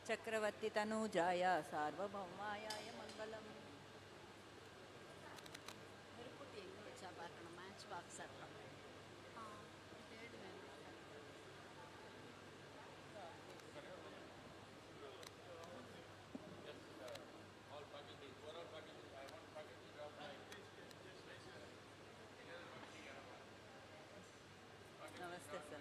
चक्रवर्ती तनूजाय सार्वभौमायाय मंगलम. नमस्ते sir.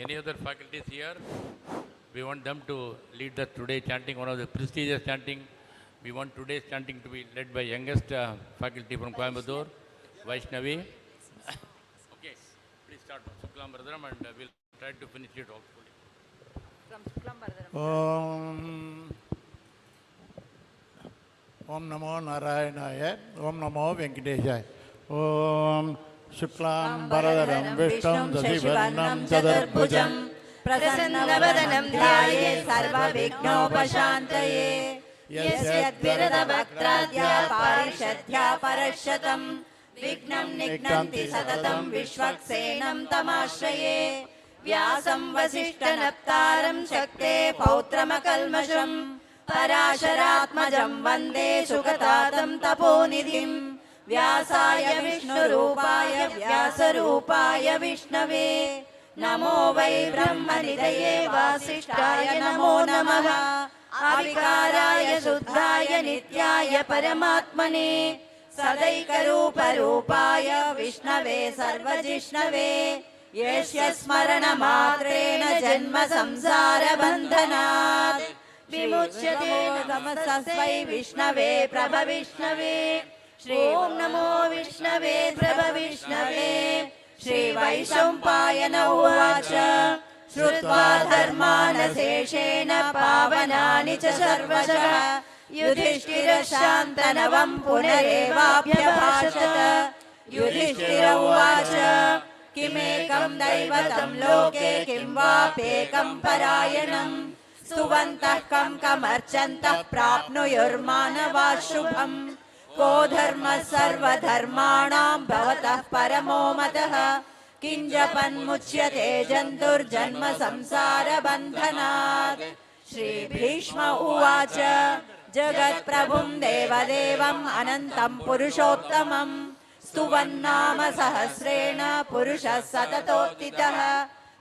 Any other faculties here? We want them to lead the today chanting, one of the prestigious chanting. We want today's chanting to be led by youngest faculty from Coimbatore, Vaishnavi. Okay, please start from Shuklam Bharadaram and we'll try to finish it hopefully. From Shuklam Bharadaram. Om Namo Narayanaaya, Om Namo Venkateshaya. Om Shuklam Bharadaram Vishnum Shashivarnam Chaturbhujam Prasannavadhanam dhyaye sarva vignopashantaye yasyadvirada vaktradya parishadya parashatam vignam nignanti satatam vishwaksenam tamashraye vyasam vasishtanaptaram shakte pautramakalmasham parasharatmajam vande sukatatam taponidhim व्यासाय विष्णुरूपाय व्यासरूपाय विष्णवे नमो वै ब्रह्मनिधये वासिष्ठाय नमो नमः अविकाराय शुद्धाय नित्याय परमात्मने सदैकरूपरूपाय विष्णवे सर्वजिष्णवे यस्य स्मरणमात्रेण जन्म संसारबन्धनात् विमुच्यते नमस्तस्मै विष्णवे प्रभविष्णवे ओम नमो विष्णवे प्रभविष्णवे श्रीवैशम्पायन उवाच श्रुत्वा धर्मानशेषेण पावनानि च सर्वशः युधिष्ठिरशान्तनवं पुनरेवाभ्यभाषत युधिष्ठिर उवाच किमेकं दैवतं लोके किं वाप्येकं परायणं स्तुवन्तः कं कमर्चन्तः प्राप्नुयुर्मानवाः शुभम् को धर्मः सर्वधर्माणां भवतः परमो मतः किञ्जपन्मुच्यते जन्तुर्जन्म संसारबन्धनात् श्रीभीष्म उवाच जगत्प्रभुं देवदेवम् अनन्तं पुरुषोत्तमं स्तुवन्नाम सहस्रेण पुरुषः सततोत्थितः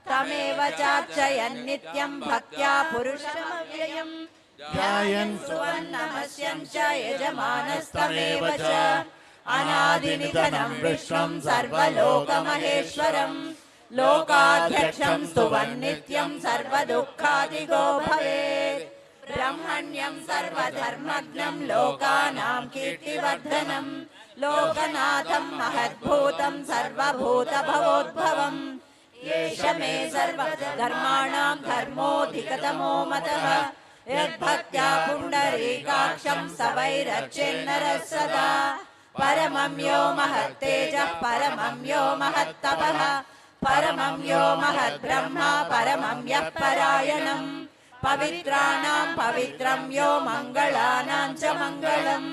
तमेव चार्चयन् नित्यं भक्त्या पुरुषमव्ययम् ध्यायन् सुवन्नमस्यं च यजमानस्तमेव च अनादिनिधनं विष्णुं सर्वलोकमहेश्वरं लोकाध्यक्षं स्तुवन्नित्यं सर्वदुःखादिगो भवेत् ब्रह्मण्यं सर्वधर्मज्ञं लोकानां कीर्तिवर्धनं लोकनाथं महद्भूतं सर्वभूतभवोद्भवम् एष मे सर्वधर्माणां धर्मोऽधिकतमो मतः यद्भक्त्या पुण्डरीकाक्षं सवैरच्चेन्नरः सदा परमं यो महत्तेजः परमं यो महत्तपः परमं यो महद्ब्रह्मा परमं यः परायणं पवित्राणां पवित्रं यो मङ्गलानां च मङ्गलं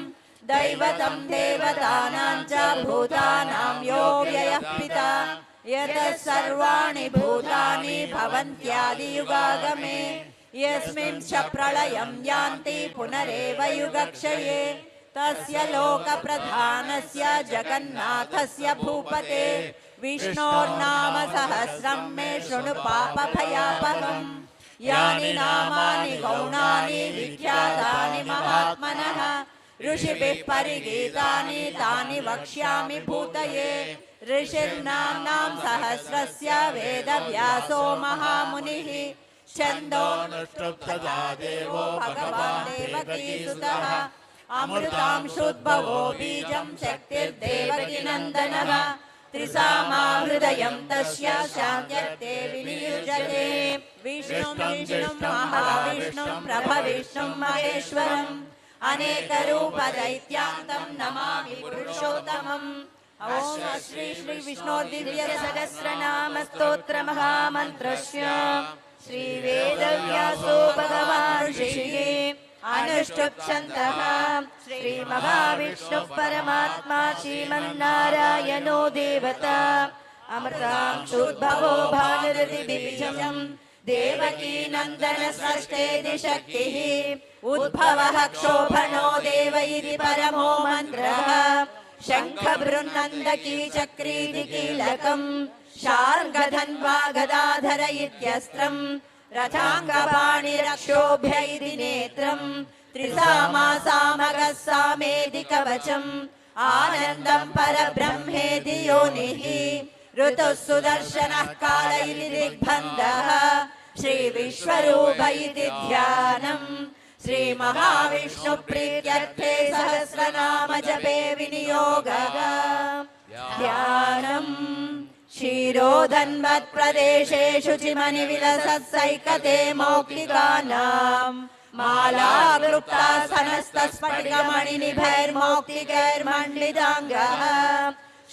दैवतं देवतानां च भूतानां यो व्ययः पिता यतः सर्वाणि भूतानि भवन्त्यादियुगागमे यस्मिन् च प्रलयं यान्ति पुनरेव युगक्षये तस्य लोकप्रधानस्य जगन्नाथस्य भूपते विष्णोर्नाम सहस्रं मे शृणु पापभयापहम् यानि नामानि गौणानि विख्यातानि महात्मनः ऋषिभिः परिगीतानि तानि वक्ष्यामि भूतये ऋषिर्नाम्नां सहस्रस्य वेदव्यासो महामुनिः छन्दोनुष्टुप्तदा देवो भगवान् देवकीसुतः अमृतांशुद्भवो बीजं शक्तिर्देवकी नन्दनः त्रिसामा हृदयं तस्य शान्त्यर्थे विनियुज्यते विष्णुं विष्णुं महाविष्णुं प्रभविष्णुं महेश्वरम् अनेकरूपदैत्यान्तं नमामि पुरुषोत्तमम् ॐ श्री श्री विष्णु दिव्य सहस्रनाम स्तोत्र महामन्त्रस्य श्री वेदव्यासो भगवान् ऋषिः अनुष्टुप्छन्तः श्रीमहाविष्णुः परमात्मा श्रीमन्नारायणो देवता अमृतांशुद्भवो भानुरतिबीजम् देवकी नन्दन षष्ठेति शक्तिः उद्भवः क्षोभनो देव इति परमो मन्त्रः शङ्खबृन्नन्दकी चक्रीति कीलकम् शार्ङ्गधन्वा गदाधर इत्यस्त्रम् रथाङ्गपाणिरक्षोभ्य इति नेत्रम् त्रिसामासामगः सामेति कवचम् आनन्दम् परब्रह्मेति योनिः ऋतुः सुदर्शनः काल इति दिग्बन्धः श्रीविश्वरूप इति ध्यानम् श्रीमहाविष्णुप्रीत्यर्थे सहस्रनाम जपे विनियोगः ध्यानम् क्षीरोदन्वत्प्रदेशेषु चिमनिविलसत्सैकते मौक्तिकानाम् मालाकृप्तास्तनस्तस्फटिकमणिनिभैर्मौक्तिकैर्मण्डिताङ्गः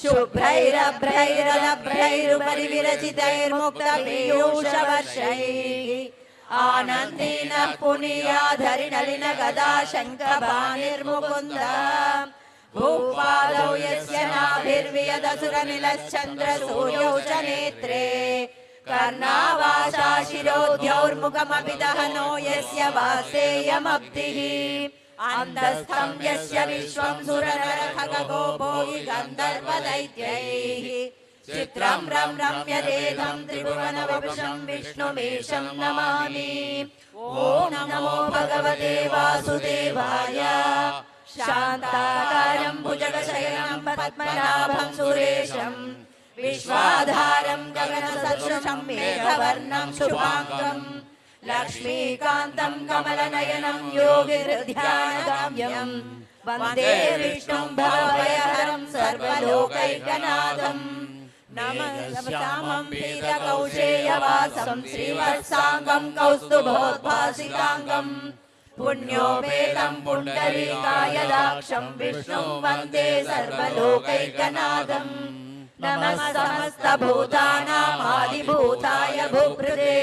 शुभ्रैरभ्रैरलभ्रैरुपरि विरचितैर्मुक्तपीयूषवर्षैः आनन्देनः पुनीयाधरिणलिन गदा शङ्खपाणिर्मुकुन्दः भूपादौ यस्य नाभिर्वियदसुरनिलश्चन्द्रसूर्यौ च नेत्रे कर्णावासा शिरोद्यौर्मुखमपि दहनो यस्य वासेयमब्धिः अन्तस्थं यस्य विश्वं सुरनरखगोपो हि गन्धर्वदैत्यैः चित्रं रम्यतेदं त्रिभुवनवपुषं विष्णुमीशं नमामि ॐ नमो भगवते वासुदेवाय शान्ताकारं भुजगशयनं पद्मनाभं सुरेशं विश्वाधारं गगनसदृशं मेघवर्णं शुभाङ्गं लक्ष्मीकान्तं कमलनयनं योगिहृद्यानगम्यं वन्दे विष्णुं भवभयहरं सर्वलोकैकनाथं नमस्यामं पीतकौशेयवासं श्रीवत्साङ्गं कौस्तुभोद्भासिताङ्गं पुण्योपेतं पुण्डरीकायदाक्षं विष्णुं वन्दे सर्वलोकैकनाथं नमः समस्तभूतानामादिभूताय भूभृते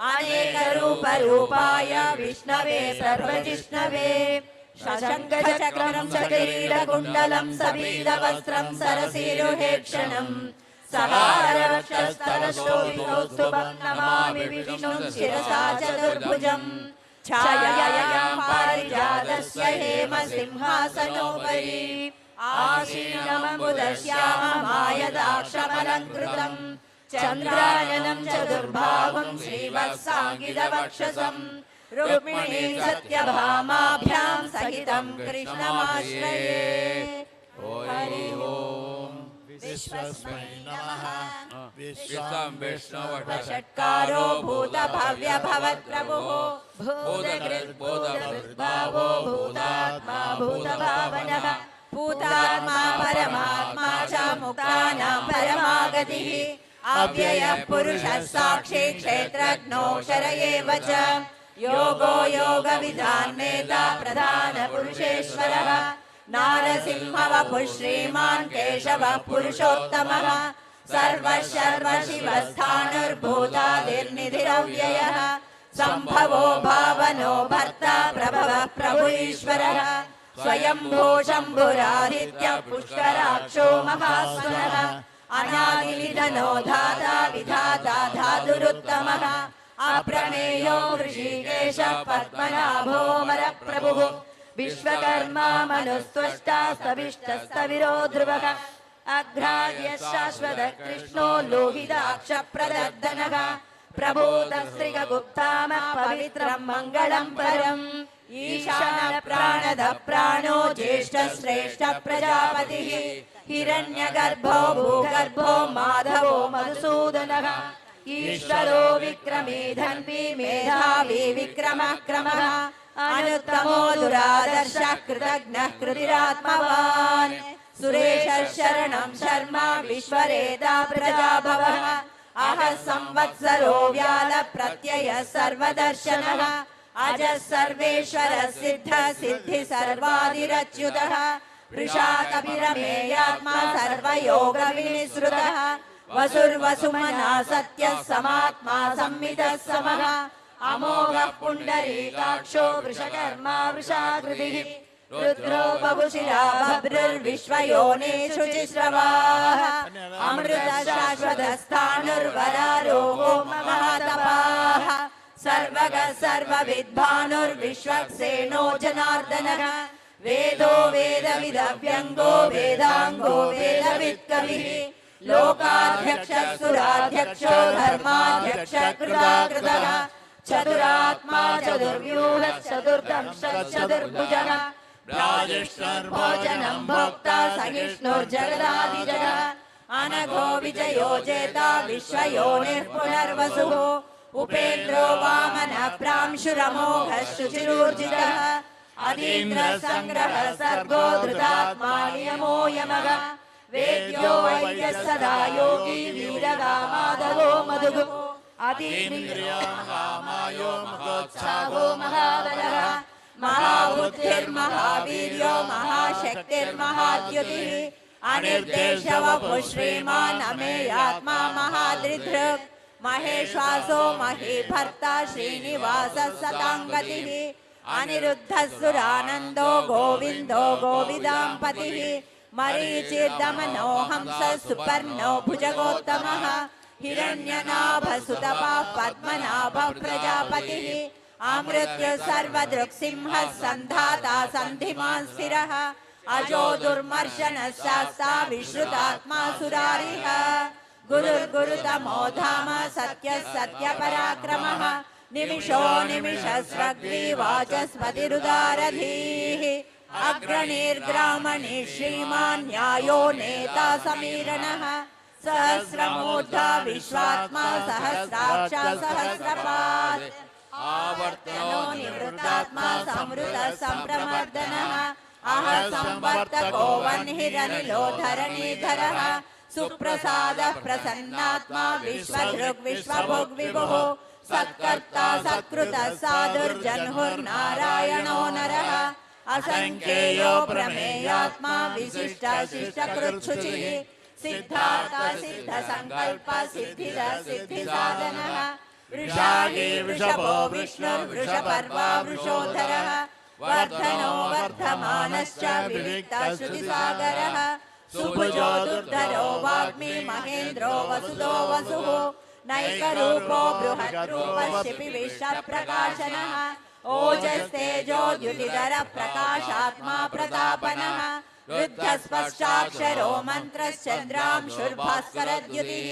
अनेकरूपरूपाय विष्णवे सर्वजिष्णवे शशङ्खचक्रं चक्रीडकुण्डलं सबीलवस्त्रं सरसीरुहेक्षणं सहारवक्षस्थलशोभिकौस्तुभं नमामि विष्णुं शिरसा चतुर्भुजम् छायायां पारिजातस्य हेमसिंहासनोपरि आसीनममुदश्याममायदाक्षमलङ्कृतम् चन्द्राननं चतुर्बाहुं श्रीवत्साङ्गितवक्षसं रुक्मिणी सत्यभामाभ्यां सहितं कृष्णमाश्रये हरि ओम् विश्वस्मै नमः विश्वं षट्कारो भूतभव्य भवत्प्रभुः भूतकृद्भूतभृद्भावो भूतात्मा भूतभावनः भूतात्मा परमात्मा च मुक्तानां परमागतिः अव्ययः पुरुषः साक्षी क्षेत्रज्ञोऽक्षर एव च योगो योगविदान्नेता प्रधानपुरुषेश्वरः नारसिंहवपुः श्रीमान् केशवः पुरुषोत्तमः सर्वशर्वशिवस्थाणुर्भूतादिर्निधिरव्ययः सम्भवो भावनो भर्ता प्रभवः प्रभु ईश्वरः स्वयंभो शम्भुरादित्यः पुष्कराक्षो महास्वनः अनादिनिधनो धाता विधाता धातुरुत्तमः अप्रमेयो ऋषिकेशः पद्मनाभोऽमरप्रभुः विश्वकर्मा मनुस्त्वष्टा स्तविष्टस्तविरो ध्रुवः अघ्रार्यः शाश्वतः कृष्णो लोहिताक्षप्रदर्दनः प्रभूतस्त्रिगुप्तामः पवित्रं मङ्गलं परम् ईशान प्राणद प्राणो ज्येष्ठ श्रेष्ठ प्रजापतिः हिरण्यगर्भो भूगर्भो माधवो मधुसूदनः ईश्वरो विक्रमी धन्वी मेधावी विक्रमः क्रमः अनुत्तमो दुरादर्शः कृतज्ञः कृतिरात्मवान् सुरेशः शरणं शर्मा विश्वरेता प्रजाभवः अहः संवत्सरो व्याल प्रत्ययः सर्वदर्शनः अजः सर्वेश्वरः सिद्धः सिद्धि सर्वादिरच्युतः वृषा कपिरमेयात्मा सर्वयोगविनिसृतः वसुर्वसुमना सत्यः समात्मा संमितः समः अमोघः पुण्डरीकाक्षो वृषकर्मा वृषाकृतिः रुद्रो बहुशिरा बभ्रुर्विश्वयोने शुचिस्रवाः अमृतशाश्वतस्थाणुर्वरारोहो महातपाः सर्वगः सर्वविद्भानुर्विश्वक्सेनो जनार्दनः वेदो वेदविदव्यङ्गो वेदाङ्गो वेदवित्कविः लोकाध्यक्षः सुराध्यक्षो धर्माध्यक्षः कृताकृतः चतुरात्मा चतुर्व्यूहः चतुर्दंशः चतुर्भुजः भोजनं भोक्ता सहिष्णुर्जगदाधिजगः अनघो विजयो जेता विश्वयोनिः पुनर्वसुः उपेन्द्रो वामनः प्रांशुरमोघः शुचिरूर्जितः अतीन्द्रः सङ्ग्रहः सर्गो धृतात्मा नियमो यमः वेद्यो वैद्यः सदा योगी वीरगामादवो मधुः अतीन्द्रियो महोत्साहो महाबलः महाबुद्धिर्महावीर्यो महाशक्तिर्महाद्युतिः अनिर्देशवपुः श्रीमान् अमेयात्मा महादृधृक् महेश्वासो महीभर्ता श्रीनिवासः सताङ्गतिः अनिरुद्धः सुरानन्दो गोविन्दो गोविदाम्पतिः मरीचिर्दमनो हंसः सुपर्णो भुजगोत्तमः हिरण्यनाभसुतपाः पद्मनाभः प्रजापतिः आमृत्युः सर्वदृक्सिंहः सन्धाता सन्धिमान् स्थिरः अजो दुर्मर्शनः शास्ता विश्रुतात्मा सुरारिः गुरुर्गुरुतमो धाम सत्यः सत्यपराक्रमः निमिषो निमिषस्रग्वी वाचस्पतिरुदारधीः अग्रणीर्ग्रामणि श्रीमान् न्यायो नेता समीरणः सहस्रमूर्धा विश्वात्मा सहस्राक्षा सहस्रपात् आवर्तनो निवृत्तात्मा संवृतः संप्रमर्दनः अह संवर्तको वह्निरनिलो धरणीधरः सुप्रसादः प्रसन्नात्मा विश्वधृग् विश्वभुग् विभुः सत्कर्ता सत्कृतः साधुर्जन्हुर्नारायणो नरः असंख्येयो प्रमेयात्मा विशिष्टशिष्टकृच्छुचिः सिद्धार्थ सिद्धसङ्कल्प सिद्धिदः सिद्धिसाधनः वृषाही वृषभो विष्णुर्वृषपर्वा वृषोधरः वर्धनो वर्धमानश्च विविक्तः श्रुतिसागरः सुभुजो दुर्धरो वाग्मी महेन्द्रो वसुदो वसुः नैकरूपो बृहद्रूपः शिपिविश्वप्रकाशनः ओजस्तेजो द्युतिधरः प्रकाशात्मा प्रतापनः रुद्धस्पश्चाक्षरो मन्त्रश्चन्द्रांशुर्भास्करद्युतिः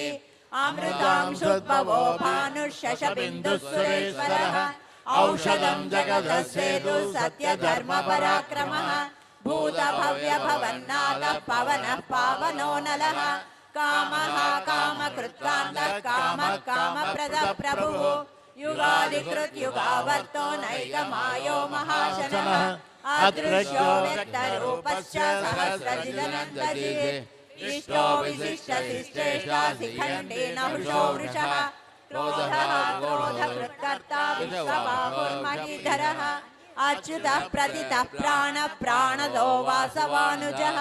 अमृतांशुद्भवो भानुः सुरेश्वरः औषधं जगदस्येतुः सत्यधर्मपराक्रमः भूतभव्यभवन्नाथः पवनः पावनो नलः कामः कामकृत्कान्तः कामः कामप्रदः प्रभुः युगादिकृत् युगावर्तो नैकमायो महाशनः अदृश्यो व्यक्तरूपश्च सहस्रजिदनन्दजिः इष्टो विशिष्टशिष्टेष्टा शिखण्डेन वृषो वृषः क्रोधः क्रोधकृत्कर्ता विश्वबाहुर्महीधरः अच्युतः प्रतितः प्राणः प्राणदो वासवानुजः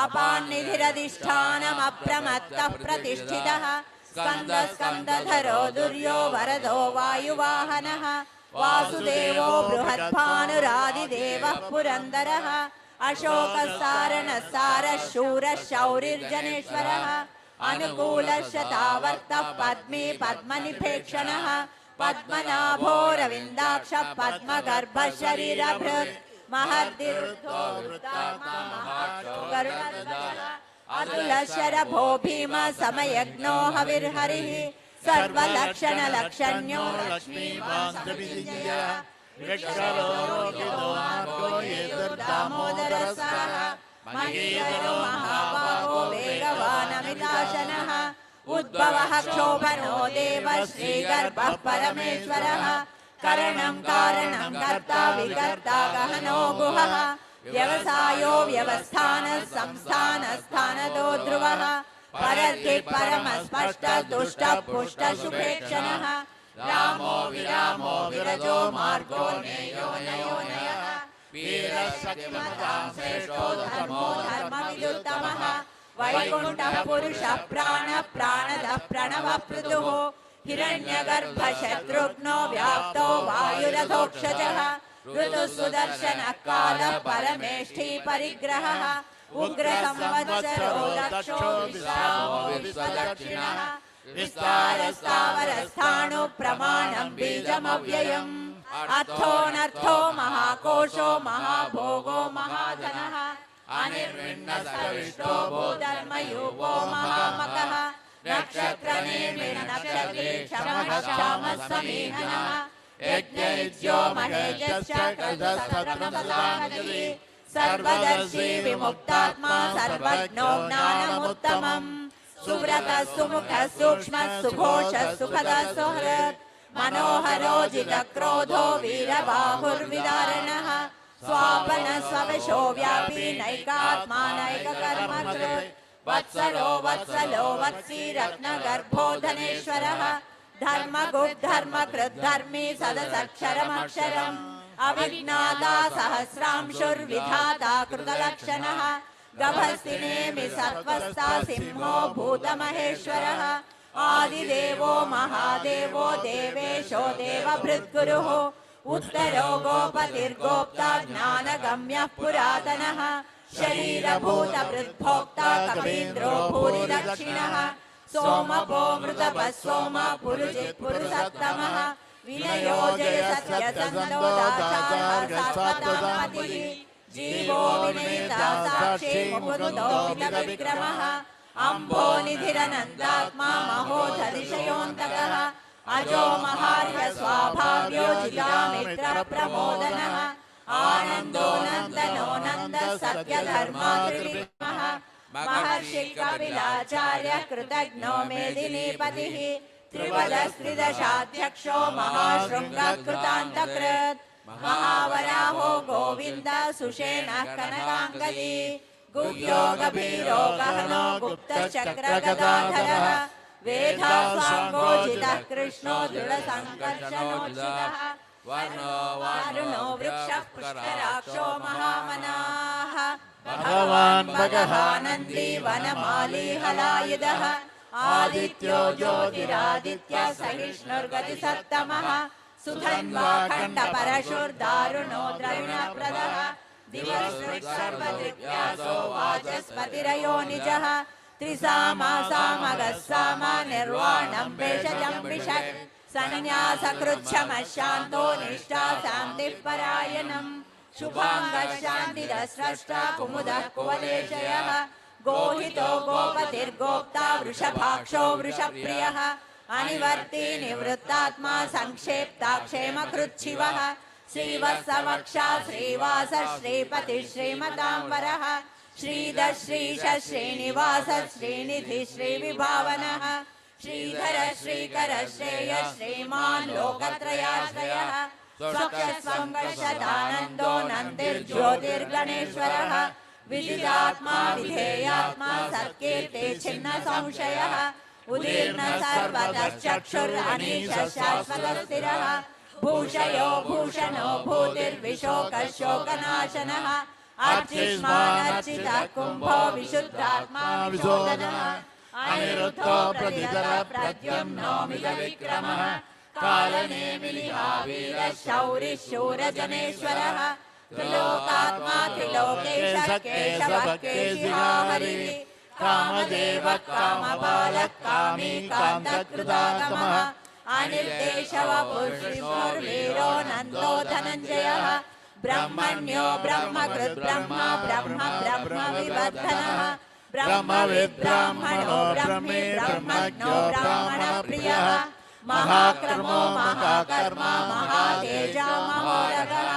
अपान्निधिरधिष्ठानमप्रमत्तः प्रतिष्ठितः स्कन्दः स्कन्दधरो दुर्यो वरदो वायुवाहनः वासुदेवो बृहद्भानुरादिदेवः पुरन्दरः अशोकसारणः सारः शूरः शौरिर्जनेश्वरः अनुकूलः शतावर्तः पद्मी पद्मनिपेक्षणः पद्मनाभो रविन्दाक्षः पद्मगर्भः शरीरभृत् महद्दिरुद्धो वृत्तात्मा महाशो गरुडध्वजः अतुलः शरभो भीमः समयज्ञो हविर्हरिः सर्वलक्षणलक्षण्यो लक्ष्मीकान्तविजयः वृक्षरोगितो मार्गो येतुर्दामोदरः महीधरो महाबाहो वेगवानमिताशनः उद्भवः क्षोभनो देवः श्रीगर्भः परमेश्वरः करणं कारणं कर्ता विकर्ता गहनो गुहः व्यवसायो व्यवस्थानः संस्थानः स्थानदो ध्रुवः परर्धि परमस्पष्टः दुष्टः पुष्टः शुभेक्षणः रामो विरामो विरजो मार्गो नेयो नयो नयः वीरः सखिमतां श्रेष्ठो धर्मो धर्मविदुत्तमः वैकुण्ठः पुरुषः प्राणः प्राणदः प्रणवः पृथुः हिरण्यगर्भशत्रुघ्नो व्याप्तो वायुरथोक्षजः ऋतुसुदर्शनः कालः परमेष्ठी परिग्रहः उग्रसंवत्सरो दक्षो विश्रामो विश्वदक्षिणः विस्तारस्तावरस्थाणु प्रमाणं बीजमव्ययम् अर्थोऽनर्थो महाकोशो महाभोगो महाधनः अनिर्विण्णस्तविष्टो भूधर्मयूपो महामकः नक्षत्रनेमिर्नक्षत्रे क्षमः समीहनः यज्ञो महेशश्च कृतस्तत्रमसदानदी सर्वदर्शी विमुक्तात्मा सर्वज्ञो ज्ञानमुत्तमम् सुव्रतः सुमुखः सूक्ष्मः सुघोषः सुखदः सुहृत् मनोहरो जितक्रोधो वीरबाहुर्विदारणः स्वापनः स्वविशो व्यापी नैकात्मा नैककर्मकृत् वत्सलो वत्सलो वत्सी रत्नगर्भो धनेश्वरः धर्मगुप्धर्मकृत् धर्मी सदसक्षरमक्षरम् अविज्ञाता सहस्रांशुर्विधाता कृतलक्षणः गभस्तिनेमि सत्त्वस्था सिंहो भूतमहेश्वरः आदिदेवो महादेवो देवेशो देवभृद्गुरुः उत्तरो गोपतिर्गोप्ता ज्ञानगम्यः पुरातनः शरीरभूतभृद्भोक्ता कवीन्द्रो भूरिदक्षिणः सोमपो मृतपः सोम पुरुजित्पुरुषोत्तमः विनयो जयसत्यसन्नो दाचारः जीवो विनीता साक्षी मुकुन्दो विक्रमः अम्भो निधिरनन्दात्मा महोधरिशयोऽन्तकः अजो महार्घ स्वाभाव्यो जितामित्रप्रमोदनः आनन्दो नन्दनो नन्दः सत्यधर्मात्रिविक्रमः महर्षि कपिलाचार्य कृतज्ञो मेदिनीपतिः त्रिपदस्त्रिदशाध्यक्षो महाशृङ्गकृतान्तकृत् महावराहो गोविन्द सुषेणः कनकाङ्गदी गुह्यो गभीरो गहनो गुप्तचक्रगदाधरः वेदासाङ्गोजितः कृष्णो दृढसङ्कर्षणोचितः वारुणो वृक्षः पुष्कराक्षो महामनाः भगवान् भगवानन्दी वनमाली हलायुधः आदित्यो ज्योतिरादित्य सहिष्णुर्गतिसत्तमः सुधन्वा खण्डपरशुर्दारुणो द्रविणप्रदः दिवसृक्सर्वदृक्यासो वाचस्पतिरयो निजः त्रिसामा सामगः साम निर्वाणं भेषजं विषक् सन्न्यासकृच्छमः शान्तो निष्ठा शान्तिः परायणम् शुभाङ्गः शान्तिरः स्रष्टा कुमुदः कुवलेशयः गोहितो गोपतिर्गोप्ता वृषभाक्षो वृषप्रियः अनिवर्ती निवृत्तात्मा संक्षेप्ता क्षेमकृच्छिवः श्रीवत्सवक्षा श्रीवास श्रीपति श्रीमतांबरः श्रीधर श्रीश श्रीनिवास श्रीनिधि श्रीविभावनः श्रीधर श्रीकर श्रेय श्रीमान् लोकत्रयाश्रयः स्वक्षस्वङ्गशतानन्दो नन्दिर्ज्योतिर्गणेश्वरः विदितात्मा विधेयात्मा सत्कीर्ति छिन्न संशयः उदीर्ण सर्वतः चक्षुरनीश शाश्वतस्थिरः भूषयो भूषणो भूतिर्विशोकः शोकनाशनः अर्चिष्मानर्चितः कुम्भो विशुद्धात्मा विशोदनः अनिरुद्धो प्रतिधर प्रद्युम्नो मितविक्रमः कालनेमिलिहावीरः शौरिः शूरजनेश्वरः त्रिलोकात्मा त्रिलोकेशः केशवः केशिहाहरिः कामदेव कामबालः कामी कान्तकृतागमः अनिर्देशवपुर्षिपुर्वीरो नन्दो धनञ्जयः ब्रह्मण्यो ब्रह्मकृत् ब्रह्मा ब्रह्म ब्रह्म विवर्धनः ब्रह्मविद् ब्राह्मणो ब्रह्मी ब्रह्मज्ञो ब्राह्मणप्रियः महाक्रमो महाकर्मा महातेजा महोरगः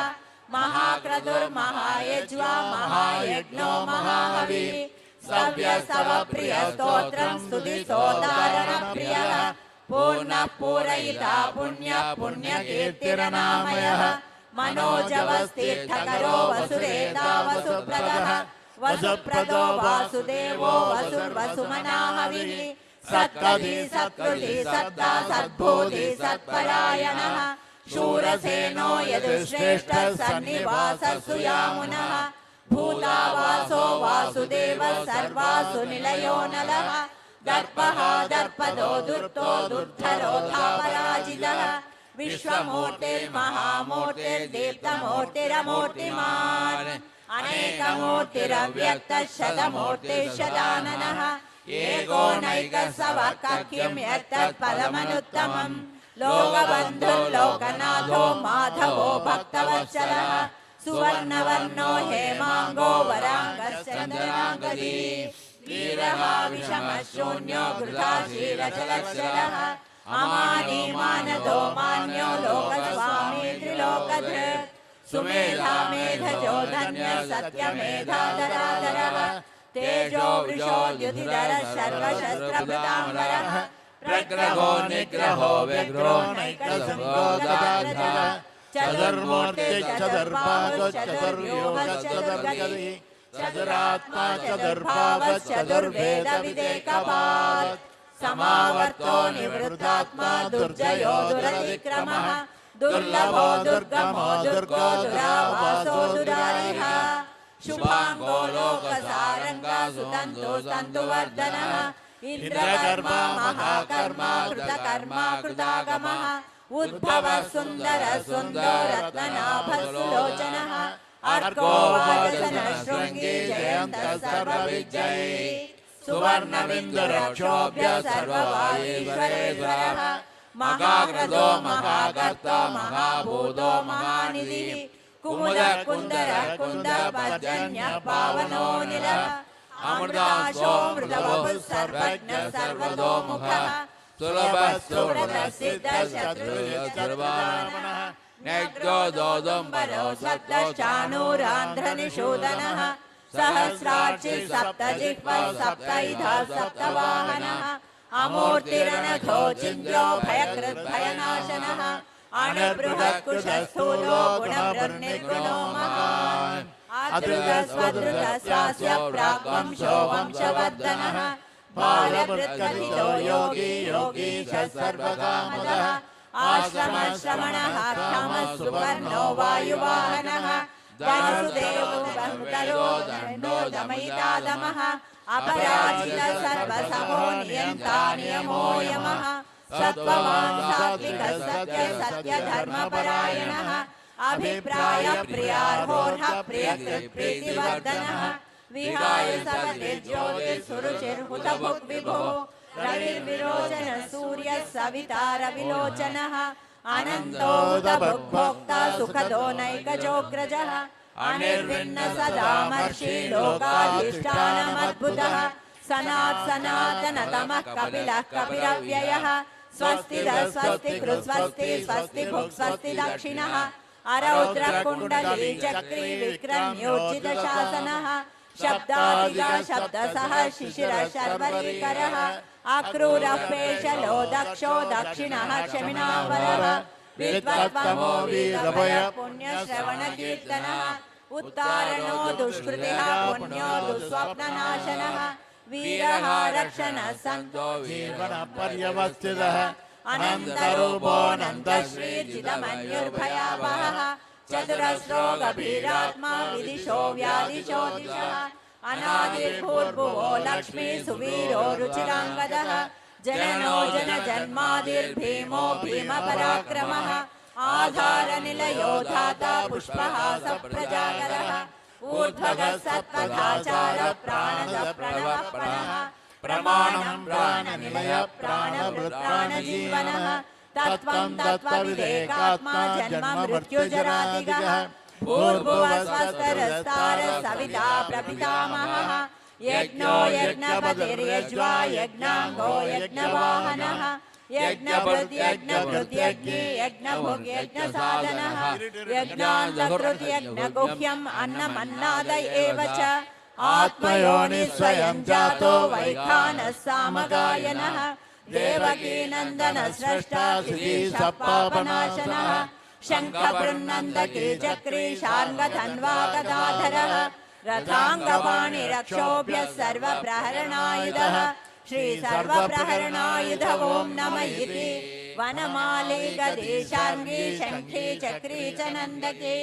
महाक्रतुर्महायज्वा महायज्ञो महाहविः सव्यस्तवप्रियस्तोत्रं स्तुतिस्तोतारणप्रियः पूर्णः पूरयिता पुण्यः पुण्यकीर्तिरनामयः मनोजवस्तीर्थकरो वसुरेता वसुप्रदः वसुप्रदो वासुदेवो वसुर्वसुमनाहविः सत्कवि सत्कृति सत्ता सद्बोधि सत्परायणः शूरसेनो यदुश्रेष्ठः सन्निवासः सुयामुनः भूतावासो वासुदेवः सर्वासु निलयो नलः दर्पः दर्पदो दुर्तो दुर्धरोधापराजितः विश्वमूर्तिर्महामूर्तिर्दीप्तमूर्तिरमूर्तिमान् अनेकमूर्तिरव्यक्तः शतमूर्तिशदाननः एकोनैकः सवक्यं यत्तत्पदमनुत्तमम् लोकबन्धुर्लोकनाथो माधवो भक्तवत्सलः सुवर्णवर्णो हेमाङ्गो वराङ्गश्चन्द्रनाङ्गदी वीरः विषमशून्यो घृताशीलचलक्षलः अमानीमानदो मान्यो लोकस्वामी त्रिलोकधृत् सुमेधा मेधजो धन्यः सत्यमेधाधराधरः तेजो वृषो द्युतिधरः सर्वशस्त्रभृताम्बरः प्रग्रहो निग्रहो व्यग्रो नैकसंयोगदाधरः चतुर्मूर्ति चतुर्भागो चतुर्योग चतुर्गति चतुरात्मा चतुर्भाव चतुर्वेद विदेकपात् समावर्तो निवृत्तात्मा दुर्जयो दुरतिक्रमः दुर्लभो दुर्गमो दुर्गो दुरावासो दुरारिः शुभांगो लोकसारंगा सुतंतु संतुवर्धनः इंद्रकर्मा महाकर्मा कृतकर्मा कृतागमः उद्भव सुंदर सुंदर रत्ननाभ सुलोचनः अर्को वाजसन शृंगी जयंत सर्वविजयी सुवर्णबिन्दुरक्षोभ्य सर्ववागीश्वरेश्वरः महाग्रदो महाकर्ता महाभूतो महानिधिः कुमुद कुंदर कुंद पर्जन्य पावनो निलः अमृताशो मृतवपुः सर्वज्ञ सर्वतोमुखः सुलभः सुप्रसिद्धः शत्रुजितर्वामनः नैक्यो दोदुम्बरो सप्तश्चाणूरान्ध्रनिषूदनः सहस्राक्षि सप्तजिह्वः सप्तैधः सप्तवाहनः अमूर्तिरनघो चिन्द्रो भयकृद्भयनाशनः अणुबृहत्कुशस्थूलो गुणवृन्निर्गुणो महान् अदृतस्वदृतस्यास्य प्राग्वंशो वंशवर्धनः बालवृत्कथितो योगी योगीशः सर्वकामदः आश्रमश्रवणः क्षमः सुवर्णो वायुवाहनः वासुदेवो बहुतरो दण्डो दमयितादमः अपराजितः सर्वसमो नियन्ता नियमो यमः सत्त्ववान् सात्विकः सत्य सत्यधर्मपरायणः अभिप्राय प्रियार्होर्ह प्रियकृत्प्रीतिवर्धनः विहाय सपतिर्ज्योतिर्सुरुचिर्हुतभुक् विभुः रविर्विरोचन सूर्यः सविता रविलोचनः अनन्तोदभुग्भोक्ता सुखदो नैकजोऽग्रजः अनिर्विण्ण सदामर्षि लोकाधिष्ठानमद्भुतः सनातनतमः कपिलः कपिलव्ययः स्वस्तिदः स्वस्तिकृत् स्वस्ति स्वस्तिभुक् स्वस्ति दक्षिणः अरौद्रकुण्डली चक्री विक्रम्योज्जितशासनः शब्दादिगा शब्दसः शिशिरः शर्वरीकरः अक्रूरः पेशलो दक्षो दक्षिणः क्षमिणावरः विद्वत्त्वमो वीरभय पुण्यश्रवणकीर्तनः उत्तारणो दुष्कृतिः पुण्यो दुःस्वप्ननाशनः वीरः रक्षणः सन्तो जीवनपर्यवस्थितः अनन्तरूपोऽनन्तश्रीर्जितमन्युर्भयावहः चतुरस्रो गभीरात्मा विदिशो व्यादिशो दिशः अनादिर्भूर्भुवो लक्ष्मी सुवीरो रुचिराङ्गदः जननो जनजन्मादिर्भीमो भीमपराक्रमः आधारनिलयो धाता पुष्पहास प्रजाकरः ऊर्ध्वगः सत्पथाचारः प्राणदः प्रणवः प्रमाणं प्राणनिलय प्राणवृत्प्राणजीवनः तत्त्वं तत्त्वविदेकात्मा जन्म मृत्युजरादिगः भूर्भुवः स्वस्तरस्तारः सविता प्रपितामहः यज्ञो यज्ञपतिर्यज्वा यज्ञाङ्गो यज्ञवाहनः यज्ञभृद्यज्ञभृद्यज्ञे यज्ञभुग् यज्ञसाधनः यज्ञान्तकृत् यज्ञगुह्यम् अन्नमन्नाद एव च आत्मयोनिः स्वयं जातो वैखानः सामगायनः देवकीनन्दनः स्रष्टा श्रीशपापनाशनः शङ्खबृन्नन्दकी चक्री शार्ङ्गधन्वा गदाधरः रथाङ्गपाणिरक्षोभ्यः सर्वप्रहरणायुधः श्रीसर्वप्रहरणायुध ॐ नम इति वनमाली गदे शार्ङ्गी शङ्खी चक्री च नन्दकी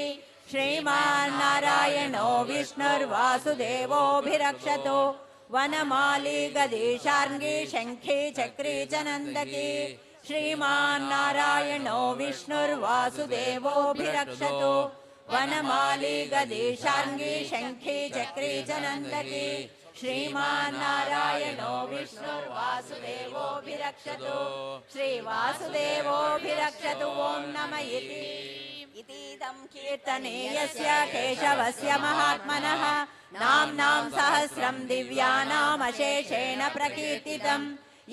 श्रीमान्नारायणो विष्णुर्वासुदेवोऽभिरक्षतु वनमाली गदेशार्ङ्गी शङ्खे चक्रे च नन्दके श्रीमान्नारायणो विष्णुर्वासुदेवोऽभिरक्षतु वनमाली गदेशार्ङ्गी शङ्खे चक्रे च नन्दके श्रीमान्नारायणो विष्णुर्वासुदेवोऽभिरक्षतु श्रीवासुदेवोऽभिरक्षतु ॐ नम इतीदं कीर्तनेयस्य केशवस्य महात्मनः नाम्नां सहस्रं दिव्यानामशेषेण प्रकीर्तितम्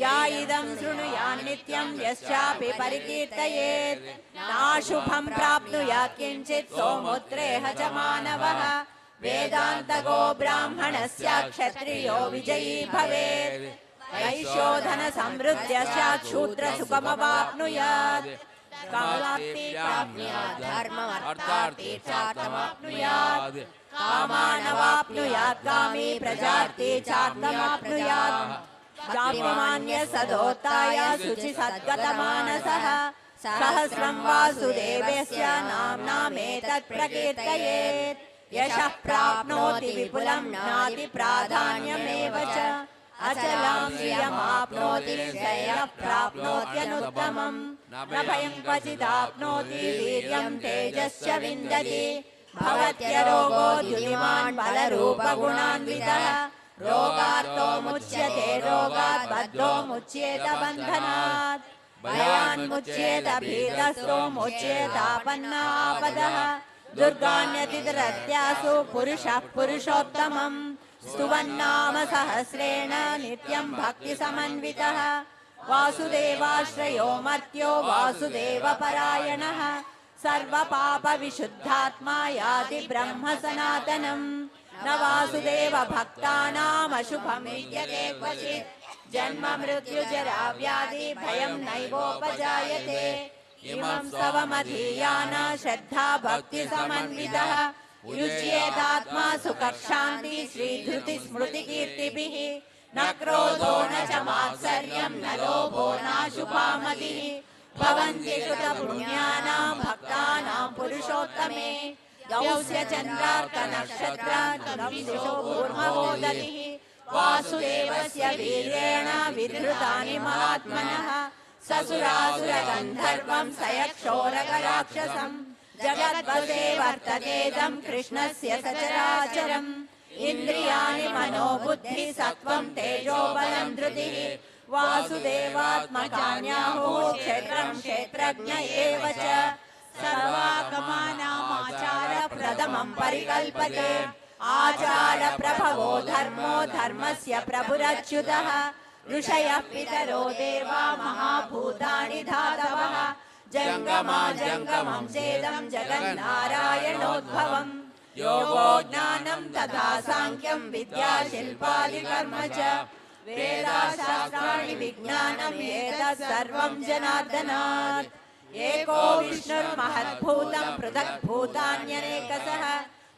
या इदं शृणुयान् नित्यं यश्चापि परिकीर्तयेत् नाशुभं प्राप्नुयात् किञ्चित् सोमुत्रेह च मानवः वेदान्तगो ब्राह्मणस्य क्षत्रियो विजयी भवेत् वैश्योधन समृद्ध्य स्यात् शूद्र सुखमवाप्नुयात् धर्ममर्थार्थीर्थार्थमाप्नुयात् कामानवाप्नुयात् कामी प्रजार्थे चार्थमाप्नुयात् जातिमान्य सदोत्ताय शुचि सद्गतमानसः सहस्रं वासुदेवस्य नाम्नामेतत् प्रकीर्तयेत् यशः प्राप्नोति विपुलं नाति प्राधान्यमेव च अचलां श्रियमाप्नोति श्रेयः प्राप्नोत्यनुत्तमम् न भयं क्वचिदाप्नोति वीर्यं तेजश्च विन्दति भवत्यरोगो द्युतिमान् बलरूपगुणान्वितः रोगार्तो मुच्यते रोगात् बद्धो मुच्येत बन्धनात् भयान्मुच्येत भीतस्थो मुच्येतापन्नापदः दुर्गान्यतिरत्यासु पुरुषः पुरुषोत्तमम् स्तुवन्नाम सहस्रेण नित्यं भक्तिसमन्वितः वासुदेवाश्रयो मर्त्यो वासुदेवपरायणः सर्वपापविशुद्धात्मा याति ब्रह्म सनातनम् न वासुदेव भक्तानामशुभं विद्यते क्वचित् जन्म मृत्युजरा व्याधि भयं नैवोपजायते इमं स्तवमधीयान श्रद्धा भक्ति समन्वितः युज्येतात्मा सुखशान्ति श्रीधृति स्मृति कीर्तिभिः न क्रोधो न च मात्सर्यं न लोभो नाशुभामतिः भवन्ति कृतपुण्यानां भक्तानां पुरुषोत्तमे यौस्य चन्द्रार्कनक्षत्र दिशो कूर्मवोदतिः वासुदेवस्य वीर्येण विधृतानि महात्मनः ससुरासुरगन्धर्वं सयक्षोरगराक्षसं जगद्वसे वर्ततेदं कृष्णस्य सचराचरम् इन्द्रियाणि मनोबुद्धि सत्त्वं तेजोबलं धृतिः वासुदेवात्मकान्याहुः क्षेत्रं क्षेत्रज्ञ एव च सर्वागमानामाचार प्रथमं परिकल्पते आचार प्रभवो धर्मो धर्मस्य प्रभुरच्युतः ऋषयः पितरो देवा महाभूतानि धातवः जङ्गमा जङ्गमं चेदं जगन्नारायणोद्भवम् योगो ज्ञानं तथा साङ्ख्यं विद्या शिल्पादिकर्म च वेदाशास्त्राणि विज्ञानम् एतत् सर्वं जनार्दनात् एको विष्णुर्महद्भूतं पृथक् भूतान्यनेकशः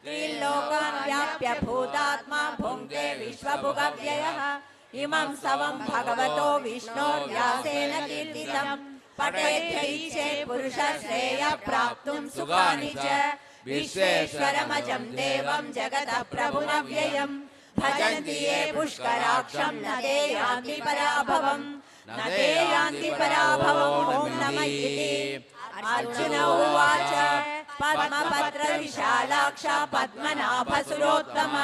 त्रिलोकान् व्याप्य भूतात्मा भुङ्क्ते विश्वभुगव्ययः इमं स्तवं भगवतो विष्णोर्व्यासेन कीर्तितं पठेद्यैचे पुरुषश्रेयः प्राप्तुं सुखानि च विश्वेश्वरमजं देवं जगतः प्रभुमव्ययम् भजन्ति ये पुष्कराक्षं न ते यान्ति पराभवम् न ते यान्ति पराभवम् ॐ नमः इति अर्जुन उवाच पद्मपत्र विशालाक्ष पद्मनाभसुरोत्तम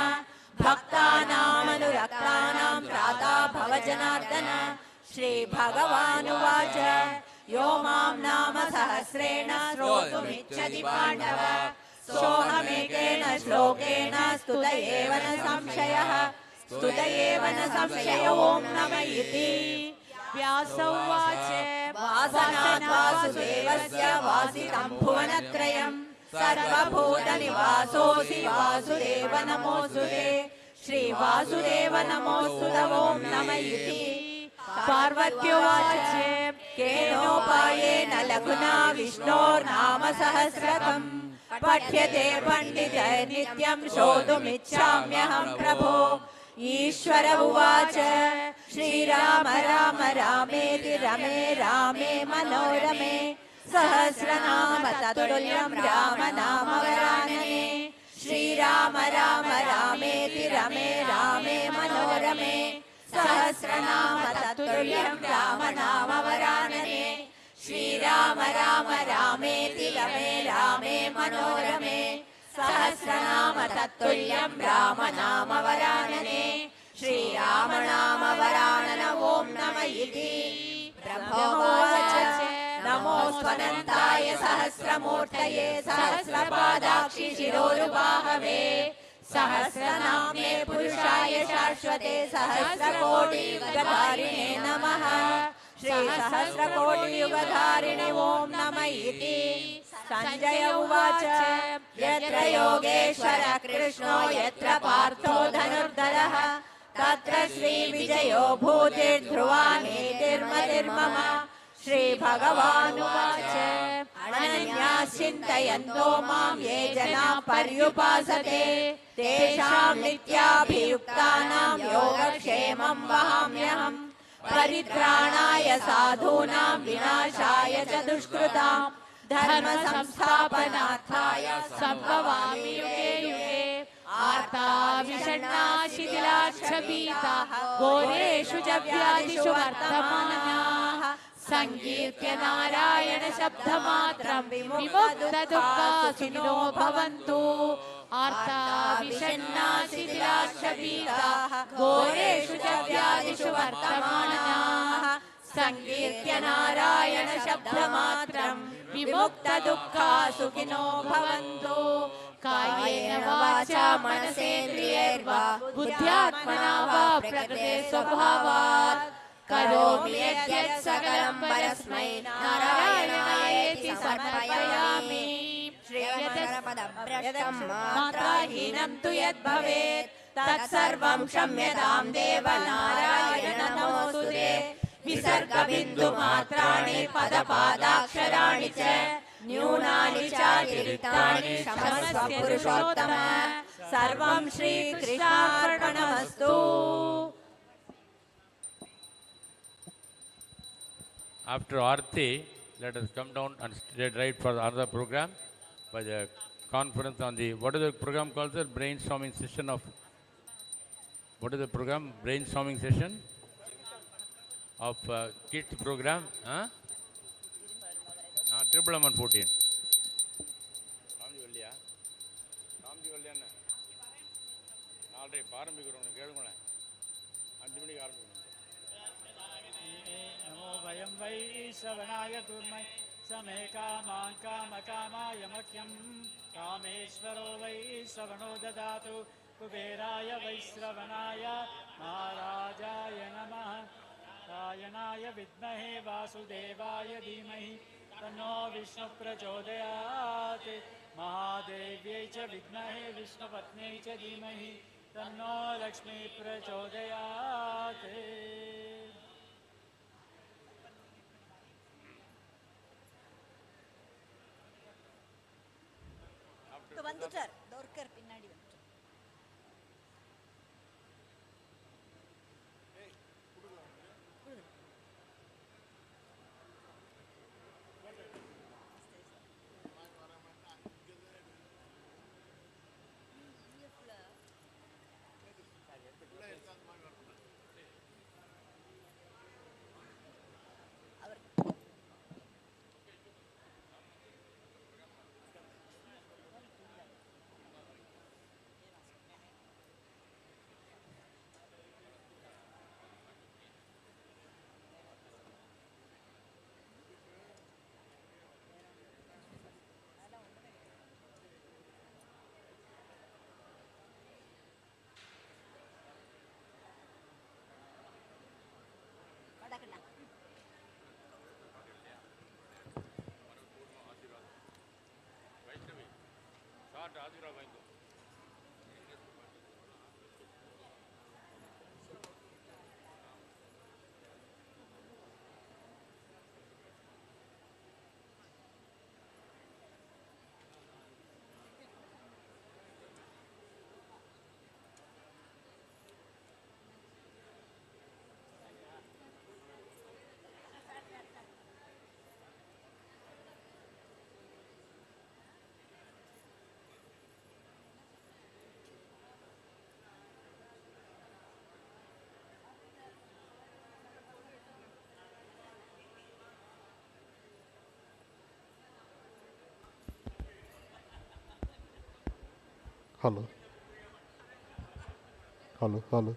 भक्तानामनुरक्तानां त्राता भव जनार्दन श्रीभगवानुवाच यो मां नाम सहस्रेण श्रोतुमिच्छति पाण्डव सोऽहमेकेन श्लोकेन स्तुत एव न संशयः स्तुत एव न संशयो ॐ नमः इति व्यास उवाच वासनात् वासुदेवस्य वासितं भुवनत्रयम् सर्वभूतनिवासोऽसि वासुदेव नमोऽस्तुते श्रीवासुदेव नमोऽस्तुते ॐ नमः इति पार्वत्युवाच केनोपायेन लघुना विष्णोर्नाम सहस्रकम् पठ्यते पण्डितैर्नित्यं श्रोतुमिच्छाम्यहं प्रभो ईश्वर उवाच श्रीराम राम रामेति रमे रामे मनोरमे सहस्रनाम तत्तुल्यं राम नाम वरानने श्रीराम राम रामेति रमे रमे रामे मनोरमे सहस्रनाम तत्तुल्यं रामनामवरानने श्रीराम राम रामेति रमे रामे मनोरमे सहस्रनाम तत्तुल्यं रामनामवरानने श्रीराम नाम वरानन ओम नमः इति ब्रह्मोवाच नमो स्वनन्ताय सहस्रमूर्तये सहस्रपादाक्षि शिरोरुबाहवे सहस्रनाम्ने पुरुषाय शाश्वते सहस्रकोटियुगधारिणे नमः श्री सहस्रकोटियुगधारिणे ओम नमः इति संजय उवाच यत्र योगेश्वर कृष्णो यत्र पार्थो धनुर्धरः तत्र श्रीविजयो भूतिर्ध्रुवा नेतिर्मतिर्मम श्रीभगवानुवाच अनन्याः चिन्तयन्तो मां ये जनाः पर्युपासते तेषां नित्याभियुक्तानां योगक्षेमं वहाम्यहम् परित्राणाय साधूनां विनाशाय च दुष्कृतां धर्म संस्थापनार्थाय सम्भवामि युगे युगे आर्ता विषण्णा शिथिलाक्षपीताः घोरेषु च व्याधिषु वर्तमानाः संकीर्त्य नारायण शब्दमात्रं विमुक्तदुःखा सुखिनो भवन्तु आर्ता विषण्णा शिथिलाक्षपीताः घोरेषु च व्याधिषु वर्तमानाः संकीर्त्य नारायण शब्दमात्रं विमुक्तदुःखा सुखिनो भवन्तु कायेन वाचा मनसेन्द्रियैर्वा बुद्ध्यात्मना वा प्रकृते स्वभावात् करोमि यद्यत् सकलं परस्मै नारायणायेति समर्पयामि श्रेयस्पदभ्रष्टं मात्राहीनं तु यद्भवेत् तत्सर्वं क्षम्यतां देव नारायण नमोऽस्तुते विसर्गबिन्दुमात्राणि पदपादाक्षराणि च न्यूनानि चातिरिक्तानि क्षमस्व पुरुषोत्तम सर्वं श्रीकृष्णार्पणमस्तु. After Aarti, let us come down and get right for another program by the conference on the, what is the program called, the brainstorming session of, what is the program, brainstorming session of kids program, Triple MMMN-14. Ramji வல்லியா நாளை ஆரம்பிக்கிறோம் கேளுங்களேன் 5 மணிக்கு ஆரம்பிக்கணும். नमो वयं वै श्रवणाय कुर्मः समे कामान् कामकामाय मह्यं कामेश्वरो वै श्रवणो ददातु कुबेराय वै श्रवणाय महाराजाय नमः रायणाय विद्महे वासुदेवाय धीमहि तन्नो विष्णु प्रचोदयात् महादेव्यै च विद्महे विष्णुपत्न्यै च धीमहि तन्नो लक्ष्मी प्रचोदयात्. வந்துட்டார் தோர்க்கர் பின்னாடி வந்துட்டார். ஆசீர்வாதம் வாங்கிக்கோ. Hello. Hello. Hello.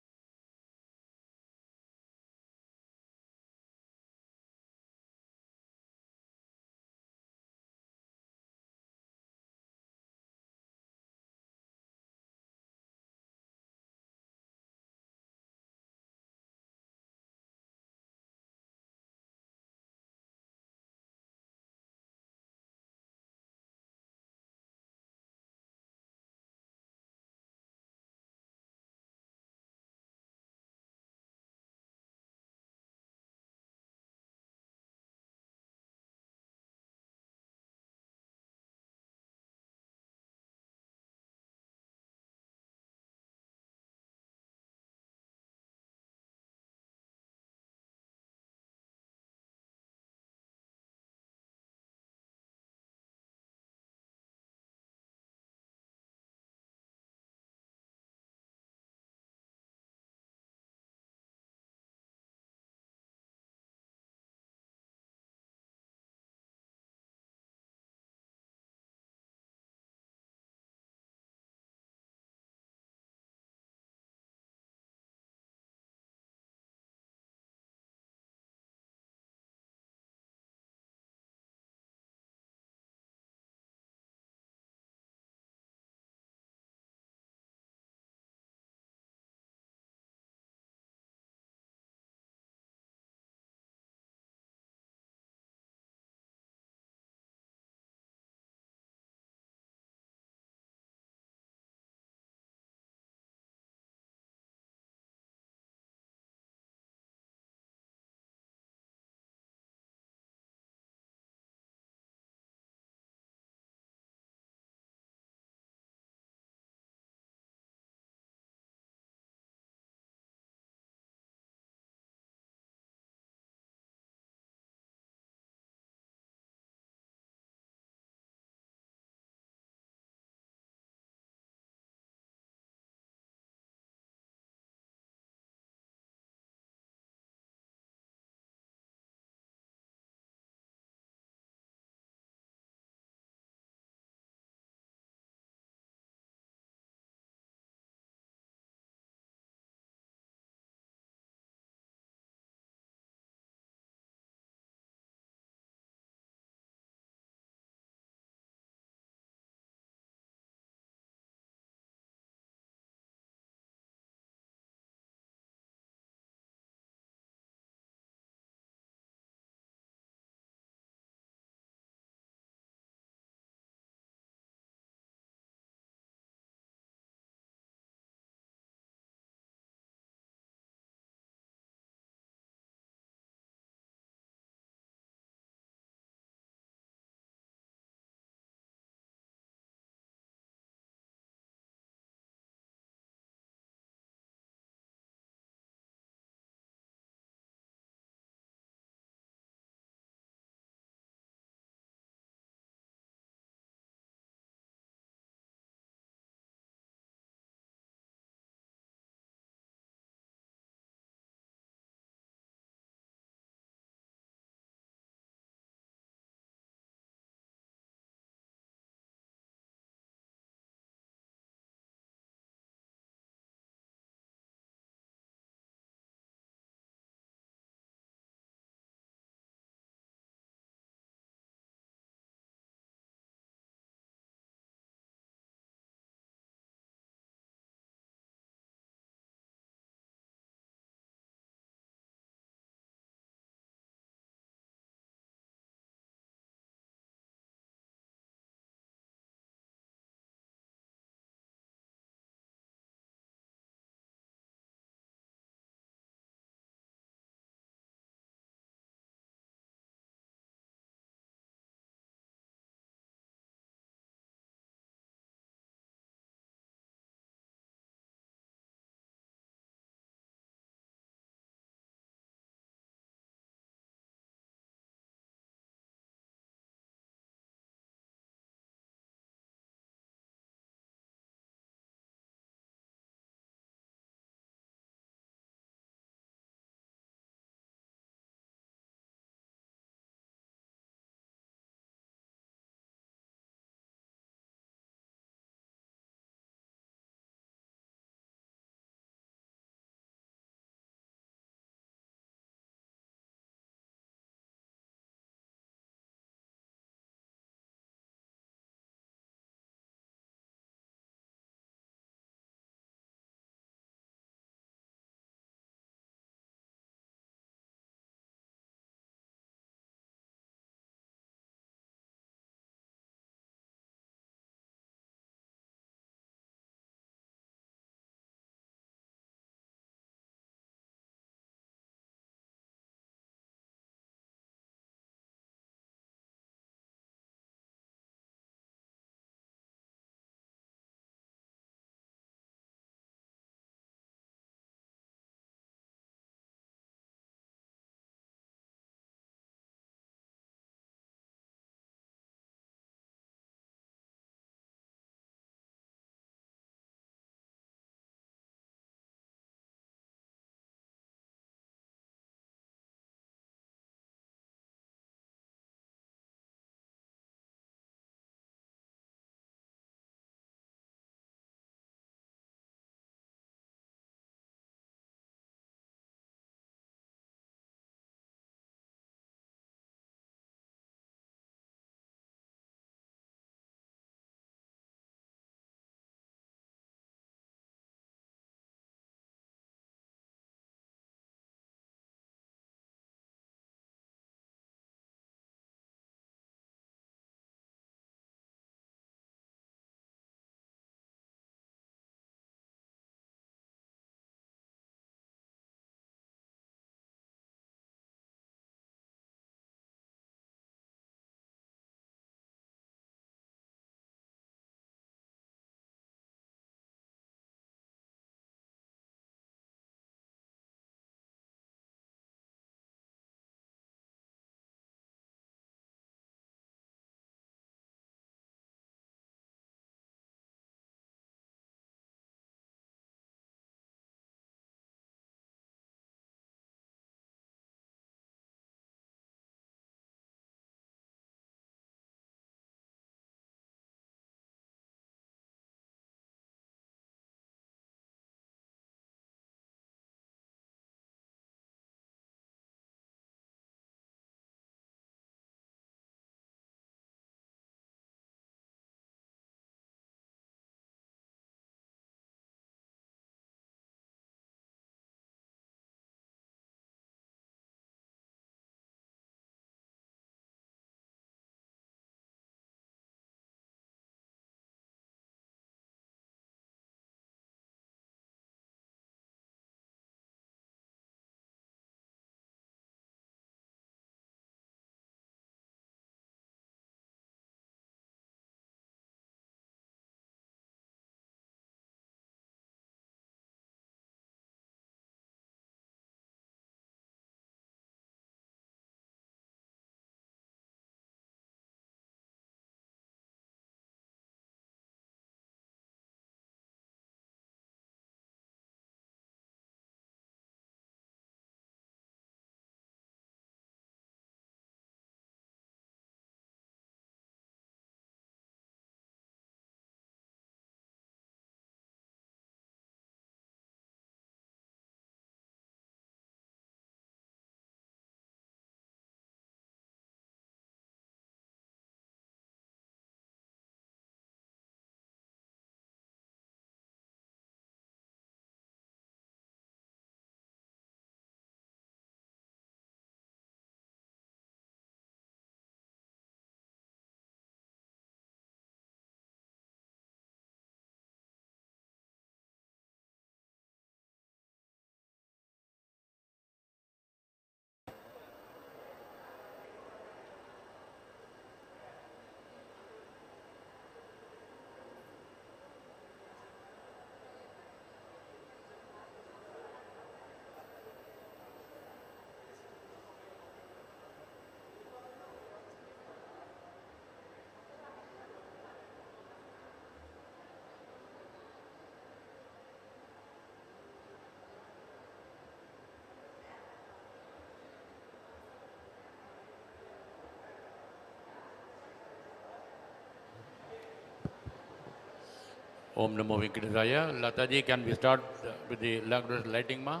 Om Namo Venkatesaya. Lataji, can we start with the lighting, ma?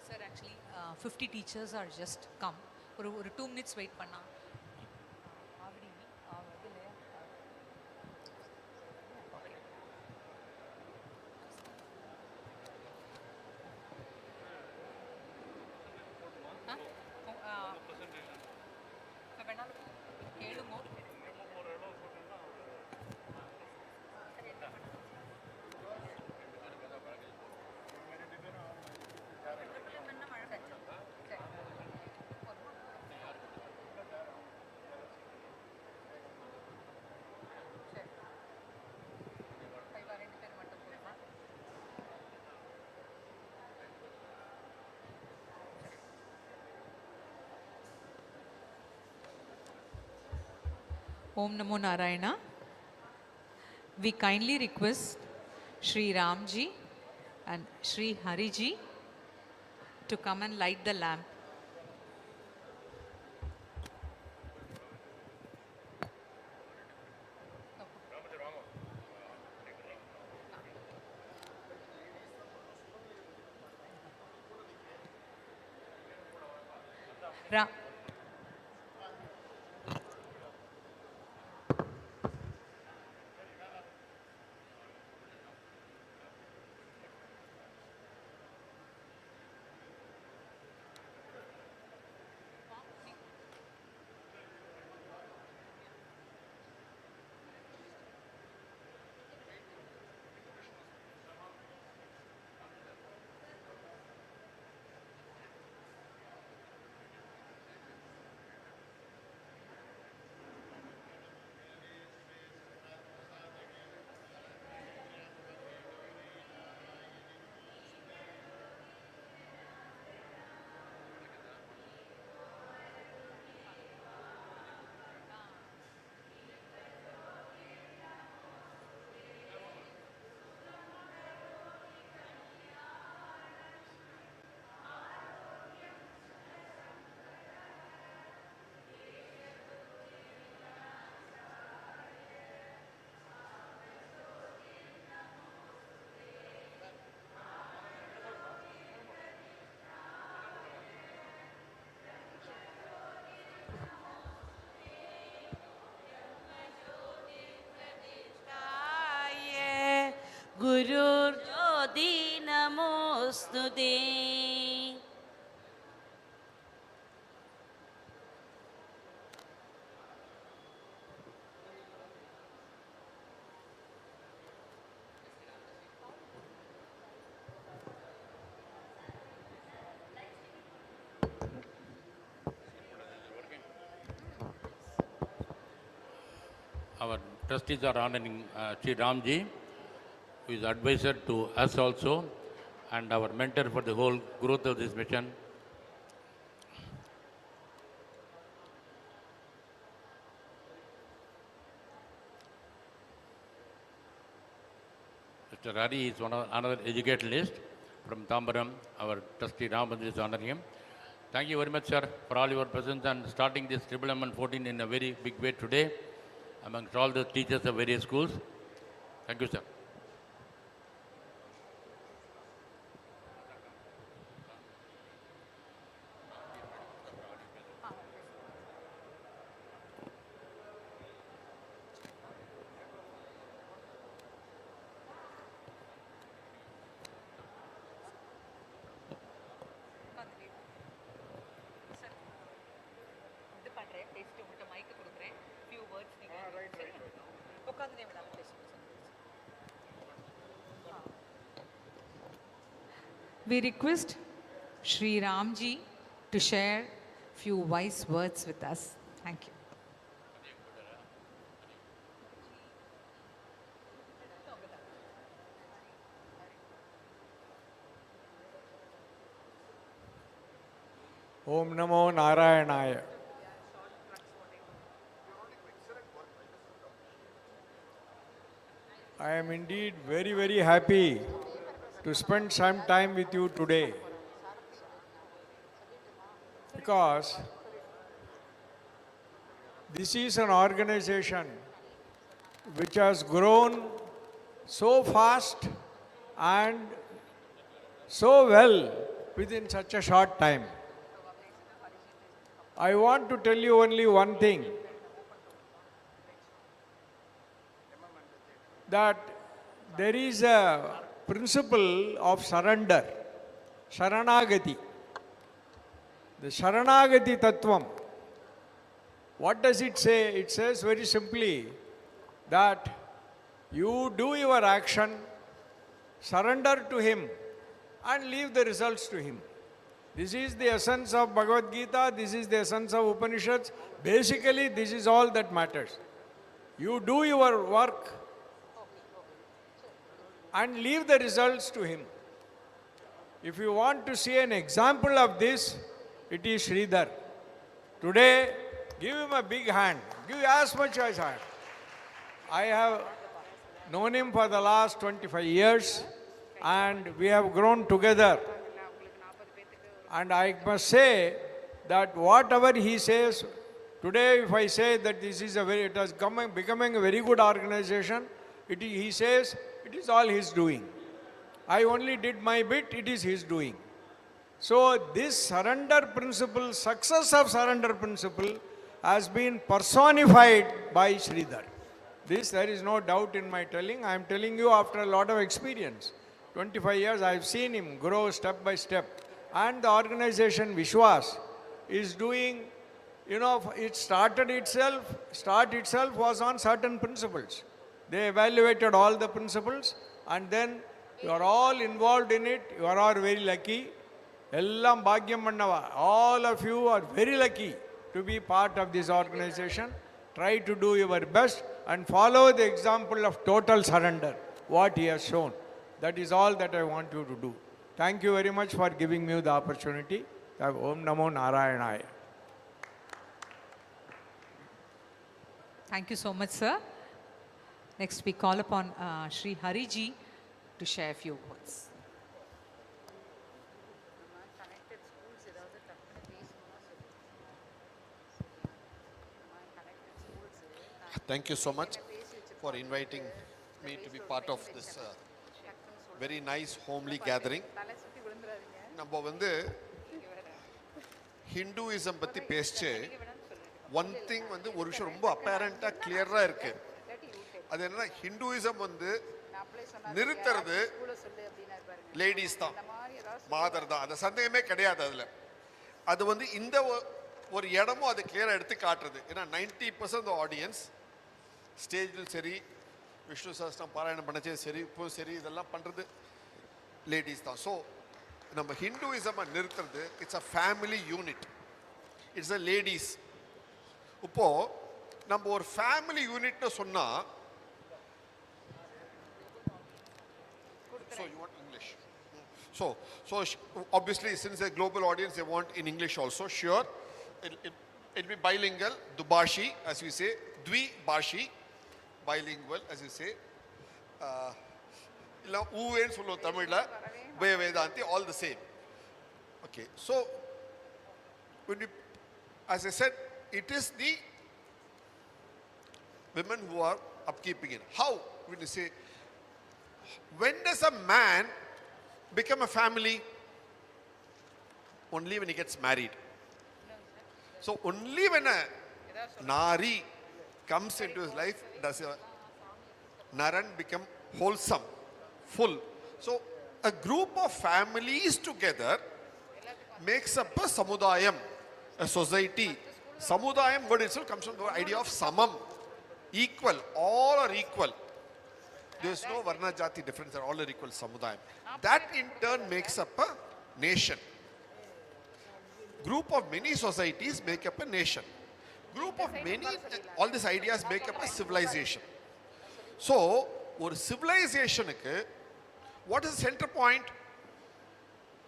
Sir, actually, 50 teachers are just come. ஒரு 2 minutes wait பண்ணா. Om Namo Narayana. We kindly request Shri Ram Ji and Shri Harij G to come and light the lamp. Ra गुरुर्ज्योति नमोस्तुते. Our trustees are honoring Sri Ramji, who is advisor to us also, and our mentor for the whole growth of this mission. Mr. Hari is another educationalist from Tambaram. Our trustee Ramandri is honoring him. Thank you very much, sir, for all your presence and starting this MMMN-14 in a very big way today amongst all the teachers of various schools. Thank you, sir. We request Shri Ram Ji to share few wise words with us. Thank you. Om Namo Narayanaya. I am indeed very, very happy to spend some time with you today, because This is an organization which has grown so fast and so well within such a short time. I want to tell you only one thing, that there is a principle of surrender, Sharanagati. The Sharanagati Tattvam. What does it say? It says very simply that you do your action, surrender to Him, and leave the results to Him. This is the essence of Bhagavad Gita, this is the essence of Upanishads. Basically, this is all that matters. You do your work and leave the results to Him. If you want to see an example of this, it is Sridhar. Today, give him a big hand. Give as much as I have. I have known him for the last 25 years and we have grown together. And I must say that whatever he says, today if I say that this is it has becoming a very good organization, he says it is all his doing. I only did my bit, it is his doing. So this surrender principle, success of surrender principle has been personified by Sridhar. This there is no doubt in my telling. I am telling you after a lot of experience. 25 years I have seen him grow step by step. And the organization VISVAS is doing, start itself was on certain principles. They evaluated all the principles and then you are all involved in it. You are all very lucky. Ellam bhagyam mannava. All of you are very lucky to be part of this organization. Try to do your best and follow the example of total surrender, what he has shown. That is all that I want you to do. Thank you very much for giving me the opportunity. Om Namo Narayanaya. Thank you so much, sir. Next, we call upon Shri Harij G to share a few words. Thank you so much for inviting me to be part of this very nice homely gathering. நம்ம வந்து Hinduism பற்றி பேசிச்சு one thing வந்து ஒரு விஷயம் ரொம்ப அப்பேரண்ட்டாக கிளியராக இருக்கு. அது என்னன்னா ஹிந்துயிசம் வந்து நிறுத்துறது லேடிஸ் தான், மாதர் தான், அந்த சந்தேகமே கிடையாது. அதில் அது வந்து இந்த ஒரு இடமும் அது கிளியராக எடுத்து காட்டுறது. ஏன்னா 90% ஆடியன்ஸ் ஸ்டேஜில் சரி, விஷ்ணு சஹஸ்ரம் பாராயணம் பண்ணச்சே சரி, இப்போ சரி, இதெல்லாம் பண்ணுறது லேடிஸ் தான். ஸோ நம்ம ஹிந்துயிசமை நிறுத்துறது it's a family unit, it's a ladies. இப்போது நம்ம ஒரு ஃபேமிலி யூனிட்னு சொன்னால், so you want English? So obviously since a global audience they want in English also, sure. It'll be bilingual, Dubashi as we say, Dvi-Bashi, bilingual as you say. illa uven sollu Tamilla, Vedanti, all the same. Okay, so when you, as I said, it is the women who are upkeeping it. How? When you say, when does a man become a family? Only when he gets married. So only when a Nari comes into his life does a Naran become wholesome, full. So a group of families together makes up a samudayam, a society. Samudayam word itself comes from the idea of samam, equal, all are equal. There is no varna jati difference, they are all are equal, samudayam. That in turn makes up a nation. Group of many societies make up a nation. Group of many, all these ideas make up a civilization. So, or civilization, what is the center point?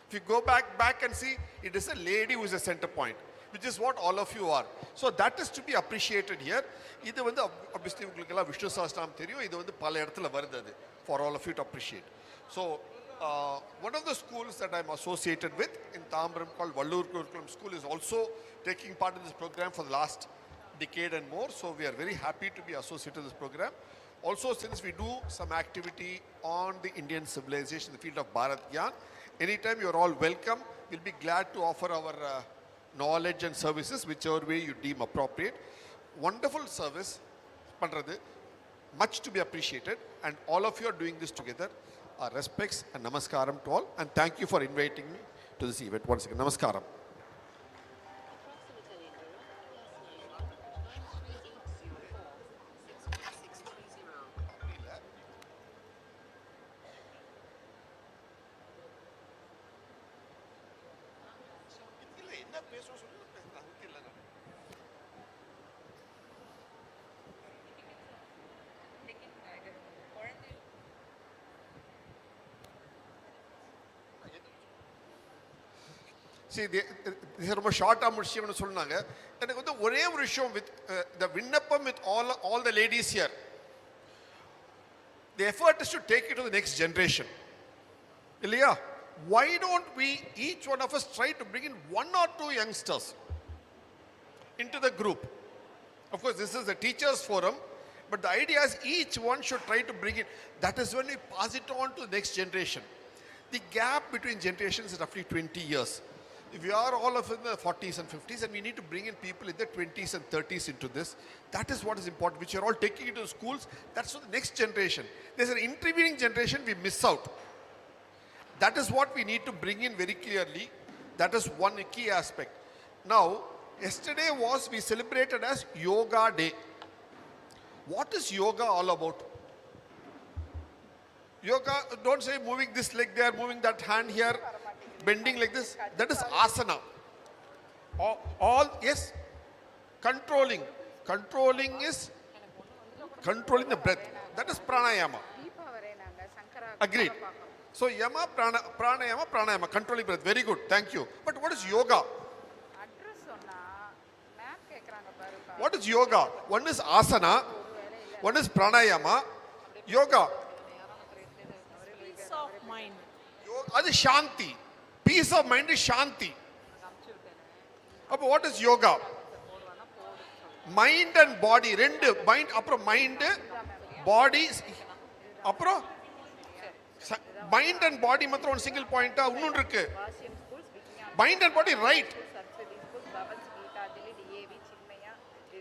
If you go back and see, it is a lady who is a center point, which is what all of you are. So that is to be appreciated here. This is obviously Vishnu Sahasranama theriyum, idu vandu pala edathila varudhu for all of you to appreciate. So one of the schools that I am associated with in Tambaram called Vallur Kurukulam School is also taking part in this program for the last decade and more. So we are very happy to be associated with this program. Also, since we do some activity on the Indian civilization in the field of Bharat Gyan, anytime you are all welcome. We'll be glad to offer our knowledge and services, whichever way you deem appropriate. Wonderful service, pandrathu, much to be appreciated, and all of you are doing this together. Our respects and namaskaram to all, and thank you for inviting me to this event once again. Namaskaram. See, this ரொம்ப ஷார்ட்டா முடிச்சியவனு சொன்னாங்க. எனக்கு வந்து ஒரே ஒரு விஷயம் with the விண்ணப்பம் with all the ladies here. The effort is to take it to the next generation. இல்லையா? Why don't we, each one of us, try to bring in one or two youngsters into the group? Of course, this is a teachers forum, but the idea is each one should try to bring in. That is when we pass it on to the next generation. The gap between generations is roughly 20 years. If we are all of in the 40s and 50s, and we need to bring in people in the 20s and 30s into this, that is what is important, which you are all taking into the schools. That's for the next generation. There's an intervening generation we miss out. That is what we need to bring in very clearly. That is one key aspect. Now, yesterday we celebrated as Yoga Day. What is yoga all about? Yoga, don't say moving this leg there, moving that hand here, bending like this. That is asana. Yes, controlling. Controlling is controlling the breath. That is pranayama. Agreed. So yama, pranayama, controlling breath. Very good, thank you. But what is yoga? What is yoga? One is asana, one is pranayama. Yoga. Peace of mind. That is shanti. Peace of mind is shanti. But what is yoga? Mind and body. Rendu. Mind, body. Mind and body matram one single point. Mind and body, right.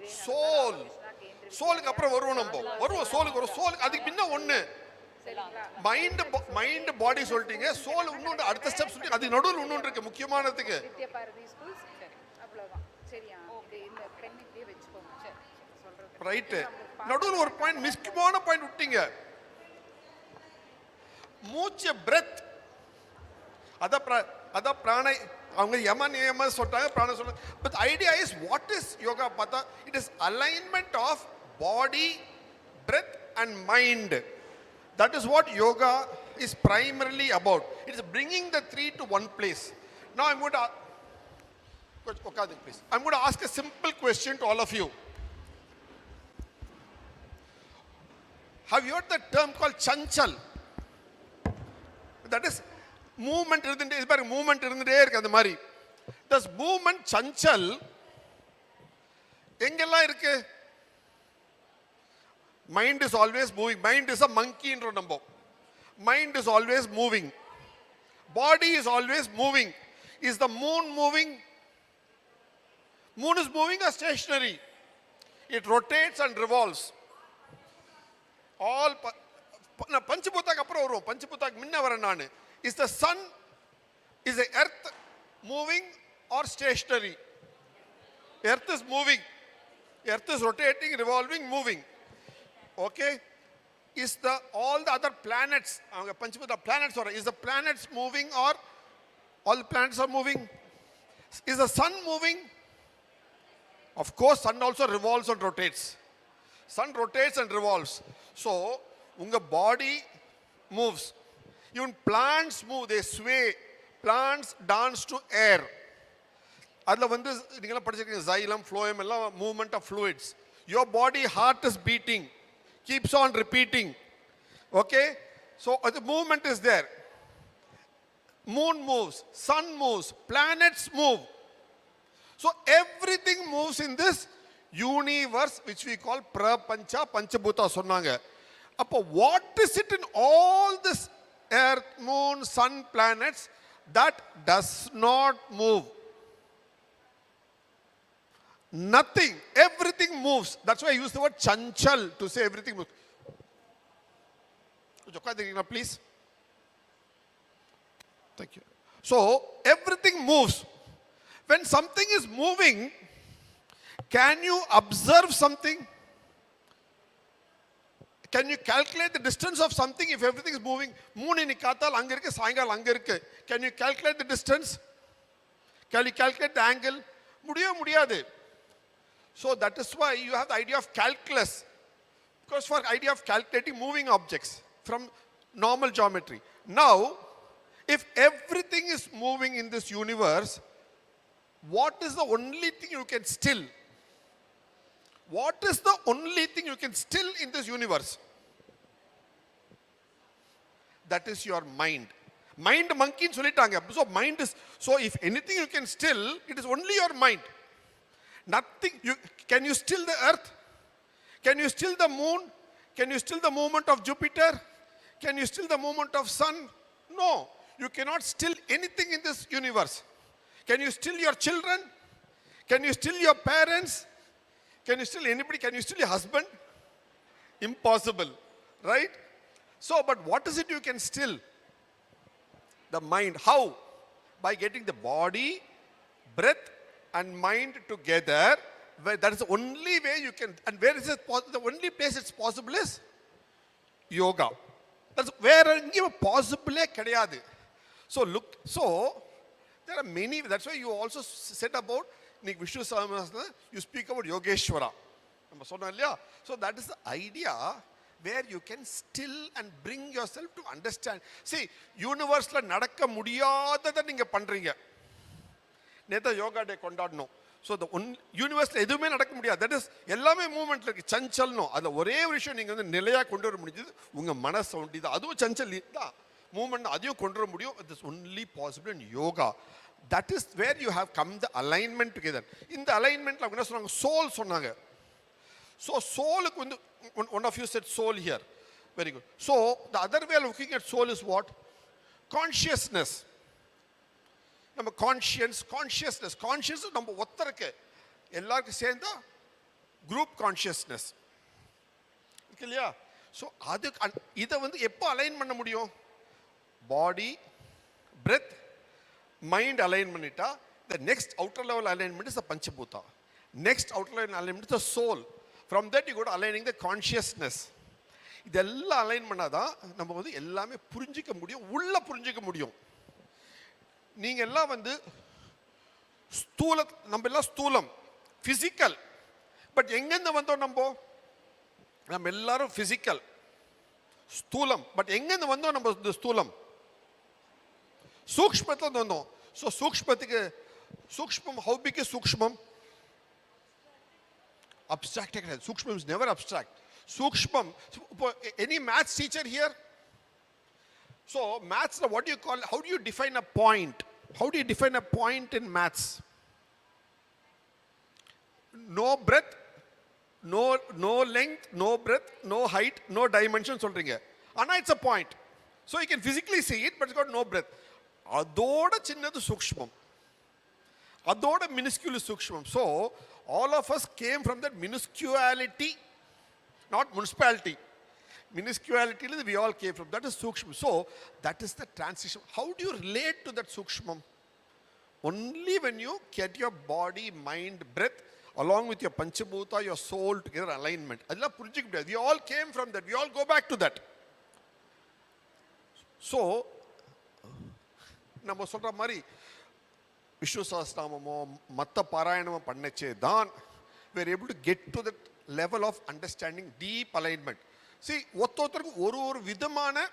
Soul. Soul ku apra varuvom nambo. Varuvom soul ku soul adukku pinna onnu. Mind பாடி சொல்லிட்டீங்க, soul இன்னொன்று அடுத்த step சொல்லி அது நடுவில் இன்னொன்று இருக்கு முக்கியமானதுக்கு. Right, நடுவில் ஒரு பாயிண்ட் முக்கியமான பாயிண்ட் விட்டீங்க. மூச்சு பிரெத். அத பிராணை அவங்க யம நியம சொல்றாங்க, பிராண சொல்றாங்க. But idea is what is yoga பார்த்தா it is alignment of body, breath and mind. That is what yoga is primarily about. It is bringing the three to one place. Now I'm going to ask a simple question to all of you. Have you heard the term called chanchal? That is movement irundhe, idu paru movement irundhe irukku andha mari. Does movement chanchal engella irukku? Mind is always moving. Mind is a monkey in number. Mind is always moving. Body is always moving. Is the moon moving? Moon is moving or stationary? It rotates and revolves. All Panchaputak apra varum. Panchaputak minna varan nanu. Is the sun, is the earth moving or stationary? Earth is moving. Earth is rotating, revolving, moving. Okay, is all the other planets, Panchaputa planets, or is the planets moving or all the planets are moving? Is the sun moving? Of course, sun also revolves and rotates. Sun rotates and revolves. So, unga body moves. Even plants move, they sway. Plants dance to air. Adla vandu ningala padichirukeenga xylem, phloem ella movement of fluids. Your body heart is beating. Keeps on repeating. Okay, so the movement is there. Moon moves, sun moves, planets move. So everything moves in this universe which we call பிரபஞ்சா பஞ்சபூதா சொன்னாங்க. அப்போ what is it in all this earth, moon, sun, planets that does not move? Nothing. Everything moves. That's why I use the word chanchal to say everything moves. Please. Thank you. So everything moves. When something is moving, can you observe something? Can you calculate the distance of something if everything is moving? Moon in Ikatal, Angarke, Sangal, Angarke. Can you calculate the distance? Can you calculate the angle? Mudiyade. So that is why you have the idea of calculus. Because for idea of calculating moving objects from normal geometry. Now, if everything is moving in this universe, what is the only thing you can still? What is the only thing you can still in this universe? That is your mind. Mind monkey in solitanga. So mind is, so if anything you can still, it is only your mind. Nothing. Can you still the earth? Can you still the moon? Can you still the movement of Jupiter? Can you still the movement of sun? No. You cannot still anything in this universe. Can you still your children? Can you still your parents? Can you still anybody? Can you still your husband? Impossible. Right? So, but what is it you can still? The mind. How? By getting the body, breath, and mind together. That is the only way you can. And where is it? The only place it's possible is yoga. That's where you possible kadiyadu. So look. So there are many. That's why you also said about Vishnu Sahasranama. You speak about Yogeshwara. So that is the idea where you can still and bring yourself to understand. See, universe la nadakka mudiyadada neenga pandringa. Netha yoga day kondadno. So the universe la edume nadakka mudiyadhu. That is ellame movement la chanchal no. Adha ore vishayam neenga vandu nilaya kondu vara mudiyudhu. Unga manas ondida adu chanchal da movement adiyum kondu vara mudiyum. It is only possible in yoga. That is where you have come the alignment together. In the alignment la enna sonanga soul sonnaanga. So soul, one of you said soul here. Very good. So the other way of looking at soul is what? Consciousness. Number conscience, consciousness. Consciousness number ottarke. Ellarku senda group consciousness. Clear? So adu idu vandu eppo align panna mudiyum? Body, breath, mind align pannita. The next outer level alignment is the panchabhuta. Next outer level alignment is the soul. From that you go to aligning the consciousness. இதெல்லாம் align பண்ணாதான் நம்ம வந்து எல்லாமே புரிஞ்சிக்க முடியும், உள்ள புரிஞ்சிக்க முடியும். நீங்க எல்லாம் வந்து ஸ்தூல, நம்ம எல்லாம் ஸ்தூலம், பிசிக்கல். பட் எங்கேருந்து வந்தோம் நம்ம எல்லாரும் பிசிக்கல் ஸ்தூலம். பட் எங்கேருந்து வந்தோம் நம்ம இந்த ஸ்தூலம்? சூக்ஷ்மத்துல வந்தோம். ஸோ சூக்ஷ்மத்துக்கு சூக்ஷ்மம், ஹவு பிக் இஸ் சூக்ஷ்மம்? Abstract. Sukshmam is never abstract. Sukshmam. Any maths teacher here? So maths, what do you call? How do you define a point? How do you define a point in maths? No breadth, no length, no breadth, no height, no dimension. Solringa. Ana it's a point. So you can physically see it, but it's got no breadth. Adoda chinnadu sukshmam. Adoda minuscule sukshmam. So all of us came from that minusculity, not municipality. Minusculity, we all came from. That is sukshma. So that is the transition. How do you relate to that sukshmam? Only when you get your body, mind, breath, along with your panchabhuta, your soul together, alignment. We all came from that. We all go back to that. So, நம்ம சொல்ற மாதிரி Vishnu Sahasranamamo, Matta Parayanamo pannache dhan, we are able to get to that level of understanding, deep alignment. See, ஒருத்தருக்கு ஒரு விதமான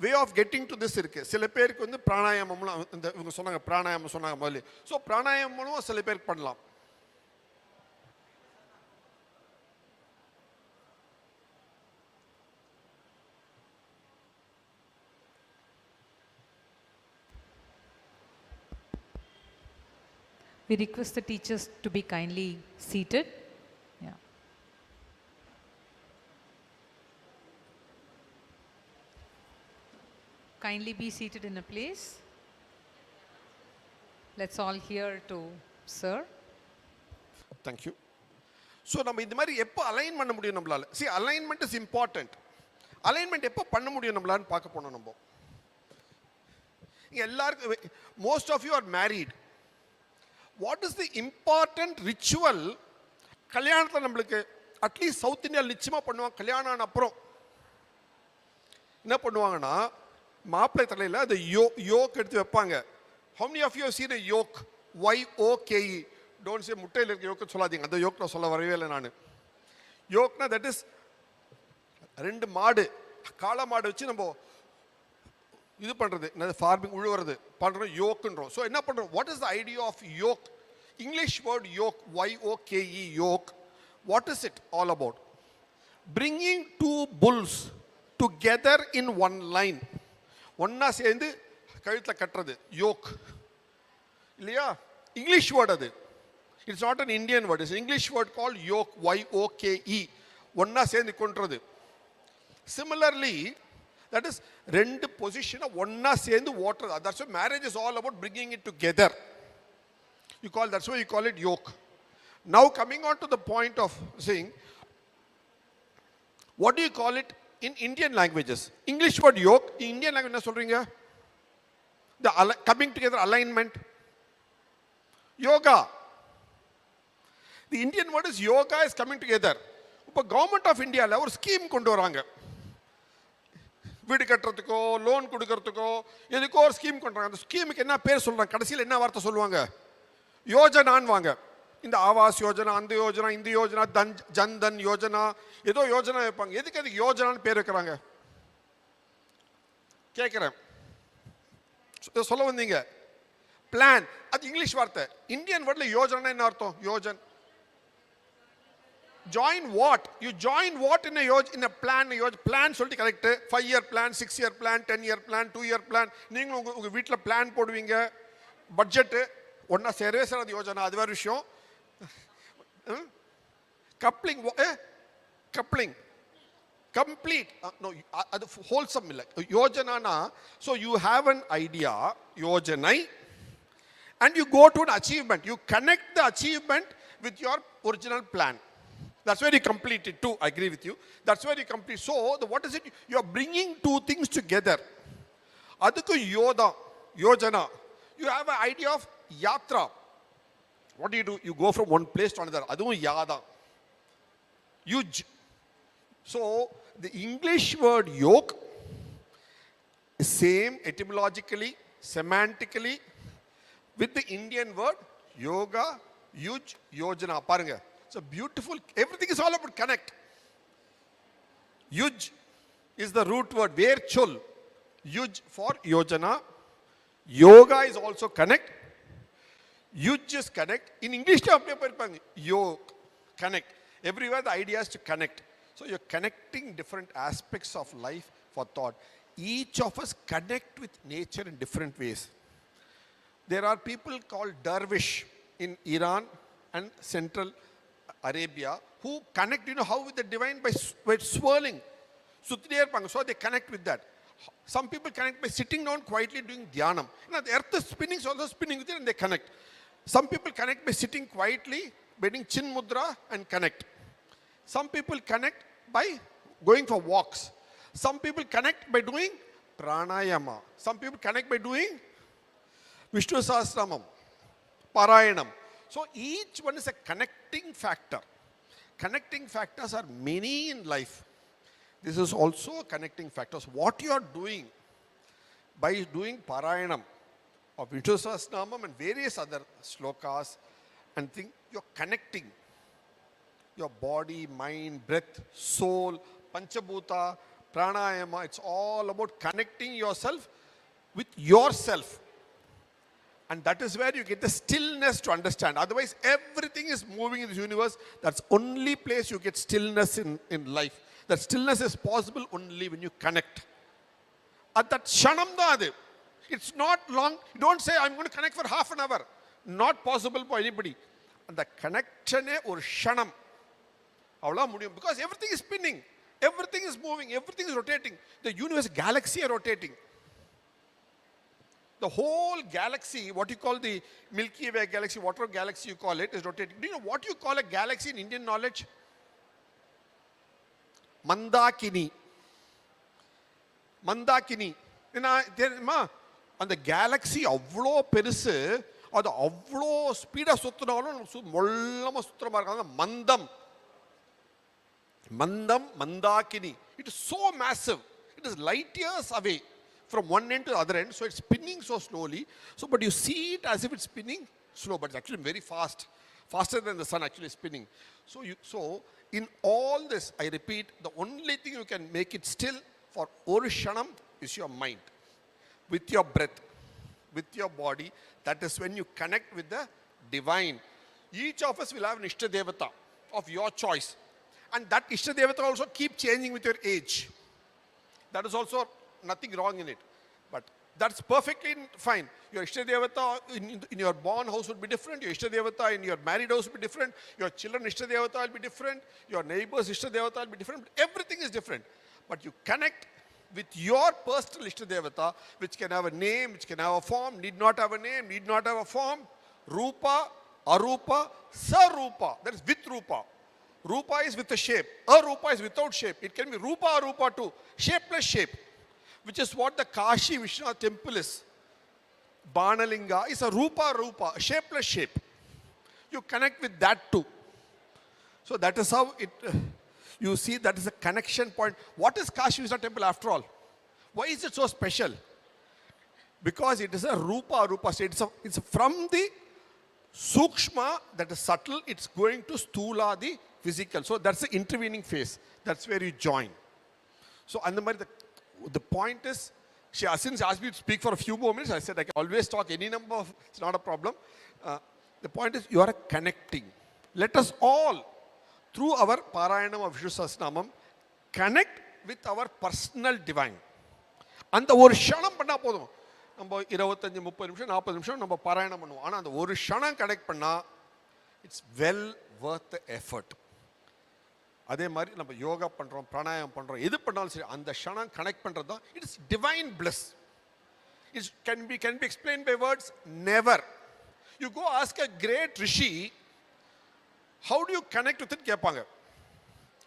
way of getting to this இருக்கு. சில பேருக்கு வந்து பிராணாயாமம்லாம் இந்த இவங்க சொன்னாங்க, பிராணாயாமம் சொன்னாங்க முதல்ல. ஸோ பிராணாயாமம் சில பேருக்கு பண்ணலாம். We request the teachers to be kindly seated. Yeah. Kindly be seated in a place. Let's all hear to Sir. Thank you. So நம்ம இந்த மாதிரி எப்போ அலைன் பண்ண முடியும் நம்மளால? See, alignment is important. Alignment எப்போ பண்ண முடியும் நம்மளான்னு பார்க்க போனோம். நம்ம இங்கே எல்லாருக்கும், most of you are married. What is the important ritual கல்யாணத்தில் நம்மளுக்கு? அட்லீஸ்ட் சவுத் இந்தியாவில் நிச்சயமாக பண்ணுவாங்க. கல்யாணம் ஆன அப்புறம் என்ன பண்ணுவாங்கன்னா, மாப்பிள்ளை தலையில் அந்த யோக் எடுத்து வைப்பாங்க. How many of you have seen a yoke? Y-O-K-E. Don't say முட்டையில் இருக்க யோக்கு சொல்லாதீங்க. அந்த யோக் நான் சொல்ல வரவே இல்லை நான். யோக்னா தட் இஸ் ரெண்டு மாடு, காளை மாடு வச்சு நம்ம இது பண்ணுறது, என்னது ஃபார்மிங் உழுவுறது பண்ணுறோம், யோக்குன்றோம். ஸோ என்ன பண்ணுறோம்? What is the idea of yoke? English word yoke, Y-O-K-E, yoke. What is it all about? Bringing two bulls together in one line. ஒன்னா சேர்ந்து கழுத்தில் கட்டுறது யோக் இல்லையா? இங்கிலீஷ் வேர்ட் அது. It's not an Indian word. It's English word call yoke, Y-O-K-E. ஒன்னா சேர்ந்து கொண்டுறது. Similarly that is ரெண்டு பொசிஷனை ஒன்னா சேர்ந்து ஓட்டுறது. That's why marriage is all about bringing it together. You call, that's why you call it yoke. Now coming on to the point of saying, what do you call it in Indian languages? English word yoke, in Indian language என்ன சொல்றீங்க? The coming together, alignment, yoga. The Indian word is yoga is coming together. இப்போ government of இந்தியாவில் ஒரு scheme கொண்டு வராங்க. வீடு கட்டுறதுக்கோ loan கொடுக்கறதுக்கோ எதுக்கோ ஒரு ஸ்கீம் கொண்டு வராங்க. அந்த ஸ்கீமுக்கு என்ன பேர் சொல்றாங்க? கடைசியில் என்ன வார்த்தை சொல்லுவாங்க? யோஜனான்னு வாங்க. இந்த ஆவாஸ் யோஜனா, அந்த யோஜனா, இந்த யோஜனா, ஜன்தன் யோஜனா, ஏதோ யோஜனா வைப்பாங்க. எதுக்கு அதுக்கு யோஜனான்னு பேர் வைக்கிறாங்க கேட்குறேன். சொல்ல வந்தீங்க பிளான், அது இங்கிலீஷ் வார்த்தை. இந்தியன் வேர்ட்ல யோஜனா என்ன அர்த்தம்? யோஜன். Join what? You join what in in plan. Plan சொல்லிட்டு correct. 5 year plan, 6 year plan, 10 year plan, 2 year plan. நீங்களும் உங்க வீட்டில் பிளான் போடுவீங்க. பட்ஜெட்டு ஒன்னா சேரவே சேராது யோஜனா, அது வேற விஷயம். Coupling, coupling, complete. நோ, அது ஹோல்சம் இல்லை. யோஜனானா, so you have an idea, யோஜனை, and you go to an achievement. You connect the achievement with your original plan. That's where you complete it too. I agree with you. That's where you complete. So, what is it? You are bringing two things together. Adukku yojana. You have an idea of yatra. What do? You go from one place to another. Adum yada. Yuj. So, the English word yoke is same etymologically, semantically with the Indian word yoga, yuj, yojana. Paranga. So beautiful. Everything is all about connect. Yuj is the root word. Where chul. Yuj for yojana. Yoga is also connect. Yuj is connect. In English, yoke, connect. Everywhere the idea is to connect. So you're connecting different aspects of life for thought. Each of us connect with nature in different ways. There are people called dervish in Iran and Central Arabia who connect, you know how with the divine? By swirling. So they connect with that. Some people connect by sitting down quietly doing dhyanam. You know, the earth is spinning, so also spinning with it and they connect. Some people connect by sitting quietly, by doing chin mudra and connect. Some people connect by going for walks. Some people connect by doing pranayama. Some people connect by doing Vishnu Sahasranama, Parayanam. So each one is a connecting factor. Connecting factors are many in life. This is also a connecting factor. So what you are doing by doing Parayanam of Vishnu Sahasranama and various other slokas and things, you're connecting your body, mind, breath, soul, Panchabhuta, Pranayama. It's all about connecting yourself with yourself. And that is where you get the stillness to understand. Otherwise, everything is moving in this universe. That's only place you get stillness in life. That stillness is possible only when you connect. At that shanam da adu. It's not long. You don't say, I'm going to connect for half an hour. not possible for anybody. And the connection or shanam, because everything is spinning, everything is moving, everything is rotating. The universe, galaxy are rotating. The whole galaxy, what you call the Milky Way galaxy, whatever galaxy you call it, is rotating. Do you know what you call a galaxy in Indian knowledge? Mandakini. Mandakini. அந்த Galaxy அவ்வளோ பெருசு, அது அவ்வளோ ஸ்பீடாக சுற்றினாலும் மொல்லமாக சுற்றுறமா இருக்காங்க. மந்தம், மந்தம், Mandakini. It is so massive. It is light years away from one end to the other end. So it's spinning so slowly. So, but you see it as if it's spinning slow, but it's actually very fast. Faster than the sun actually spinning. So in all this, I repeat, the only thing you can make it still for Orishanam is your mind. With your breath, with your body, that is when you connect with the divine. Each of us will have an Ishta Devata of your choice. And that Ishta Devata also keep changing with your age. That is also nothing wrong in it. But that's perfectly fine. Your Ishta Devata in your born house would be different. Your Ishta Devata in your married house will be different. Your children Ishta Devata will be different. Your neighbors Ishta Devata will be different. Everything is different. But you connect with your personal Ishta Devata, which can have a name, which can have a form, need not have a name, need not have a form. Rupa, Arupa, Sarupa. That is with Rupa. Rupa is with a shape. Arupa is without shape. It can be Rupa, Arupa too. Shapeless shape. Which is what the Kashi Vishwanath temple is. Banalinga is a Rupa, Rupa, a shapeless shape. You connect with that too. So that is how it... you see, that is a connection point. What is Kashi Vishwanath temple after all? Why is it so special? Because it is a Rupa, Rupa state. It's from the Sukshma, that is subtle, it's going to Stula, the physical. So that's the intervening phase. That's where you join. So, the point is, she since asked me to speak for a few more minutes, I said I can always talk any number of, it's not a problem. The point is, you are connecting. Let us all, through our Parayanam of Vishnu Sahasranamam, connect with our personal divine. And the ஒரு ஷணம் பண்ணா போதும். நம்ம 25 30 நிமிஷம் 40 நிமிஷம் நம்ம பாராயணம் பண்ணுவோம். ஆனால் அந்த ஒரு ஷணம் கனெக்ட் பண்ணால் it's well worth the effort. அதே மாதிரி நம்ம யோகா பண்ணுறோம், பிராணாயாமம் பண்ணுறோம், எது பண்ணாலும் சரி அந்த ஷணம் கனெக்ட் பண்ணுறது தான் it's divine plus. It can be explained by words? Never. You go ask a great rishi, how do you connect with it? Kepanga.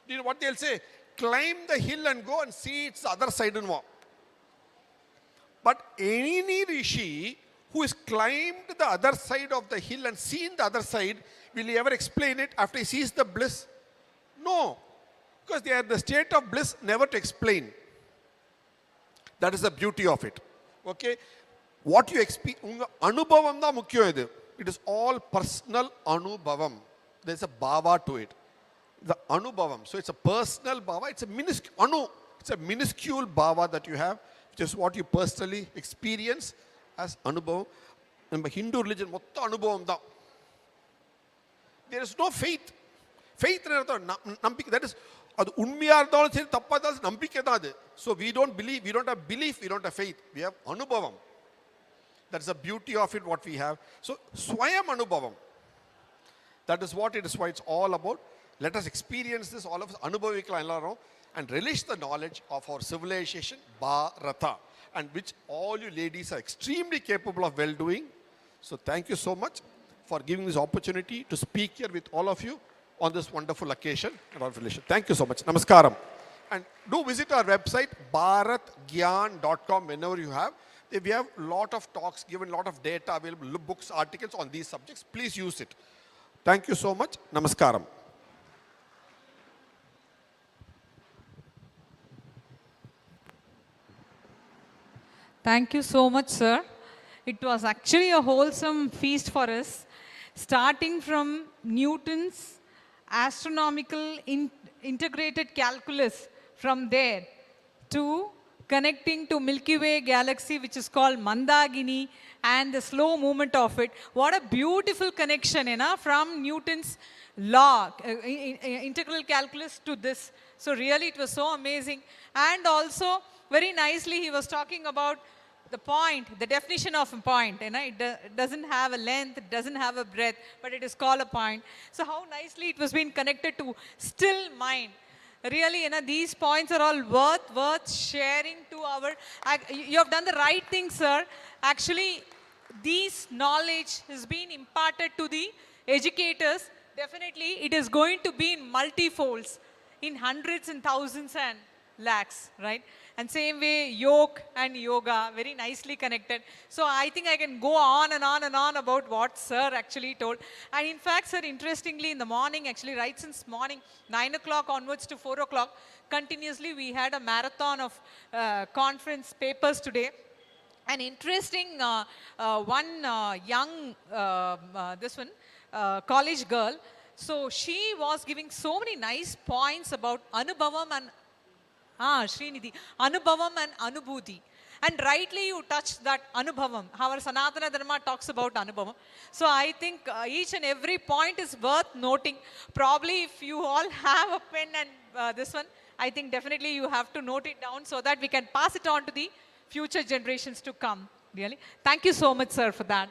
Do you know what they'll say? Climb the hill and go and see its other side and walk. But any rishi who has climbed the other side of the hill and seen the other side, will he ever explain it after he sees the bliss? No. Because they are in the state of bliss, never to explain. That is the beauty of it. Okay? What you experience, anubhavam da mukyam idu. It is all personal anubhavam. There is a bhava to it. The anubhavam. So it's a personal bhava. It's a minuscule bhava that you have, which is what you personally experience as anubhavam. In Hindu religion, motta anubhavam da. There is no faith. Faith nampika. That is, அது உண்மையா இருந்தாலும் சரி தப்பா இருந்தாலும் நம்பிக்கை தான் அது. So we don't believe, we don't have belief, we don't have faith, we have anubhavam. That's the beauty of it, what we have. So swayam anubhavam, that is what it is, why it's all about. Let us experience this, all of us anubhavikala ellarum, and relish the knowledge of our civilization Bharata, and which all you ladies are extremely capable of well doing. So thank you so much for giving this opportunity to speak here with all of you on this wonderful occasion and our relation. Thank you so much. Namaskaram. And do visit our website, bharatgyan.com, whenever you have. We have a lot of talks, given a lot of data available, books, articles on these subjects. Please use it. Thank you so much. Namaskaram. Thank you so much, sir. It was actually a wholesome feast for us, starting from Newton's astronomical integrated calculus, from there to connecting to Milky Way galaxy, which is called Mandagini, and the slow movement of it. What a beautiful connection, from Newton's law, integral calculus to this. So really it was so amazing. And also very nicely he was talking about the point, the definition of a point, it doesn't have a length, it doesn't have a breadth, but it is called a point. So how nicely it was being connected to still mind. Really, these points are all worth sharing to our, you have done the right thing, sir. Actually, this knowledge has been imparted to the educators. Definitely, it is going to be in multifolds, in hundreds and thousands and lakhs, right? And same way, yoga and yoga, very nicely connected. So I think I can go on and on and on about what sir actually told. And in fact, sir, interestingly, in the morning, actually, right since morning, 9 o'clock onwards to 4 o'clock, continuously we had a marathon of conference papers today. An interesting one young, college girl. So she was giving so many nice points about Anubhavam and Srinidhi, Anubhavam and Anubhuti. And rightly you touched that Anubhavam. Our Sanatana Dharma talks about Anubhavam. So I think each and every point is worth noting. Probably if you all have a pen and this one, I think definitely you have to note it down so that we can pass it on to the future generations to come. Really. Thank you so much, sir, for that.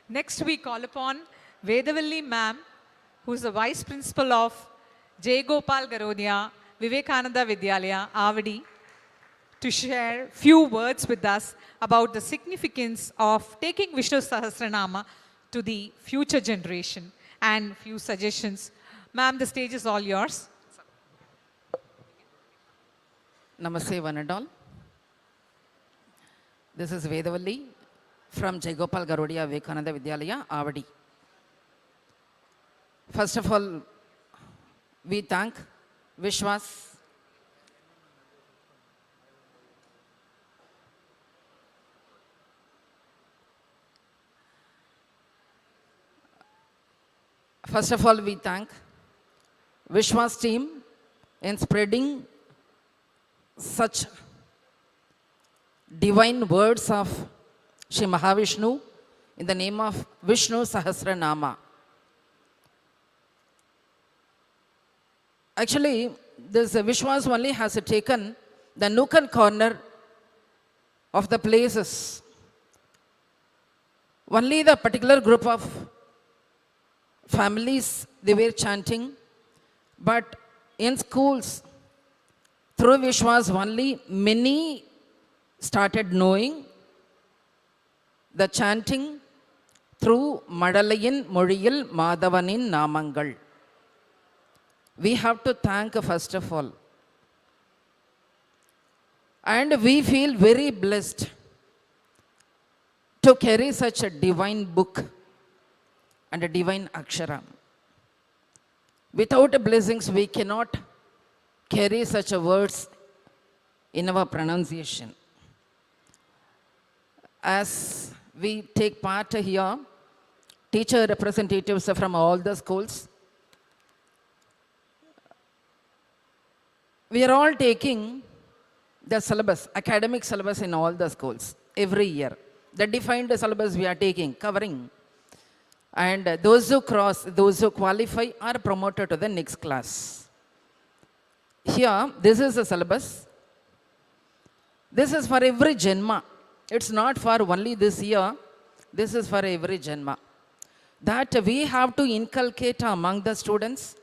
Next, we call upon Vedavalli ma'am, who is the Vice Principal of J. Gopal Garodia, Vivekananda Vidyalaya, Avadi, to share few words with us about the significance of taking Vishnu Sahasranama to the future generation and few suggestions. Ma'am, the stage is all yours. Namaste, one and all. This is Vedavalli from J. Gopal Garodia, Vivekananda Vidyalaya, Avadi. First of all, we thank VISVAS, first of all, we thank VISVAS team in spreading such divine words of Shri Mahavishnu in the name of Vishnu Sahasranama. Actually, this VISVAS only has taken the nook and corner of the places. Only the particular group of families, they were chanting, but in schools, through VISVAS only, many started knowing the chanting through Madalayin Mozhiyil Madhavanin Namangal. We have to thank first of all. And we feel very blessed to carry such a divine book and a divine akshara. Without blessings, we cannot carry such a words in our pronunciation. As we take part here, teacher representatives from all the schools, we are all taking the syllabus, academic syllabus in all the schools every year. The defined syllabus we are taking, covering. And those who cross, those who qualify are promoted to the next class. Here, this is the syllabus. This is for every Janma. It's not for only this year. This is for every Janma. That we have to inculcate among the students,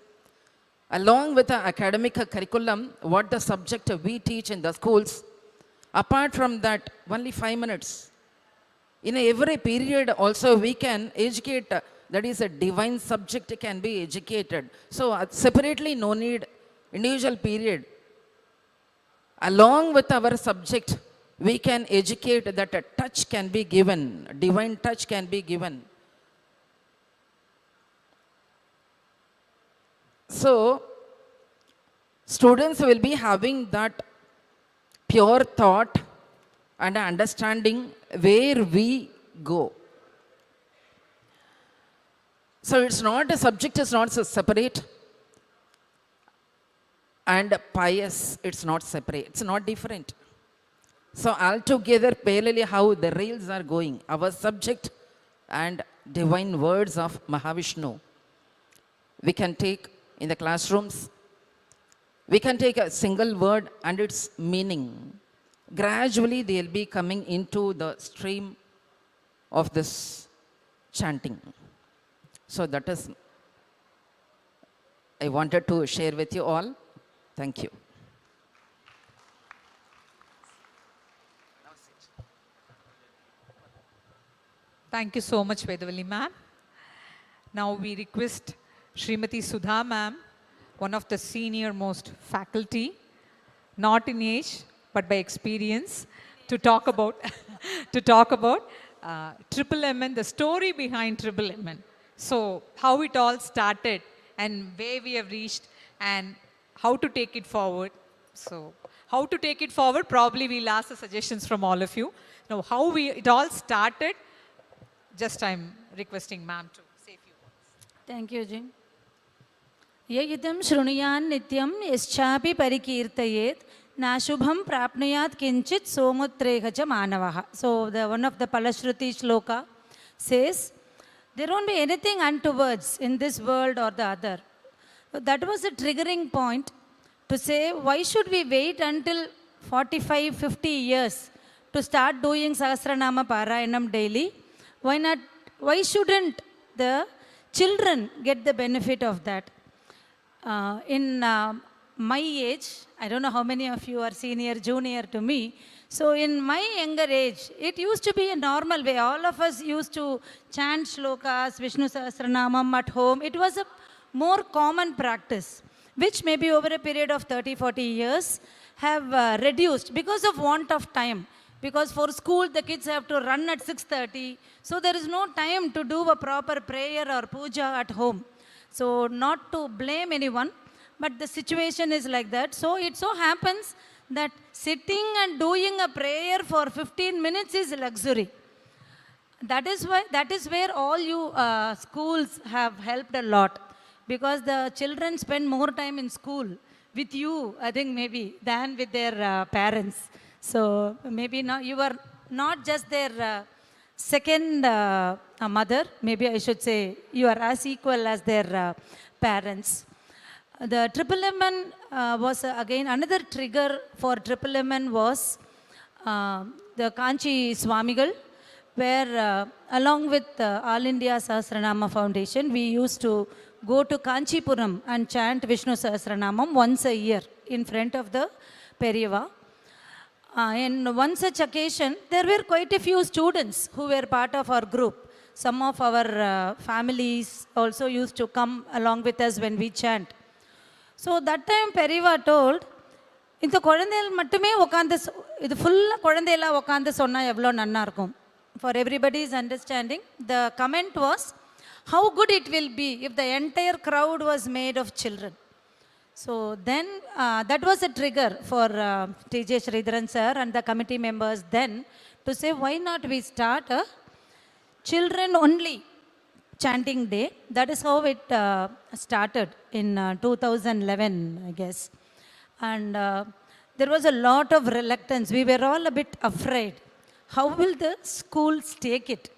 along with the academic curriculum, what the subject we teach in the schools. Apart from that, only 5 minutes. In every period also we can educate, that is a divine subject can be educated. So separately no need, individual period. Along with our subject, we can educate that a touch can be given, divine touch can be given. So, students will be having that pure thought and understanding where we go. So it's not, a subject is not so separate, and pious, it's not separate, it's not different. So altogether, parallelly how the rails are going, our subject and divine words of Mahavishnu, we can take in the classrooms. We can take a single word and its meaning. Gradually, they'll be coming into the stream of this chanting. So that is, I wanted to share with you all. Thank you. Thank you so much, Vedavalli ma'am. Now we request Srimati Sudha ma'am, one of the senior most faculty, not in age, but by experience, to talk about, Triple MN, the story behind Triple MN. So how it all started and where we have reached and how to take it forward. So how to take it forward, probably we'll ask the suggestions from all of you. Now how it all started, just I'm requesting ma'am to say a few words. Thank you, Jim. ययिदं शृणुयान् नित्यं यश्चापि परिकीर्तयेत् नाशुभं प्राप्नुयात् किञ्चित् सोमुत्रेह च मानवः. So one of the Palashruti shloka says, there won't be anything untowards in this world or the other. That was a triggering point to say, why should we wait until 45, 50 years to start doing Sahasranama Parayanam daily? Why not? Why shouldn't the children get the benefit of that? In my age, I don't know how many of you are senior, junior to me. So in my younger age, it used to be a normal way. All of us used to chant shlokas, Vishnu Sahasranamam at home. It was a more common practice, which maybe over a period of 30, 40 years have reduced because of want of time. Because for school, the kids have to run at 6:30. So there is no time to do a proper prayer or puja at home. So not to blame anyone, but the situation is like that. So it so happens that sitting and doing a prayer for 15 minutes is luxury. That is where all you schools have helped a lot, because the children spend more time in school with you, I think maybe, than with their parents. So maybe now you are not just their second mother, maybe I should say you are as equal as their parents. The Triple MN was again another trigger for Triple MN was the Kanchi Swamigal, where along with All India Sahasranama Foundation, we used to go to Kanchipuram and chant Vishnu Sahasranamam once a year in front of the Periyava. In one such occasion, there were quite a few students who were part of our group. Some of our families also used to come along with us when we chant. So that time Periva told, இந்த குழந்தைகள் மட்டுமே உட்காந்து இது ஃபுல்லாக குழந்தையெல்லாம் உட்காந்து சொன்னால் எவ்வளோ நன்னா இருக்கும். For everybody's understanding, the comment was, how good it will be if the entire crowd was made of children. So then that was a trigger for T.J. Sridharan sir and the committee members then to say, why not we start a children only chanting day. That is how it started in 2011, I guess. And there was a lot of reluctance. We were all a bit afraid. How will the schools take it?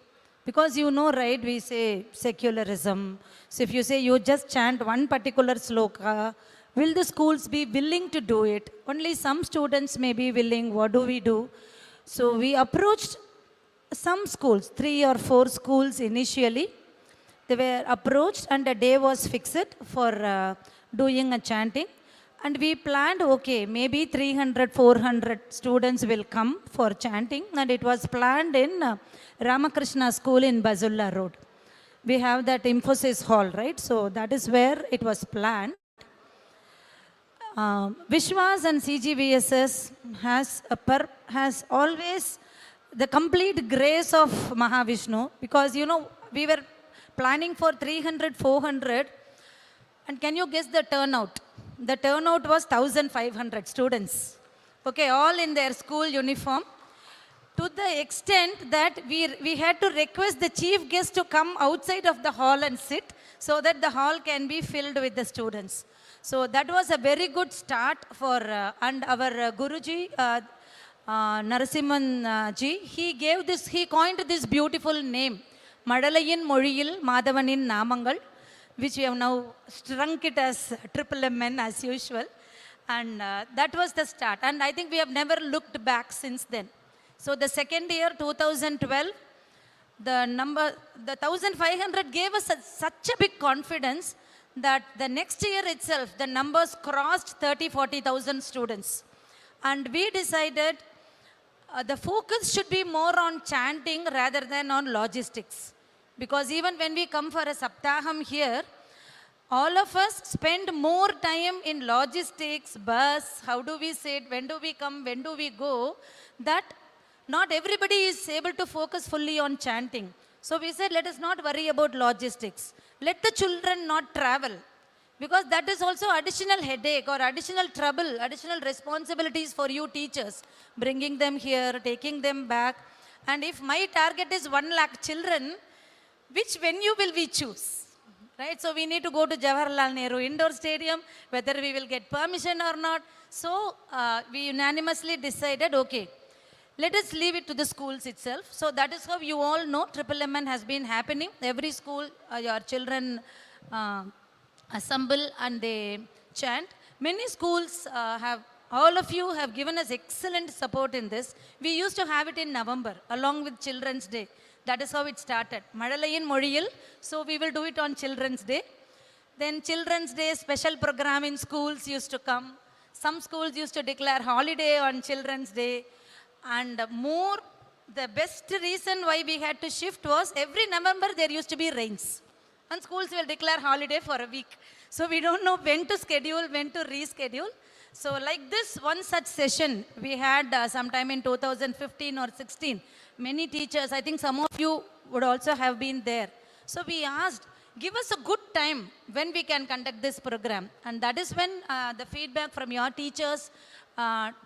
Because you know, right, we say secularism. So if you say you just chant one particular sloka, will the schools be willing to do it? Only some students may be willing. What do we do? So we approached some schools, 3 or 4 schools initially. They were approached and a day was fixed for doing a chanting. And we planned, okay, maybe 300, 400 students will come for chanting. And it was planned in Ramakrishna School in Bazulla Road. We have that Infosys Hall, right? So that is where it was planned. VISVAS and CGVSS has always the complete grace of Mahavishnu, because, you know, we were planning for 300, 400, and can you guess the turnout? The turnout was 1,500 students, okay, all in their school uniform, to the extent that we had to request the chief guest to come outside of the hall and sit so that the hall can be filled with the students. So that was a very good start for, and our Guruji, Narasimhan Ji, he coined this beautiful name, Madalayin Moriyil Madhavanin Namangal. which we have now shrunk it as triple MN as usual. And that was the start. And I think we have never looked back since then. So the second year, 2012, the 1500 gave us such a big confidence that the next year itself, the numbers crossed 40,000 students. And we decided the focus should be more on chanting rather than on logistics. Because even when we come for a Saptaham here, all of us spend more time in logistics, bus, how do we say it, when do we come, when do we go, that not everybody is able to focus fully on chanting. So we said, let us not worry about logistics. Let the children not travel. Because that is also additional headache or additional trouble, additional responsibilities for you teachers. Bringing them here, taking them back. And if my target is 1 lakh children, which venue will we choose? Right? So we need to go to Jawaharlal Nehru Indoor Stadium, whether we will get permission or not. So we unanimously decided, okay, let us leave it to the schools itself. So that is how you all know Triple MN has been happening. Every school, your children assemble and they chant. Many schools all of you have given us excellent support in this. We used to have it in November along with Children's Day. That is how it started. Madalayin Moriyil. So we will do it on Children's Day. Then Children's Day special program in schools used to come. Some schools used to declare holiday on Children's Day. And the best reason why we had to shift was every November there used to be rains. And schools will declare holiday for a week. So we don't know when to schedule, when to reschedule. So like this one such session we had sometime in 2015 or 16. Many teachers, I think some of you would also have been there. So we asked, give us a good time when we can conduct this program. And that is when the feedback from your teachers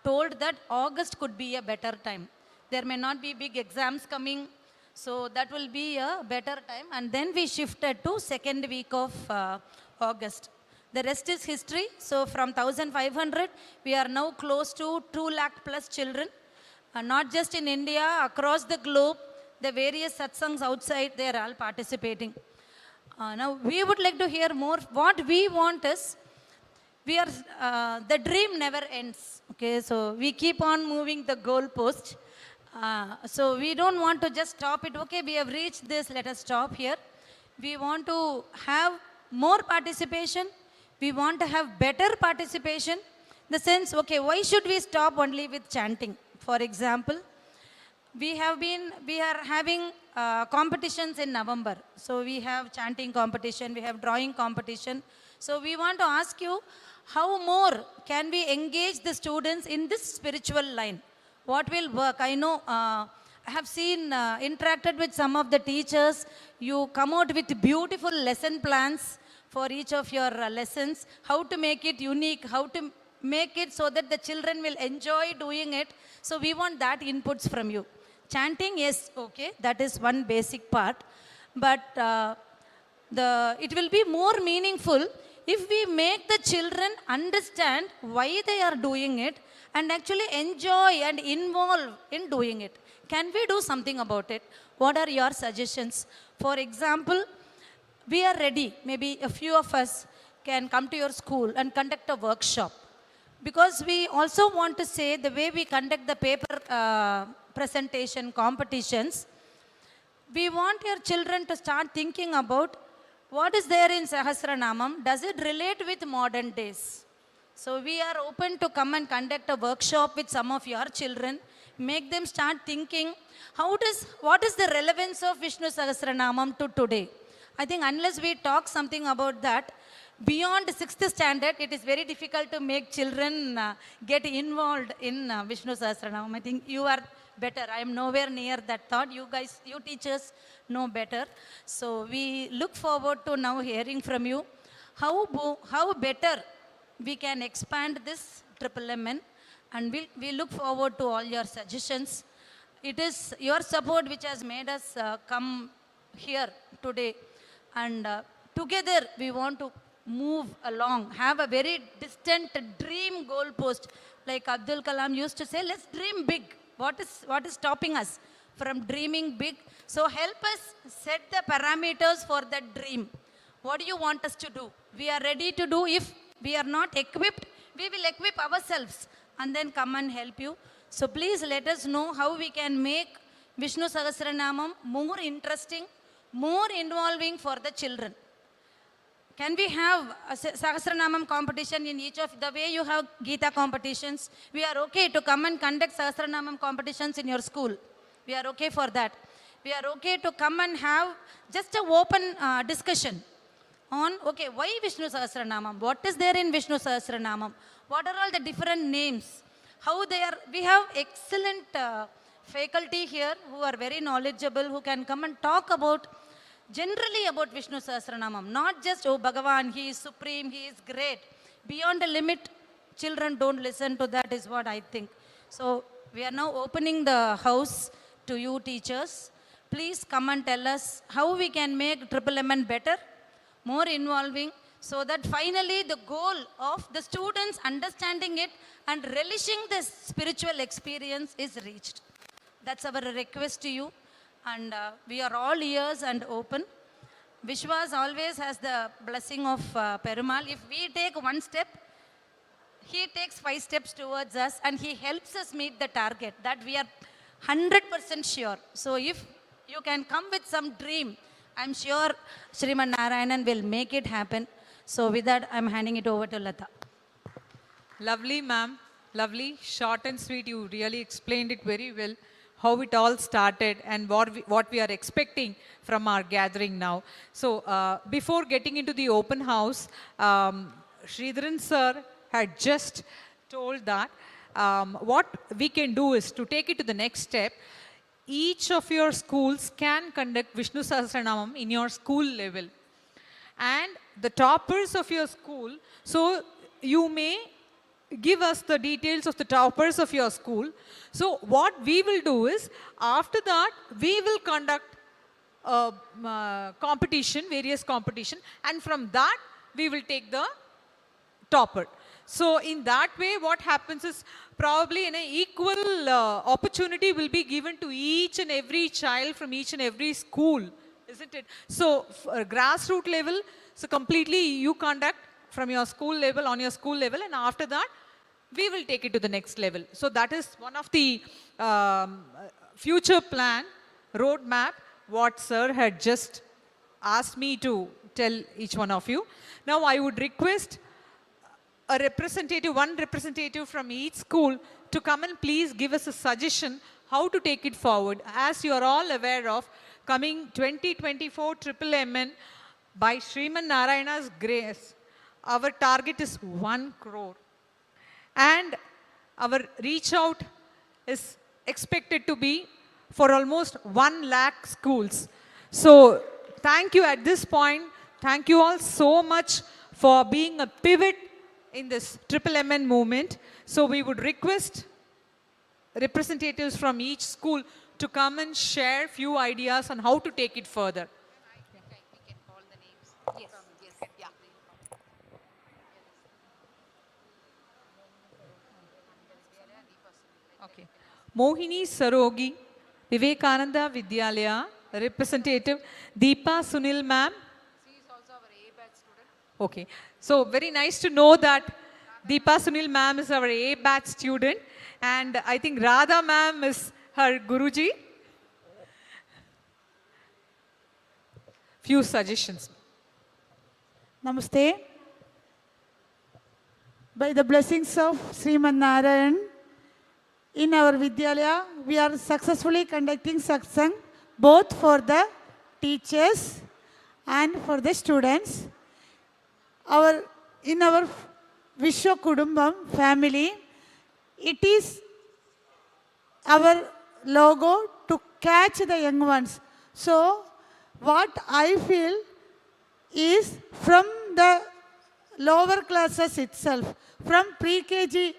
told that August could be a better time. There may not be big exams coming, so that will be a better time. And then we shifted to second week of August. The rest is history. So from 1500, we are now close to 2 lakh plus children. Not just in India, across the globe, the various satsangs outside, they are all participating. Now, we would like to hear more. What we want is, the dream never ends. Okay, so we keep on moving the goalpost. So we don't want to just stop it. Okay, we have reached this, let us stop here. We want to have more participation. We want to have better participation. The sense, okay, why should we stop only with chanting? For example, we are having competitions in November. So we have chanting competition, we have drawing competition. So we want to ask you, how more can we engage the students in this spiritual line? What will work? I know, I have seen, interacted with some of the teachers. You come out with beautiful lesson plans for each of your lessons, how to make it unique, how to make it so that the children will enjoy doing it. So we want that inputs from you. Chanting, yes, okay, that is one basic part. But it will be more meaningful if we make the children understand why they are doing it and actually enjoy and involve in doing it. Can we do something about it? What are your suggestions? For example, we are ready. Maybe a few of us can come to your school and conduct a workshop. Because we also want to say the way we conduct the paper presentation competitions, we want your children to start thinking about what is there in Sahasranamam, does it relate with modern days? So we are open to come and conduct a workshop with some of your children, make them start thinking, what is the relevance of Vishnu Sahasranamam to today? I think unless we talk something about that, beyond 6th standard, it is very difficult to make children get involved in Vishnu Sahasranamam. I think you are better. I am nowhere near that thought. You guys, you teachers know better. So we look forward to now hearing from you how better we can expand this Triple MN, and we look forward to all your suggestions. It is your support which has made us come here today, and together we want to move along, have a very distant dream goalpost. Like Abdul Kalam used to say, let's dream big. What is stopping us from dreaming big? So help us set the parameters for that dream. What do you want us to do? We are ready to do. If we are not equipped, we will equip ourselves and then come and help you. So please let us know how we can make Vishnu Sahasranamam more interesting, more involving for the children. Can we have a Sahasranamam competition in each of the way you have Gita competitions? We are okay to come and conduct Sahasranamam competitions in your school. We are okay for that. We are okay to come and have just an open discussion on, okay, why Vishnu Sahasranamam? What is there in Vishnu Sahasranamam? What are all the different names? How they are? We have excellent faculty here who are very knowledgeable, who can come and talk about generally about Vishnu Sahasranamam, not just, oh Bhagavan, he is supreme, he is great. Beyond a limit, children don't listen to that is what I think. So we are now opening the house to you teachers. Please come and tell us how we can make MMMN better, more involving, so that finally the goal of the students understanding it and relishing this spiritual experience is reached. That's our request to you. And we are all ears and open. VISVAS always has the blessing of Perumal. If we take one step, he takes 5 steps towards us and he helps us meet the target. That we are 100% sure. So if you can come with some dream, I'm sure Sriman Narayanan will make it happen. So with that, I'm handing it over to Lata. Lovely, ma'am. Lovely, short and sweet. You really explained it very well, how it all started and what we are expecting from our gathering now. So before getting into the open house, Sridharan sir had just told that what we can do is to take it to the next step. Each of your schools can conduct Vishnu Sahasranamam in your school level. And the toppers of your school, so you may give us the details of the toppers of your school. So what we will do is, after that, we will conduct competition, various competition, and from that, we will take the topper. So in that way, what happens is probably an equal opportunity will be given to each and every child from each and every school, isn't it? So grassroots level, so completely you conduct from your school level, on your school level, and after that, we will take it to the next level. So that is one of the future plan, roadmap, what sir had just asked me to tell each one of you. Now I would request a representative, one representative from each school to come and please give us a suggestion how to take it forward. As you are all aware of, coming 2024 MMMN, by Sriman Narayana's grace, our target is 1 crore. And our reach out is expected to be for almost 1 lakh schools. So thank you at this point. Thank you all so much for being a pivot in this MMMN movement. So we would request representatives from each school to come and share few ideas on how to take it further. We can call the names. Yes. Yes. Yeah. Okay. Mohini Sarogi, Vivekananda Vidyalaya, representative Deepa Sunil ma'am. She is also our A-batch student. Okay. So very nice to know that Deepa Sunil ma'am is our A-batch student, and I think Radha ma'am is her Guruji. Few suggestions. Namaste. By the blessings of Sriman Narayan, in our Vidyalaya, we are successfully conducting satsang both for the teachers and for the students. In our Vishwa Kudumbam family, it is our logo to catch the young ones. So, what I feel is from the lower classes itself, from pre-KG,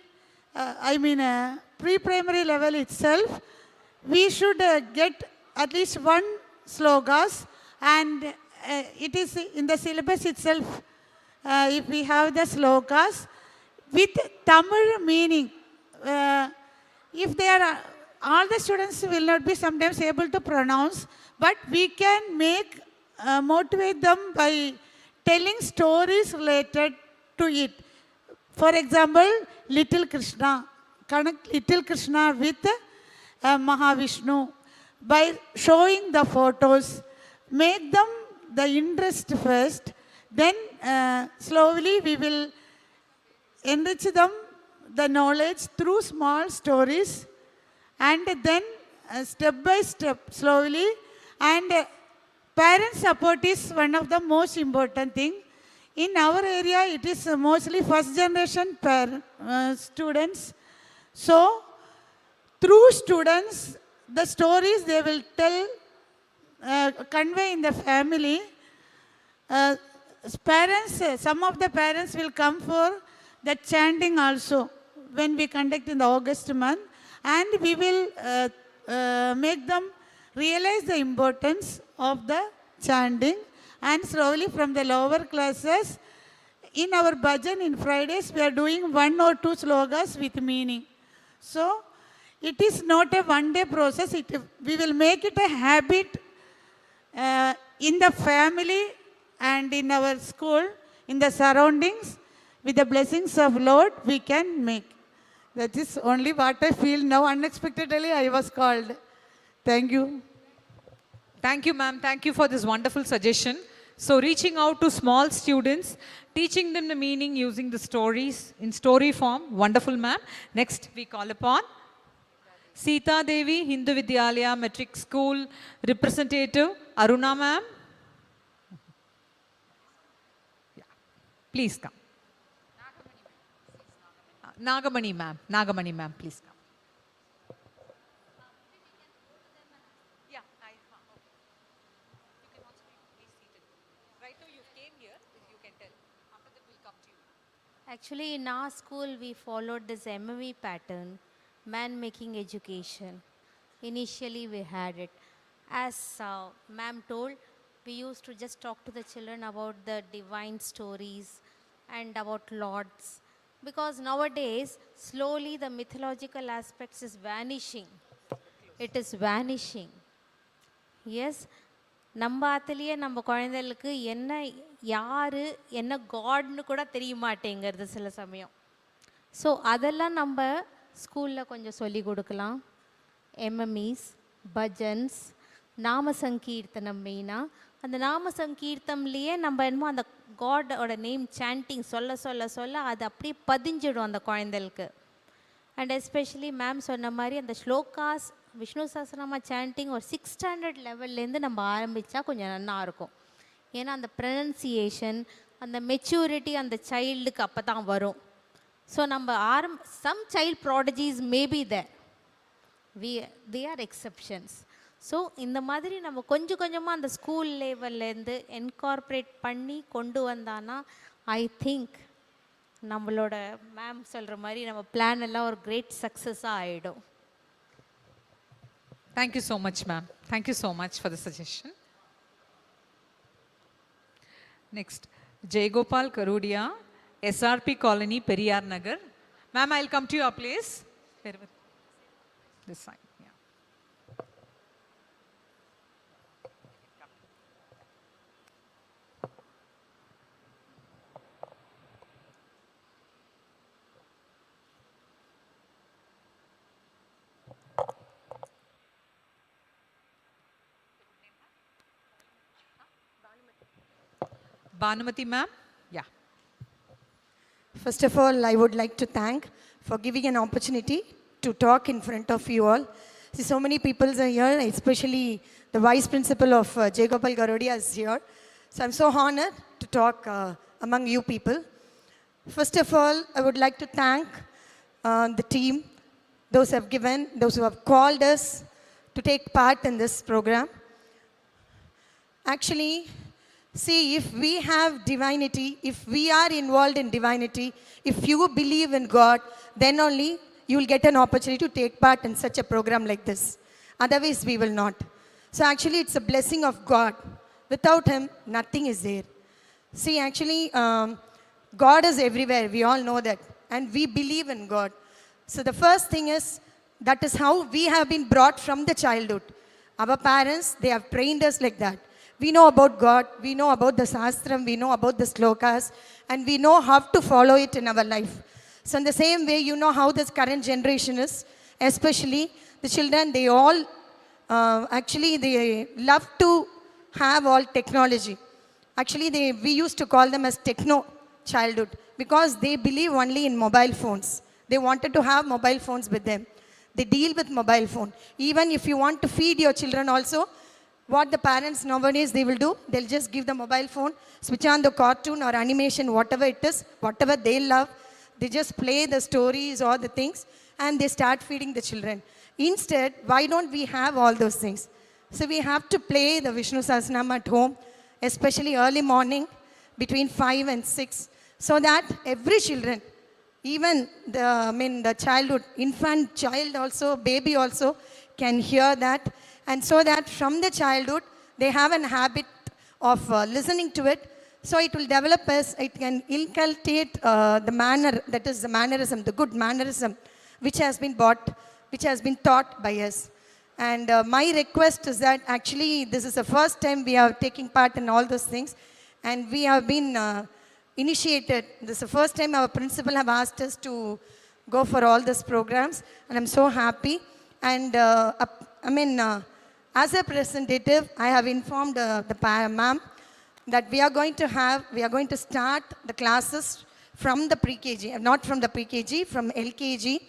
pre-primary level itself, we should get at least 1 slogas, and it is in the syllabus itself. If we have the slokas with Tamil meaning, if they are, all the students will not be sometimes able to pronounce, but we can motivate them by telling stories related to it. For example, Little Krishna, connect Little Krishna with Mahavishnu by showing the photos, make them the interest first, then slowly we will enrich them the knowledge through small stories, and then step by step slowly, and parent support is one of the most important thing. In our area, it is mostly first generation students. So, through students, the stories they will tell, convey in the family. Parents, some of the parents will come for the chanting also when we conduct in the August month, and we will make them realize the importance of the chanting. And slowly from the lower classes, in our bhajan in Fridays, we are doing 1 or 2 slogas with meaning. So, it is not a one-day process. We will make it a habit in the family and in our school, in the surroundings. With the blessings of Lord, we can make. That is only what I feel now. Unexpectedly, I was called. Thank you. Thank you, ma'am. Thank you for this wonderful suggestion. So reaching out to small students, teaching them the meaning using the stories in story form. Wonderful, ma'am. Next, we call upon Sita Devi, Hindu Vidyalaya Metric School representative, Aruna, ma'am. Yeah. Please come. Nagamani, ma'am. Nagamani, ma'am, please come. Actually, in our school, we followed this MME pattern, man-making education. Initially, we had it. As ma'am told, we used to just talk to the children about the divine stories and about lords. Because nowadays, slowly the mythological aspects is vanishing. It is vanishing. Yes. நம்ம ஆத்துலேயே நம்ம குழந்தைகளுக்கு என்ன யார் என்ன காட்னு கூட தெரிய மாட்டேங்கிறது சில சமயம். ஸோ அதெல்லாம் நம்ம ஸ்கூலில் கொஞ்சம் சொல்லி கொடுக்கலாம். எம்எம்இஸ், பஜன்ஸ், நாம சங்கீர்த்தனம் மெயினாக. அந்த நாம சங்கீர்த்தம்லேயே நம்ம என்னமோ அந்த காடோட நேம் சாண்டிங் சொல்ல சொல்ல சொல்ல அது அப்படியே பதிஞ்சிடும் அந்த குழந்தைகளுக்கு. அண்ட் எஸ்பெஷலி மேம் சொன்ன மாதிரி அந்த ஸ்லோகாஸ் விஷ்ணு சஹஸ்ரநாமா சாண்டிங் ஒரு 6th standard லெவல்லேருந்து நம்ம ஆரம்பித்தா கொஞ்சம் நல்லா இருக்கும். ஏன்னா அந்த ப்ரனன்சியேஷன், அந்த மெச்சூரிட்டி அந்த சைல்டுக்கு அப்போ தான் வரும். ஸோ நம்ம some child prodigies maybe they are exceptions. So இந்த மாதிரி நம்ம கொஞ்சம் கொஞ்சமாக அந்த ஸ்கூல் லெவல்லேருந்து என்கார்பரேட் பண்ணி கொண்டு வந்தானா ஐ திங்க் நம்மளோட மேம் சொல்கிற மாதிரி நம்ம பிளான் எல்லாம் ஒரு கிரேட் சக்ஸஸாக ஆகிடும். Thank you so much, ma'am. Thank you so much for the suggestion. Next, Jay Gopal Karudia, SRP Colony, Periyar Nagar. Ma'am, I'll come to your place. This side. Yeah. Bhanumati ma'am, yeah. First of all, I would like to thank for giving an opportunity to talk in front of you all. See, so many people are here, especially the Vice Principal of Jay Gopal Garodia is here. So I'm so honored to talk among you people. First of all, I would like to thank the team, those who have called us to take part in this program. Actually, see, if we have divinity, if we are involved in divinity, if you believe in God, then only you will get an opportunity to take part in such a program like this. Otherwise, we will not. So actually, it's a blessing of God. Without Him, nothing is there. See, actually, God is everywhere. We all know that. And we believe in God. So the first thing is, that is how we have been brought from the childhood. Our parents, they have trained us like that. We know about God, we know about the Sahasram, we know about the slokas, and we know how to follow it in our life. So in the same way, you know how this current generation is, especially the children, they all actually they love to have all technology. Actually, we used to call them as techno childhood because they believe only in mobile phones. They wanted to have mobile phones with them. They deal with mobile phone. Even if you want to feed your children also, what the parents nowadays they will do, they'll just give the mobile phone, switch on the cartoon or animation, whatever it is, whatever they love. They just play the stories or the things and they start feeding the children. Instead, why don't we have all those things? So we have to play the Vishnu Sahasranama at home, especially early morning between 5 and 6, so that every children, even the childhood, infant child also, baby also can hear that, and so that from the childhood they have an habit of listening to it. So it will develop as, it can inculcate the manner, that is the mannerism, the good mannerism, which has been taught by us. And my request is that actually this is the first time we are taking part in all those things, and we have been initiated. This is the first time our principal have asked us to go for all these programs, and I'm so happy. And as a representative, I have informed the ma'am that we are going to start the classes from the pre-KG, not from the pre-KG, from LKG,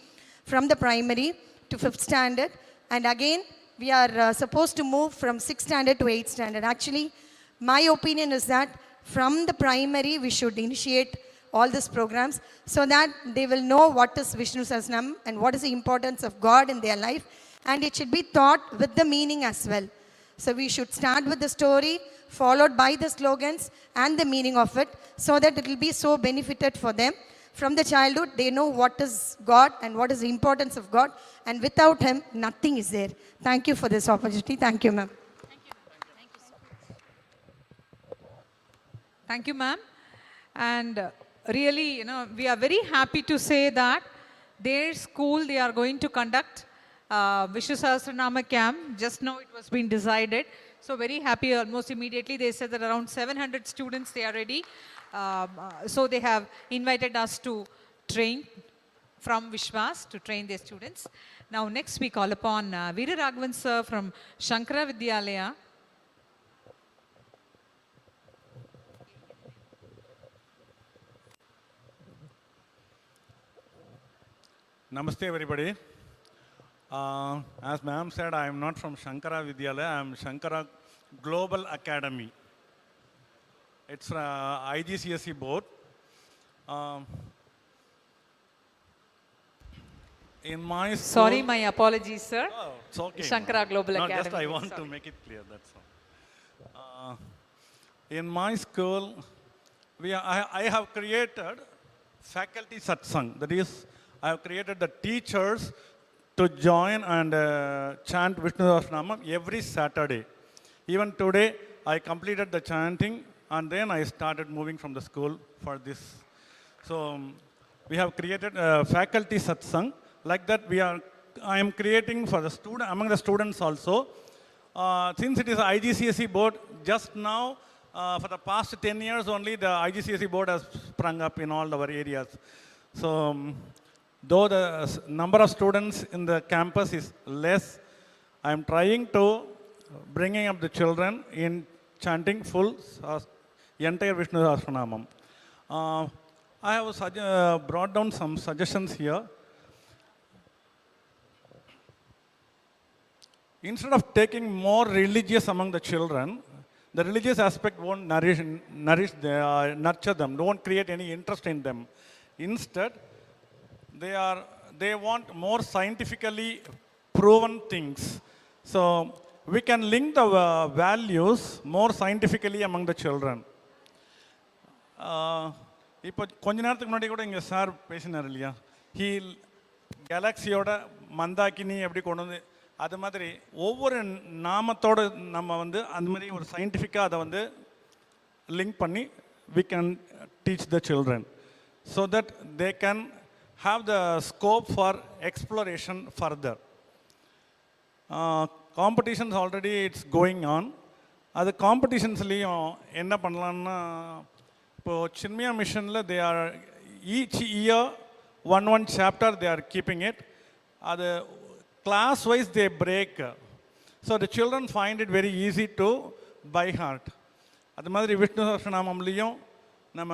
from the primary to 5th standard. And again, we are supposed to move from 6th standard to 8th standard. Actually, my opinion is that from the primary, we should initiate all these programs so that they will know what is Vishnu Sahasranam and what is the importance of God in their life. And it should be taught with the meaning as well. So we should start with the story, followed by the slogans and the meaning of it, so that it will be so benefited for them. From the childhood, they know what is God and what is the importance of God. And without Him, nothing is there. Thank you for this opportunity. Thank you, ma'am. Thank you, ma'am. And really, we are very happy to say that their school, they are going to conduct Vishnu Sahasranama camp. Just now it was being decided. So very happy, almost immediately they said that around 700 students, they are ready. So they have invited us to train from VISVAS to train their students. Now next we call upon Veera Raghavan sir from Shankara Vidyalaya. Namaste everybody. As ma'am said, I am not from Shankara Vidyalaya, I am Shankara Global Academy. It's IGCSE board. In my school, Sorry, my apologies, sir. Oh, it's okay. Shankara Global No, Academy. just I want to make it clear, that's all. In my school, I have created faculty satsang. That is, I have created the teachers to join and chant Vishnu Sahasranama every Saturday. Even today, I completed the chanting and then I started moving from the school for this. So we have created a faculty satsang. Like that, I am creating for the student, among the students also. Since it is IGCSE board, just now, for the past 10 years only, the IGCSE board has sprung up in all our areas. So though the number of students in the campus is less, I am trying to bringing up the children in chanting full entire Vishnu Sahasranamam. I have brought down some suggestions here. Instead of taking more religious among the children, the religious aspect won't nurture them, don't create any interest in them. Instead, they want more scientifically proven things. So we can link the values more scientifically among the children. இப்போ கொஞ்ச நேரத்துக்கு முன்னாடி கூட இங்கே sir பேசினார் இல்லையா, கேலக்சியோட மந்தாக்கினி எப்படி கொண்டு வந்து, அது மாதிரி ஒவ்வொரு நாமத்தோடு நம்ம அந்த மாதிரி ஒரு சயின்டிஃபிக்காக அதை லிங்க் பண்ணி we can teach the children so that they can have the scope for exploration further. Competitions already it's going on. அது காம்படிஷன்ஸ்லேயும் என்ன பண்ணலான்னா, இப்போது சின்மயா மிஷனில் they are each year one chapter they are keeping it. அது class wise they break. So the children find it very easy to by heart. அது மாதிரி விஷ்ணு சஹஸ்ரநாமம்லேயும் நம்ம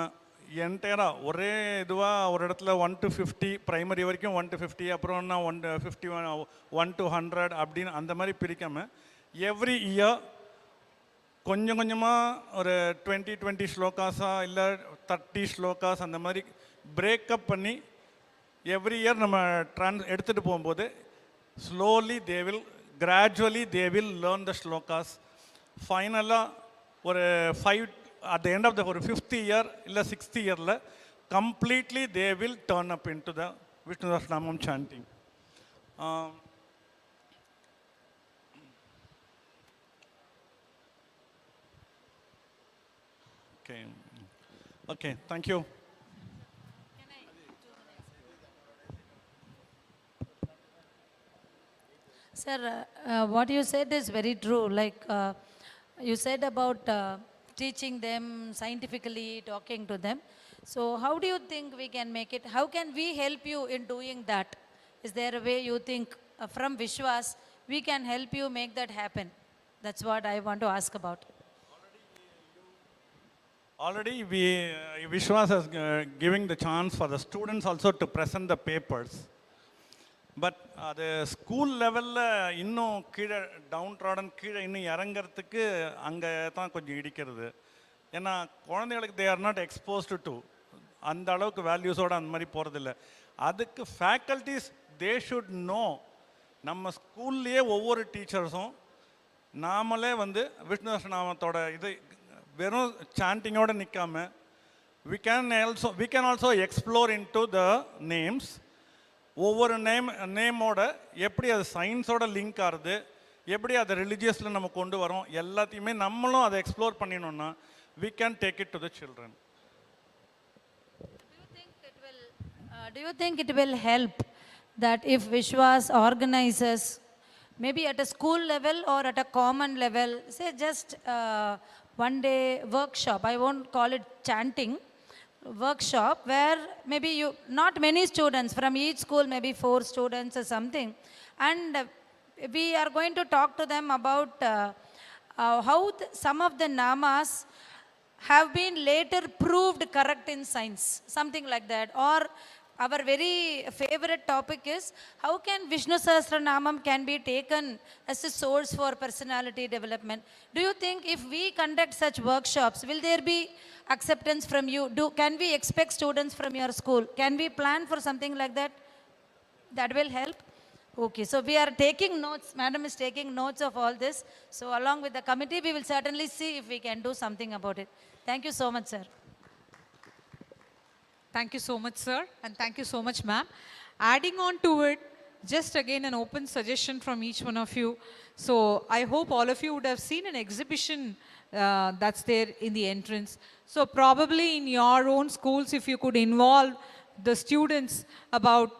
என்டையராக ஒரே இதுவாக ஒரு இடத்துல 1 to 50 ப்ரைமரி வரைக்கும் 1 to 50 அப்புறம்னா 1 to 100 அப்படின்னு அந்த மாதிரி பிரிக்காமல் எவ்ரி இயர் கொஞ்சம் கொஞ்சமாக ஒரு 20 ஸ்லோகாஸாக இல்லை 30 ஸ்லோகாஸ் அந்த மாதிரி பிரேக்கப் பண்ணி எவ்ரி இயர் நம்ம எடுத்துகிட்டு போகும்போது slowly they will gradually they will learn the slokas. ஃபைனலாக ஒரு 5 at the end of the ஒரு 5th year இல்லை 6th yearல completely they will turn up into the Vishnu Sahasranamam chanting. Okay, thank you. Sir, what you said is very true. Like you said about teaching them scientifically, talking to them. So how do you think we can make it? How can we help you in doing that? Is there a way you think from Vishwas we can help you make that happen? That's what I want to ask about. Already Vishwas is giving the chance for the students also to present the papers. But அது school லெவலில் இன்னும் கீழே down trodden கீழே இன்னும் இறங்கிறதுக்கு அங்கே தான் கொஞ்சம் இடிக்கிறது. ஏன்னா குழந்தைகளுக்கு they are not exposed to அந்த அளவுக்கு வேல்யூஸோடு அந்த மாதிரி போகிறதில்ல. அதுக்கு ஃபேக்கல்ட்டிஸ் தே ஷுட் நோ. நம்ம ஸ்கூல்லையே ஒவ்வொரு டீச்சர்ஸும் நாமளே விஷ்ணு சஹஸ்ரநாமத்தோட இது வெறும் சாண்டிங்கோடு நிற்காம we can also explore into the names. ஒவ்வொரு நேமோட எப்படி அது சயின்ஸோட லிங்க் ஆகுது, எப்படி அதை ரிலீஜியஸில் நம்ம கொண்டு வரோம், எல்லாத்தையுமே நம்மளும் அதை explore பண்ணினோம்னா we can take it to the children. Do you think it will help that if Vishwas organizes maybe at a school level or at a common level, say just one day workshop, I won't call it chanting, workshop where maybe not many students from each school, maybe 4 students or something, and we are going to talk to them about how some of the namas have been later proved correct in science, something like that. Or our very favorite topic is how can Vishnu Sahasranamam can be taken as a source for personality development. Do you think if we conduct such workshops, will there be acceptance from you? Can we expect students from your school? Can we plan for something like that? That will help? Okay, so we are taking notes. Madam is taking notes of all this. So along with the committee, we will certainly see if we can do something about it. Thank you so much, sir. Thank you so much, sir, and thank you so much, ma'am. Adding on to it, just again an open suggestion from each one of you. So I hope all of you would have seen an exhibition that's there in the entrance. So probably in your own schools, if you could involve the students about,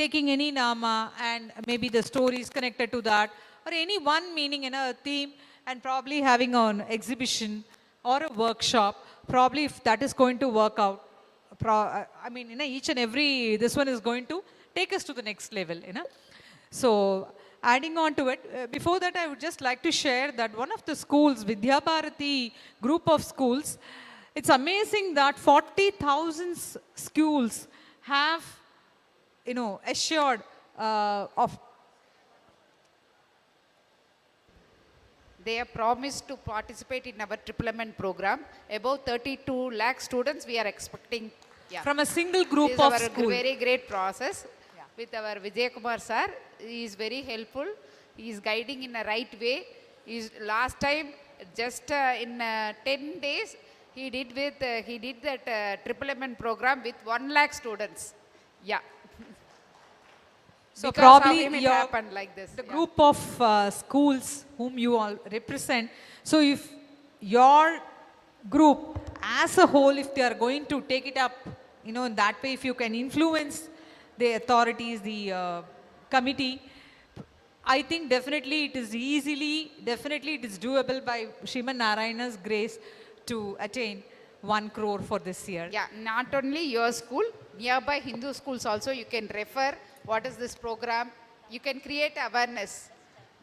taking any nama and maybe the stories connected to that, or any one meaning in a theme, and probably having an exhibition or a workshop, probably if that is going to work out, each and every, this one is going to take us to the next level, So adding on to it, before that I would just like to share that one of the schools, Vidya Bharati group of schools, it's amazing that 40,000 schools have, assured of. They have promised to participate in our Triplement program. About 32 lakh students we are expecting. Yeah. From a single group of schools. This is our very great process. With our Vijay Kumar sir. He is very helpful. He is guiding in a right way. Last time, just in 10 days, he did that Triplement program with 1 lakh students. Yeah. So because probably of him it happened like this. The group of schools whom you all represent. So if your group as a whole, if they are going to take it up, in that way, if you can influence the authorities, the committee, I think definitely it is definitely it is doable by Sriman Narayana's grace to attain 1 crore for this year. Yeah, not only your school, nearby Hindu schools also you can refer what is this program. You can create awareness.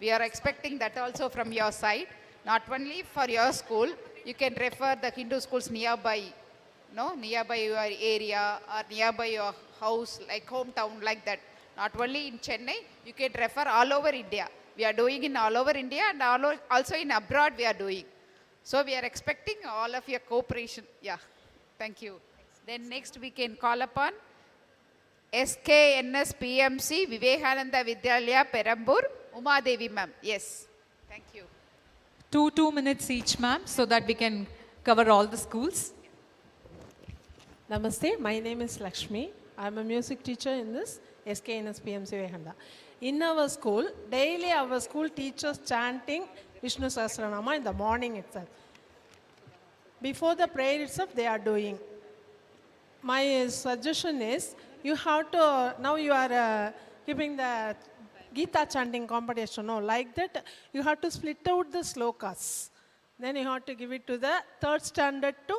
We are expecting that also from your side. Not only for your school, you can refer the Hindu schools nearby, no, nearby your area or nearby your house, like hometown, like that. Not only in Chennai, you can refer all over India. We are doing in all over India and also in abroad we are doing. So we are expecting all of your cooperation. Yeah, thank you. Then next we can call upon SKNS PMC Vivekananda Vidyalaya Perambur, Uma Devi ma'am. Yes, thank you. 2 minutes each, ma'am, so that we can cover all the schools. Namaste, my name is Lakshmi. I am a music teacher in this SKNS PMC Vehanda. In our school, daily our school teaches chanting Vishnu Sahasranama in the morning itself. Before the prayer itself, they are doing. My suggestion is, you have to, now you are giving the Gita chanting competition, no, like that, you have to split out the slokas. Then you have to give it to the 3rd standard to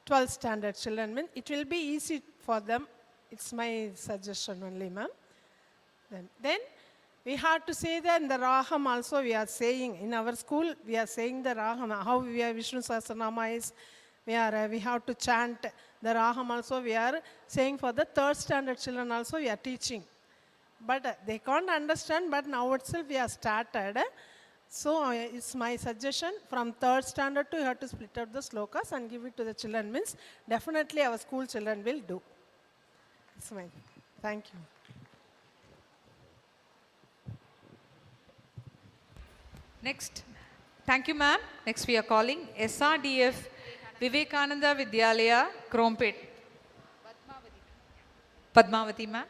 12th standard children. It will be easy for them. It's my suggestion only, ma'am. Then we have to say that in the Raham also we are saying, in our school we are saying the Raham, how we are Vishnu Sahasranama is, we have to chant the Raham also we are saying for the 3rd standard children also we are teaching. But they can't understand, but now itself we have started. So it's my suggestion, from 3rd standard to you have to split out the slokas and give it to the children, means definitely our school children will do. It's my, thank you. Next, thank you, ma'am. Next we are calling SRDF Vivekananda Vidyalaya, Krompet. Padmavati, ma'am.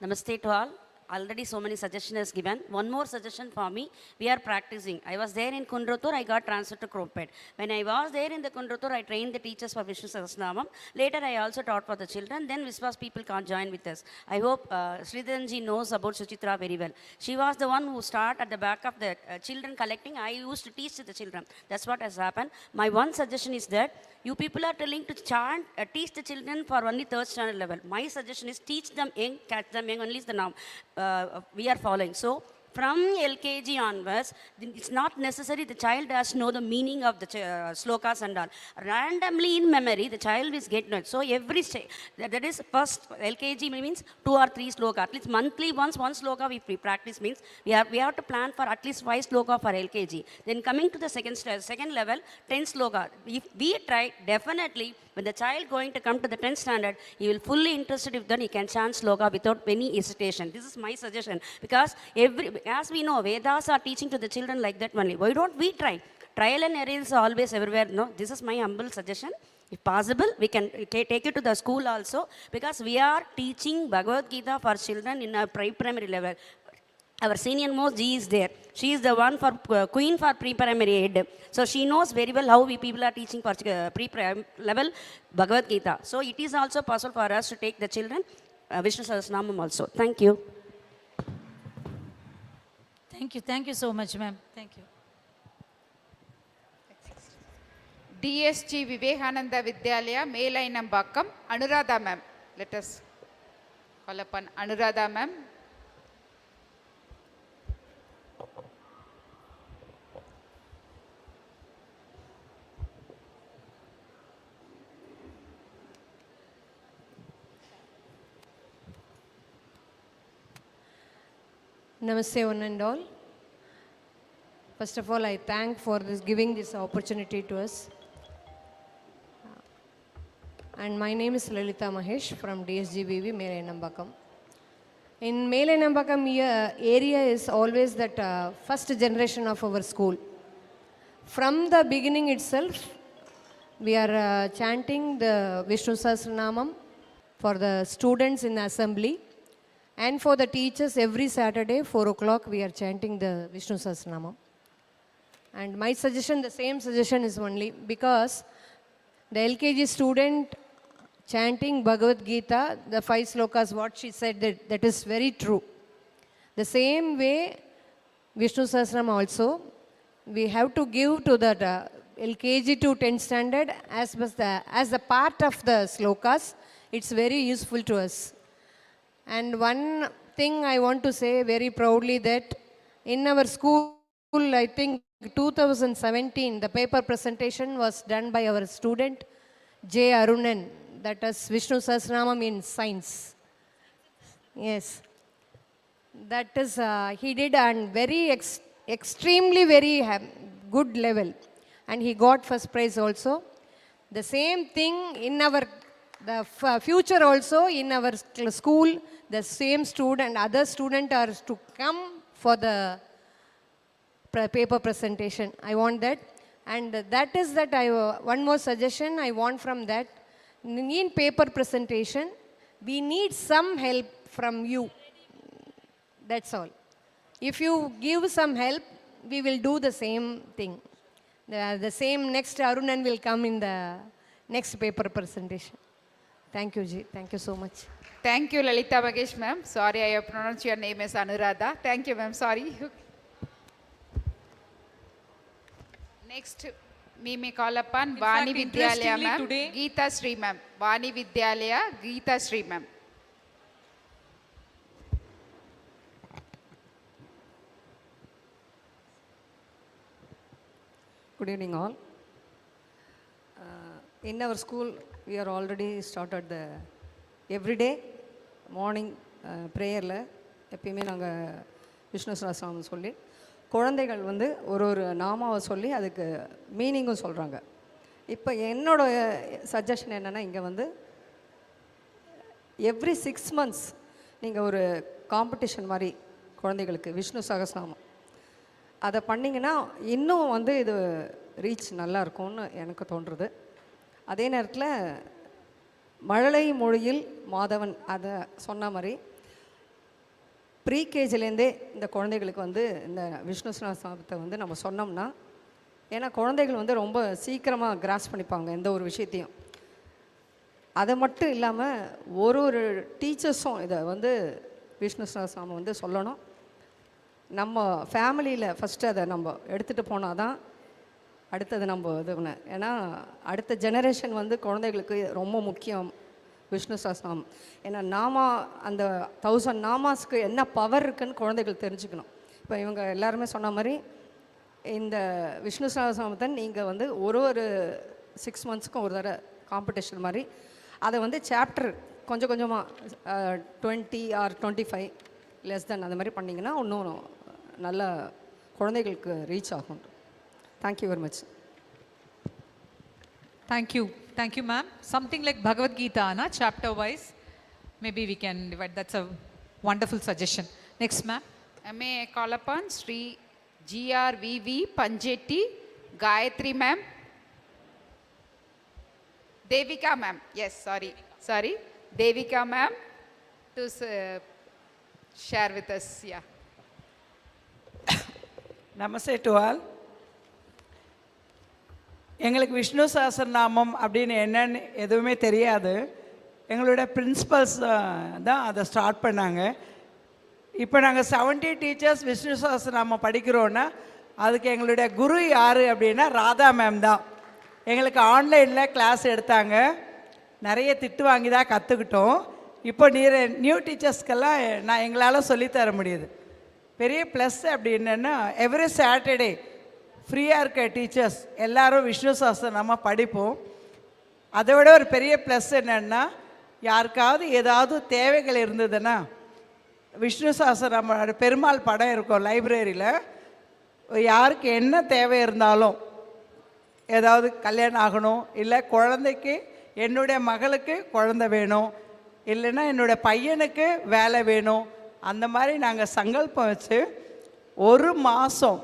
Namaste to all. Already so many suggestions is given. One more suggestion for me, we are practicing. I was there in Kundratur, I got transferred to Krompet. When I was there in the Kundratur, I trained the teachers for Vishnu Sahasranama. Later, I also taught for the children. Then VISVAS people can't join with us. I hope Sridharanji knows about Suchitra very well. She was the one who started at the back of the children collecting. I used to teach to the children. That's what has happened. My one suggestion is that you people are telling to chant, teach the children for only 3rd standard level. My suggestion is teach them young, catch them young, only is the now we are following. So from LKG onwards, it's not necessary the child has to know the meaning of the slokas and all. Randomly in memory, the child is getting it. So every stage, that is first LKG means 2 or 3 sloka. At least monthly once 1 sloka we practice, means we have to plan for at least 5 sloka for LKG. Then coming to the second level, 10 sloka. If we try, definitely when the child going to come to the 10th standard, he will fully interested if then he can chant sloka without any hesitation. This is my suggestion, because as we know, Vedas are teaching to the children like that only. Why don't we try? Trial and error is always everywhere. No, this is my humble suggestion. If possible, we can take it to the school also, because we are teaching Bhagavad Gita for children in a primary level. Our senior most G is there. She is the one for queen for pre-primary head. So she knows very well how we people are teaching for pre-primary level Bhagavad Gita. So it is also possible for us to take the children Vishnu Sahasranamam also. Thank you. Thank you so much, ma'am. Thank you. DSG Vivekananda Vidyalaya, Melainambakkam, Anuradha ma'am. Let us call upon Anuradha ma'am. Namaste one and all. First of all, I thank for giving this opportunity to us. And my name is Lalita Mahesh from DSGBV, Melainambakkam. In Melainambakkam area is always that first generation of our school. From the beginning itself, we are chanting the Vishnu Sahasranamam for the students in the assembly. And for the teachers, every Saturday, 4 o'clock, we are chanting the Vishnu Sahasranama. And my suggestion, the same suggestion is only because the LKG student chanting Bhagavad Gita, the 5 slokas, what she said, that is very true. The same way, Vishnu Sahasranama also, we have to give to the LKG to 10th standard as the part of the slokas. It's very useful to us. And one thing I want to say very proudly that in our school, I think 2017, the paper presentation was done by our student J. Arunan, that is Vishnu Sahasranama in science. Yes. That is, he did on very extremely very good level. And he got first prize also. The same thing in our future also in our school, the same student, other student are to come for the paper presentation. I want that. And that is that one more suggestion I want from that. In paper presentation, we need some help from you. That's all. If you give some help, we will do the same thing. The same next Arunan will come in the next paper presentation. Thank you, Ji. Thank you so much. Thank you, Lalita Magesh, ma'am. Sorry, I have pronounced your name as Anuradha. Thank you, ma'am. Sorry. Next, we may call upon Vani Vidyalaya, ma'am. Geeta Sri, ma'am. Vani Vidyalaya, Geeta Sri, ma'am. Good evening all. In our school, we are already started the everyday morning prayer. எப்பயுமே நாங்கள் விஷ்ணு சஹஸ்ரநாமம் சொல்லி குழந்தைகள் வந்து ஒரு நாமாவை சொல்லி அதுக்கு மீனிங்கும் சொல்கிறாங்க. இப்போ என்னோட சஜஷன் என்னென்னா, இங்கே வந்து எவ்ரி 6 months நீங்கள் ஒரு காம்படிஷன் மாதிரி குழந்தைகளுக்கு விஷ்ணு சஹஸ்ரநாமம் அதை பண்ணிங்கன்னா இன்னும் வந்து இது ரீச் நல்லா இருக்கும்னு எனக்கு தோன்றுறது. அதே நேரத்தில் மழலை மொழியில் மாதவன் அதை சொன்ன மாதிரி ப்ரீகேஜிலேருந்தே இந்த குழந்தைகளுக்கு வந்து இந்த விஷ்ணு சஹஸ்ரநாமத்தை வந்து நம்ம சொன்னோம்னா, ஏன்னா குழந்தைகள் வந்து ரொம்ப சீக்கிரமாக கிராஸ் பண்ணிப்பாங்க எந்த ஒரு விஷயத்தையும். அதை மட்டும் இல்லாமல் ஒரு டீச்சர்ஸும் இதை வந்து விஷ்ணு சஹஸ்ரநாமம் வந்து சொல்லணும். நம்ம ஃபேமிலியில் ஃபஸ்ட்டு அதை நம்ம எடுத்துகிட்டு போனால் தான் அடுத்தது நம்ம இது பண்ண. ஏன்னா அடுத்த ஜெனரேஷன் வந்து குழந்தைகளுக்கு ரொம்ப முக்கியம் விஷ்ணு சஹஸ்ரநாமம். ஏன்னா அந்த 1000 நாமாஸ்க்கு என்ன பவர் இருக்குதுன்னு குழந்தைகள் தெரிஞ்சுக்கணும். இப்போ இவங்க எல்லாருமே சொன்ன மாதிரி இந்த விஷ்ணு சஹஸ்ரநாமத்தை நீங்கள் வந்து ஒரு 6 monthsக்கும் ஒரு தடவை காம்படிஷன் மாதிரி அதை வந்து சாப்டர் கொஞ்சம் கொஞ்சமாக 20 or 25 லெஸ் தென் அந்த மாதிரி பண்ணிங்கன்னா இன்னும் நல்ல குழந்தைகளுக்கு ரீச் ஆகும். Thank you very much. Thank you, ma'am. Something like Bhagavad Gita, chapter wise. Maybe we can divide. That's a wonderful suggestion. Next, ma'am. May I call upon Sri GRVV Panjetti Gayatri, ma'am. Devika, ma'am. Yes, sorry. Devika, ma'am, to share with us. Yeah. Namaste to all. எங்களுக்கு விஷ்ணு சஹஸ்ரநாமம் அப்படின்னு என்னன்னு எதுவுமே தெரியாது. எங்களோட principles தான் அதை start பண்ணாங்க. இப்போ நாங்கள் 70 டீச்சர்ஸ் விஷ்ணு சஹஸ்ரநாமம் படிக்கிறோன்னா அதுக்கு எங்களுடைய குரு யார் அப்படின்னா ராதா மேம் தான். எங்களுக்கு ஆன்லைனில் கிளாஸ் எடுத்தாங்க. நிறைய திட்டு வாங்கி தான் கற்றுக்கிட்டோம். இப்போ நியூ டீச்சர்ஸ்க்கெல்லாம் எங்களால் சொல்லித்தர முடியுது. பெரிய ப்ளஸ் அப்படி என்னென்னா, எவ்ரி சாட்டர்டே ஃப்ரீயாக இருக்க டீச்சர்ஸ் எல்லோரும் விஷ்ணு சஹஸ்ரநாமம் படிப்போம். அதை விட ஒரு பெரிய ப்ளஸ் என்னென்னா, யாருக்காவது ஏதாவது தேவைகள் இருந்ததுன்னா விஷ்ணு சஹஸ்ரநாம பெருமாள் படம் இருக்கும் லைப்ரரியில். யாருக்கு என்ன தேவை இருந்தாலும், ஏதாவது கல்யாணம் ஆகணும், இல்லை குழந்தைக்கு என்னுடைய மகளுக்கு குழந்தை வேணும், இல்லைன்னா என்னுடைய பையனுக்கு வேலை வேணும், அந்த மாதிரி நாங்கள் சங்கல்பம் வச்சு ஒரு மாதம்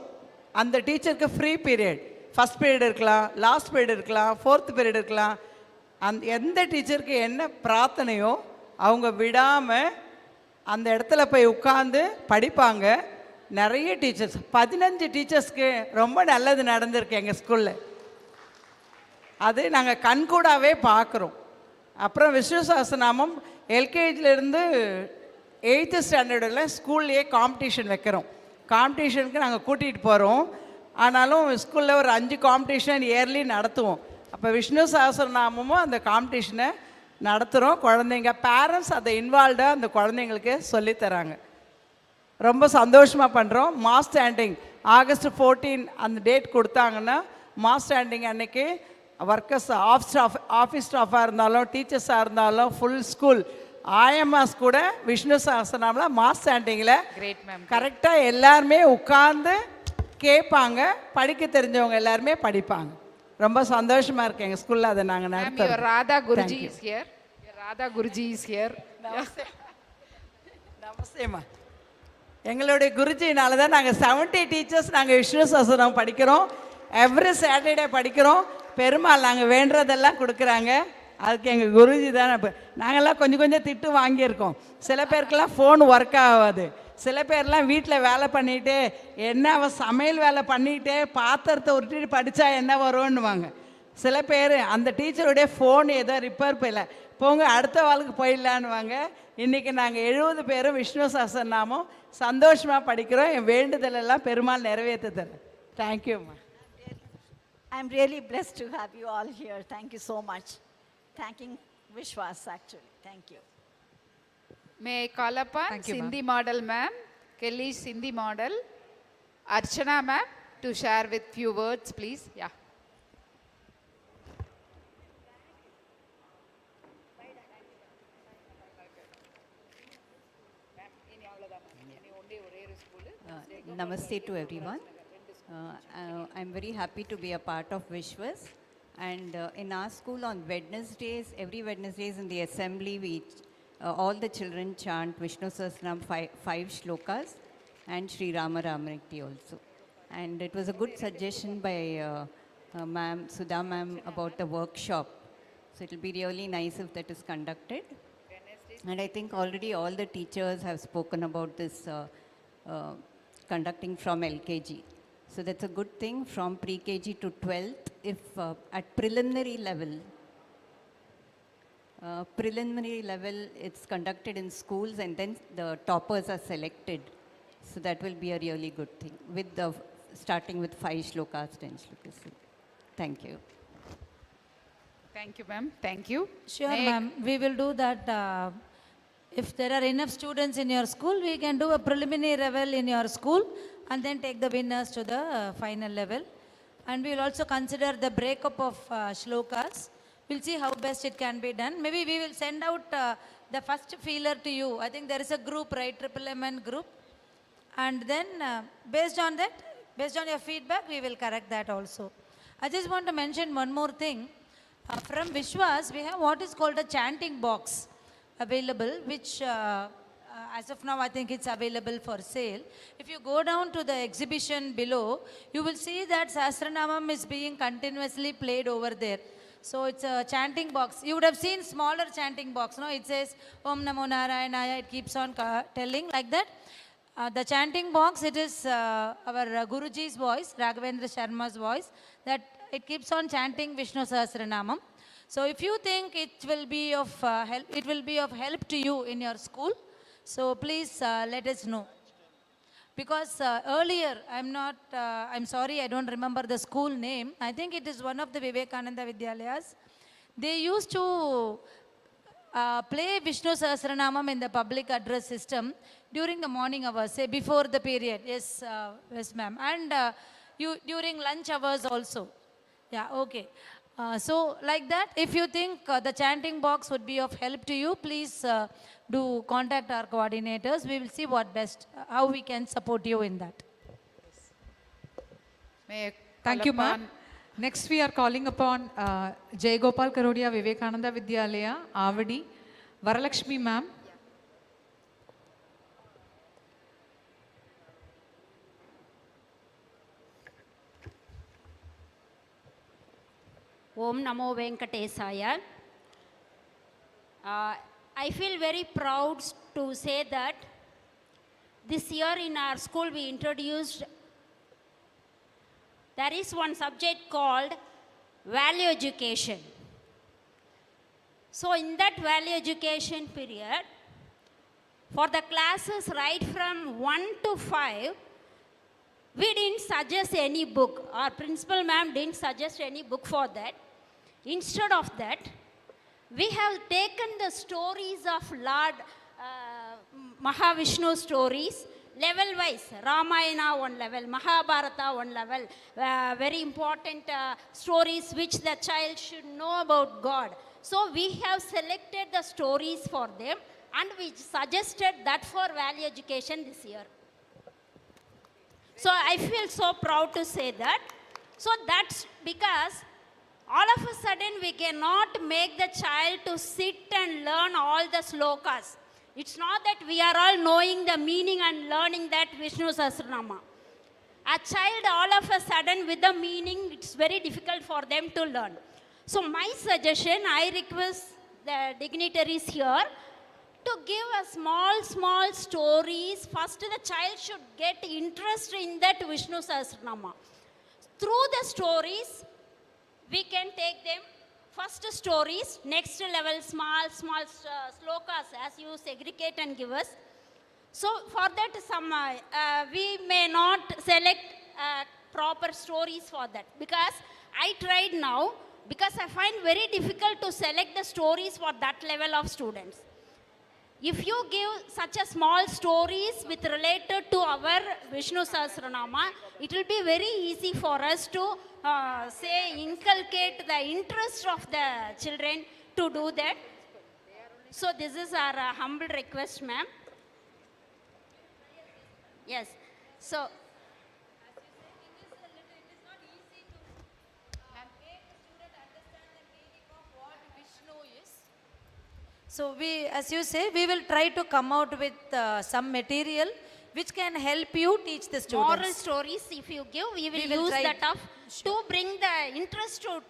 அந்த டீச்சருக்கு ஃப்ரீ பீரியட், ஃபஸ்ட் பீரியட் இருக்கலாம், லாஸ்ட் பீரியட் இருக்கலாம், 4th பீரியட் இருக்கலாம். எந்த டீச்சருக்கு என்ன பிரார்த்தனையோ அவங்க விடாமல் அந்த இடத்துல போய் உட்காந்து படிப்பாங்க. நிறைய டீச்சர்ஸ் 15 டீச்சர்ஸ்க்கு ரொம்ப நல்லது நடந்திருக்கு எங்கள் ஸ்கூலில். அது நாங்கள் கண்கூடாவே பார்க்குறோம். அப்புறம் விஷ்ணு சஹஸ்ரநாமம் எல்கேஜிலேருந்து 8th ஸ்டாண்டர்டில் ஸ்கூல்லையே காம்படிஷன் வைக்கிறோம். காம்படிஷனுக்கு நாங்கள் கூட்டிகிட்டு போகிறோம். ஆனாலும் ஸ்கூலில் ஒரு 5 காம்படிஷன் இயர்லி நடத்துவோம். அப்போ விஷ்ணு சஹஸ்ரநாமமும் அந்த காம்படிஷனை நடத்துகிறோம். குழந்தைங்க பேரண்ட்ஸ் அதை இன்வால்வ்டாக அந்த குழந்தைங்களுக்கு சொல்லித்தராங்க. ரொம்ப சந்தோஷமாக பண்ணுறோம். மாஸ் ஸ்டாண்டிங் August 14 அந்த டேட் கொடுத்தாங்கன்னா மாஸ் ஸ்டாண்டிங் அன்னைக்கு ஒர்க்கர்ஸ் ஆஃபீஸ் ஸ்டாஃபாக இருந்தாலும் டீச்சர்ஸாக இருந்தாலும் ஃபுல் ஸ்கூல் IMS கூட விஷ்ணு சஹஸ்ரநாமில் மாஸ் ஸ்டாண்டிங்கில் கரெக்டாக எல்லாருமே உட்கார்ந்து கேட்பாங்க. படிக்க தெரிஞ்சவங்க எல்லாருமே படிப்பாங்க. ரொம்ப சந்தோஷமாக இருக்கு எங்கள் ஸ்கூலில் அதை நாங்கள் நடத்துகிறோம். Radha Guruji is here. Radha Guruji is here. நமஸ்தேம்மா. எங்களுடைய குருஜினால தான் நாங்கள் 70 டீச்சர்ஸ் நாங்கள் விஷ்ணு சஹஸ்ரநாமம் படிக்கிறோம். எவ்ரி சாட்டர்டே படிக்கிறோம். பெருமாள் நாங்கள் வேண்டுறதெல்லாம் கொடுக்குறாங்க. அதுக்கு எங்கள் குருஜி தான். இப்போ நாங்கள்லாம் கொஞ்சம் திட்டு வாங்கியிருக்கோம். சில பேருக்கெல்லாம் ஃபோன் ஒர்க் ஆகாது. சில பேர்லாம் வீட்டில் வேலை பண்ணிகிட்டே என்ன அவள் சமையல் வேலை பண்ணிகிட்டே பாத்திரத்தை உருட்டிட்டு படித்தா என்ன வரும்னுவாங்க. சில பேர் அந்த டீச்சருடைய ஃபோன் ஏதோ ரிப்பேர் போயிடல, போங்க அடுத்த வாழ்க்கை போயிடலான்னுவாங்க. இன்றைக்கி நாங்கள் 70 பேரும் விஷ்ணு சஹஸ்ரநாமம் சந்தோஷமாக படிக்கிறோம். என் வேண்டுதலெல்லாம் பெருமாள் நிறைவேற்ற தரேன். தேங்க்யூம்மா. I'm really blessed to have you all here. Thank you so much. Thanking Vishwas actually. Thank you. May I call upon Sindhi model ma'am, Kelly Sindhi model, Archana ma'am to share with few words please. Yeah. Namaste to everyone. I'm very happy to be a part of VISVAS. And in our school on Wednesdays, every Wednesdays in the assembly, all the children chant Vishnu Sahasranama 5 shlokas and Sri Rama Ramanakti also. And it was a good suggestion by ma'am, Sudha ma'am, about the workshop. So it will be really nice if that is conducted. And I think already all the teachers have spoken about this conducting from LKG. So that's a good thing from pre-KG to 12th. If at preliminary level it's conducted in schools and then the toppers are selected. So that will be a really good thing with the starting with 5 shlokas, 10 shlokas. Thank you. Thank you ma'am. Thank you. Sure ma'am. We will do that. If there are enough students in your school, we can do a preliminary level in your school and then take the winners to the final level. And we will also consider the breakup of shlokas. We'll see how best it can be done. Maybe we will send out the first feeler to you. I think there is a group, right? MMMN group. And then based on that, based on your feedback, we will correct that also. I just want to mention one more thing. From VISVAS, we have what is called a chanting box available, which as of now I think it's available for sale. If you go down to the exhibition below, you will see that Sahasranamam is being continuously played over there. So it's a chanting box. You would have seen smaller chanting box, no? It says Om Namo Narayanaya. It keeps on telling like that. The chanting box, it is our Guruji's voice, Raghavendra Sharma's voice, that it keeps on chanting Vishnu Sahasranamam. So if you think it will be of help, it will be of help to you in your school. So please let us know. Because earlier, I'm sorry, I don't remember the school name. I think it is one of the Vivekananda Vidyalayas. They used to play Vishnu Sahasranamam in the public address system during the morning hours, say before the period. Yes, yes ma'am. And during lunch hours also. Yeah, okay. So like that, if you think the chanting box would be of help to you, please do contact our coordinators. We will see what best, how we can support you in that. Thank you, ma'am. Next, we are calling upon Jay Gopal Karodia Vivekananda Vidyalaya, Avadi, Varalakshmi, ma'am. Om Namo Venkatesaya. I feel very proud to say that this year in our school we introduced, there is one subject called value education. So in that value education period, For the classes right from 1 to 5, we didn't suggest any book. Our principal ma'am didn't suggest any book for that. Instead of that, we have taken the stories of Lord Mahavishnu stories, level wise. Ramayana one level, Mahabharata one level, very important stories which the child should know about God. So we have selected the stories for them and we suggested that for value education this year. So I feel so proud to say that. So that's because all of a sudden we cannot make the child to sit and learn all the slokas. It's not that we are all knowing the meaning and learning that Vishnu Sahasranama. A child all of a sudden with the meaning, it's very difficult for them to learn. So my suggestion, I request the dignitaries here to give a small stories. First the child should get interest in that Vishnu Sahasranama. Through the stories, we can take them. First stories, next level small slokas as you segregate and give us. So for that some we may not select proper stories for that, because I tried now, because I find very difficult to select the stories for that level of students. If you give such a small stories with related to our Vishnu Sahasranama, it will be very easy for us to inculcate the interest of the children to do that. So this is our humble request, ma'am. Yes. So So we, as you say, we will try to come out with some material which can help you teach the students. Moral stories, if you give, we will use that to bring the interest to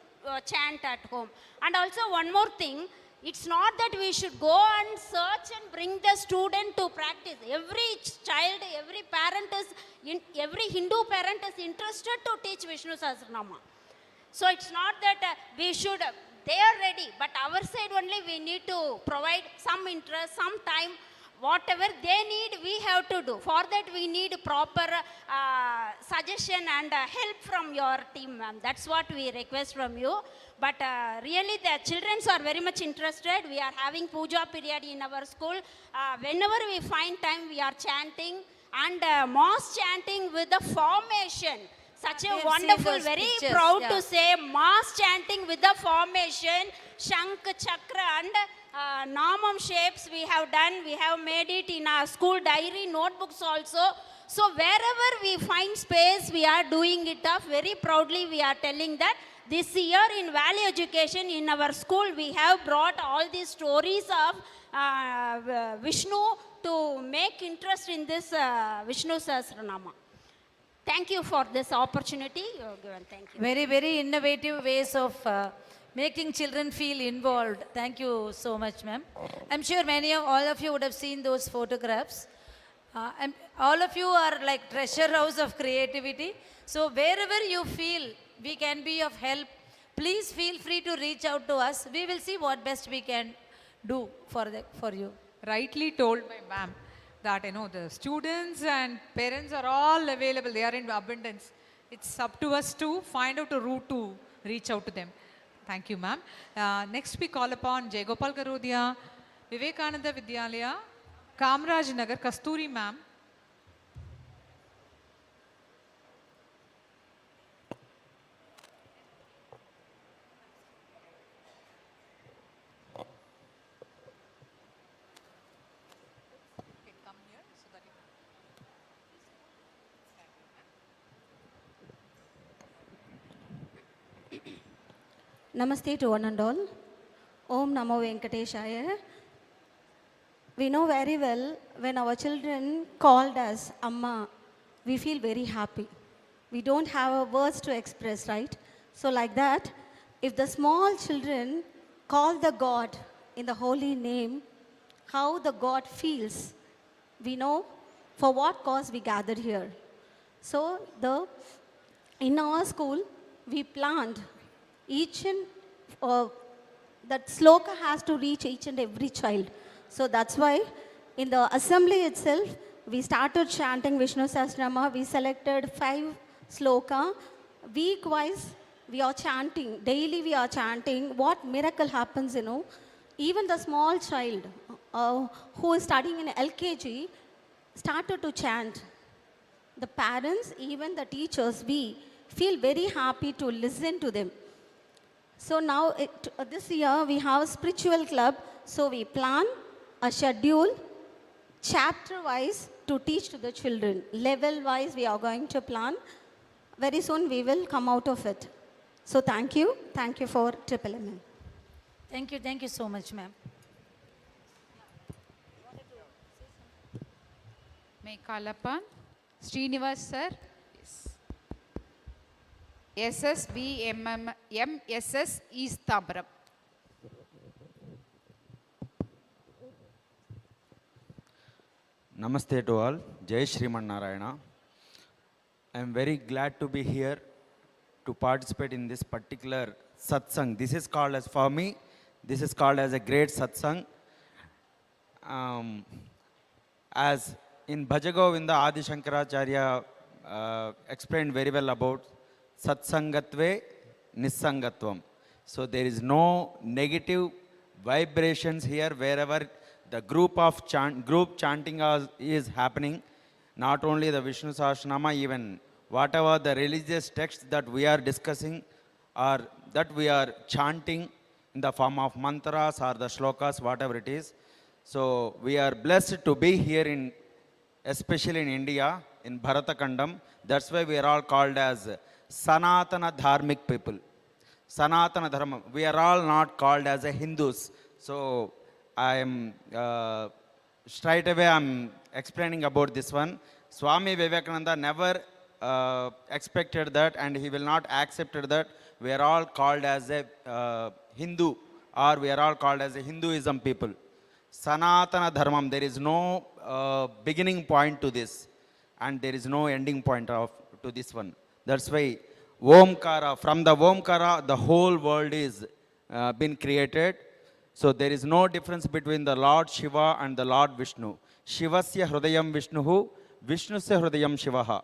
chant at home. And also one more thing, it's not that we should go and search and bring the student to practice. Every child, every parent is, every Hindu parent is interested to teach Vishnu Sahasranama. So it's not that we should, they are ready, but our side only we need to provide some interest, some time, whatever they need, we have to do. For that we need proper suggestion and help from your team, ma'am. That's what we request from you. But really the children are very much interested. We are having puja period in our school. Whenever we find time, we are chanting, and mass chanting with the formation. Such a wonderful, very proud to say, mass chanting with the formation, Shank, Chakra and Namam shapes we have done. We have made it in our school diary, notebooks also. So wherever we find space, we are doing it up. Very proudly we are telling that this year in value education in our school, we have brought all these stories of Vishnu to make interest in this Vishnu Sahasranama. Thank you for this opportunity you have given. Thank you. Very, very innovative ways of making children feel involved. Thank you so much, ma'am. I'm sure all of you would have seen those photographs. And all of you are like treasure house of creativity. So wherever you feel we can be of help, please feel free to reach out to us. We will see what best we can do for you. Rightly told by ma'am that the students and parents are all available. They are in abundance. It's up to us to find out a route to reach out to them. Thank you, ma'am. Next we call upon Jayagopal Garodia, Vivekananda Vidyalaya, Kamraj Nagar, Kasturi ma'am. Namaste to one and all. Om Namo Venkateshaya. We know very well when our children called us Amma, we feel very happy. We don't have words to express, right? So like that, if the small children call the God in the holy name, how the God feels, we know for what cause we gathered here. So in our school, we planned each and that sloka has to reach each and every child. So that's why In the assembly itself, we started chanting Vishnu Sahasranama. We selected 5 sloka. Week wise, we are chanting. Daily we are chanting. What miracle happens, you know? Even the small child who is studying in LKG started to chant. The parents, even the teachers, we feel very happy to listen to them. So now, this year, we have a spiritual club. So we plan a schedule, chapter-wise, to teach to the children. Level-wise, we are going to plan. Very soon, we will come out of it. So thank you. Thank you for Triple MN. Thank you so much, ma'am. May I call upon Srinivas sir? SSBMMMSS East Tambaram. Namaste to all. Jai Shriman Narayana. I am very glad to be here to participate in this particular satsang. This is called as, for me, this is called as a great satsang. As in Bhajagovinda, Adi Shankaracharya explained very well about Satsangatve Nissangatvam. So there is no negative vibrations here wherever the group chanting is happening. Not only the Vishnu Sahasranama, even whatever the religious texts that we are discussing or that we are chanting in the form of mantras or the shlokas, whatever it is. So we are blessed to be here especially in India, in Bharatakandam. That's why we are all called as Sanatana Dharmic people. Sanatana Dharma. We are all not called as a Hindus. So I am straight away I'm explaining about this one. Swami Vivekananda never expected that, and he will not accept that we are all called as a Hindu, or we are all called as a Hinduism people. Sanatana Dharmam, there is no beginning point to this, and there is no ending point to this one. That's why Omkara, from the Omkara, the whole world is been created. So there is no difference between the Lord Shiva and the Lord Vishnu. Shivasya Hrudayam Vishnuhu, Vishnusya Hrudayam Shivaha.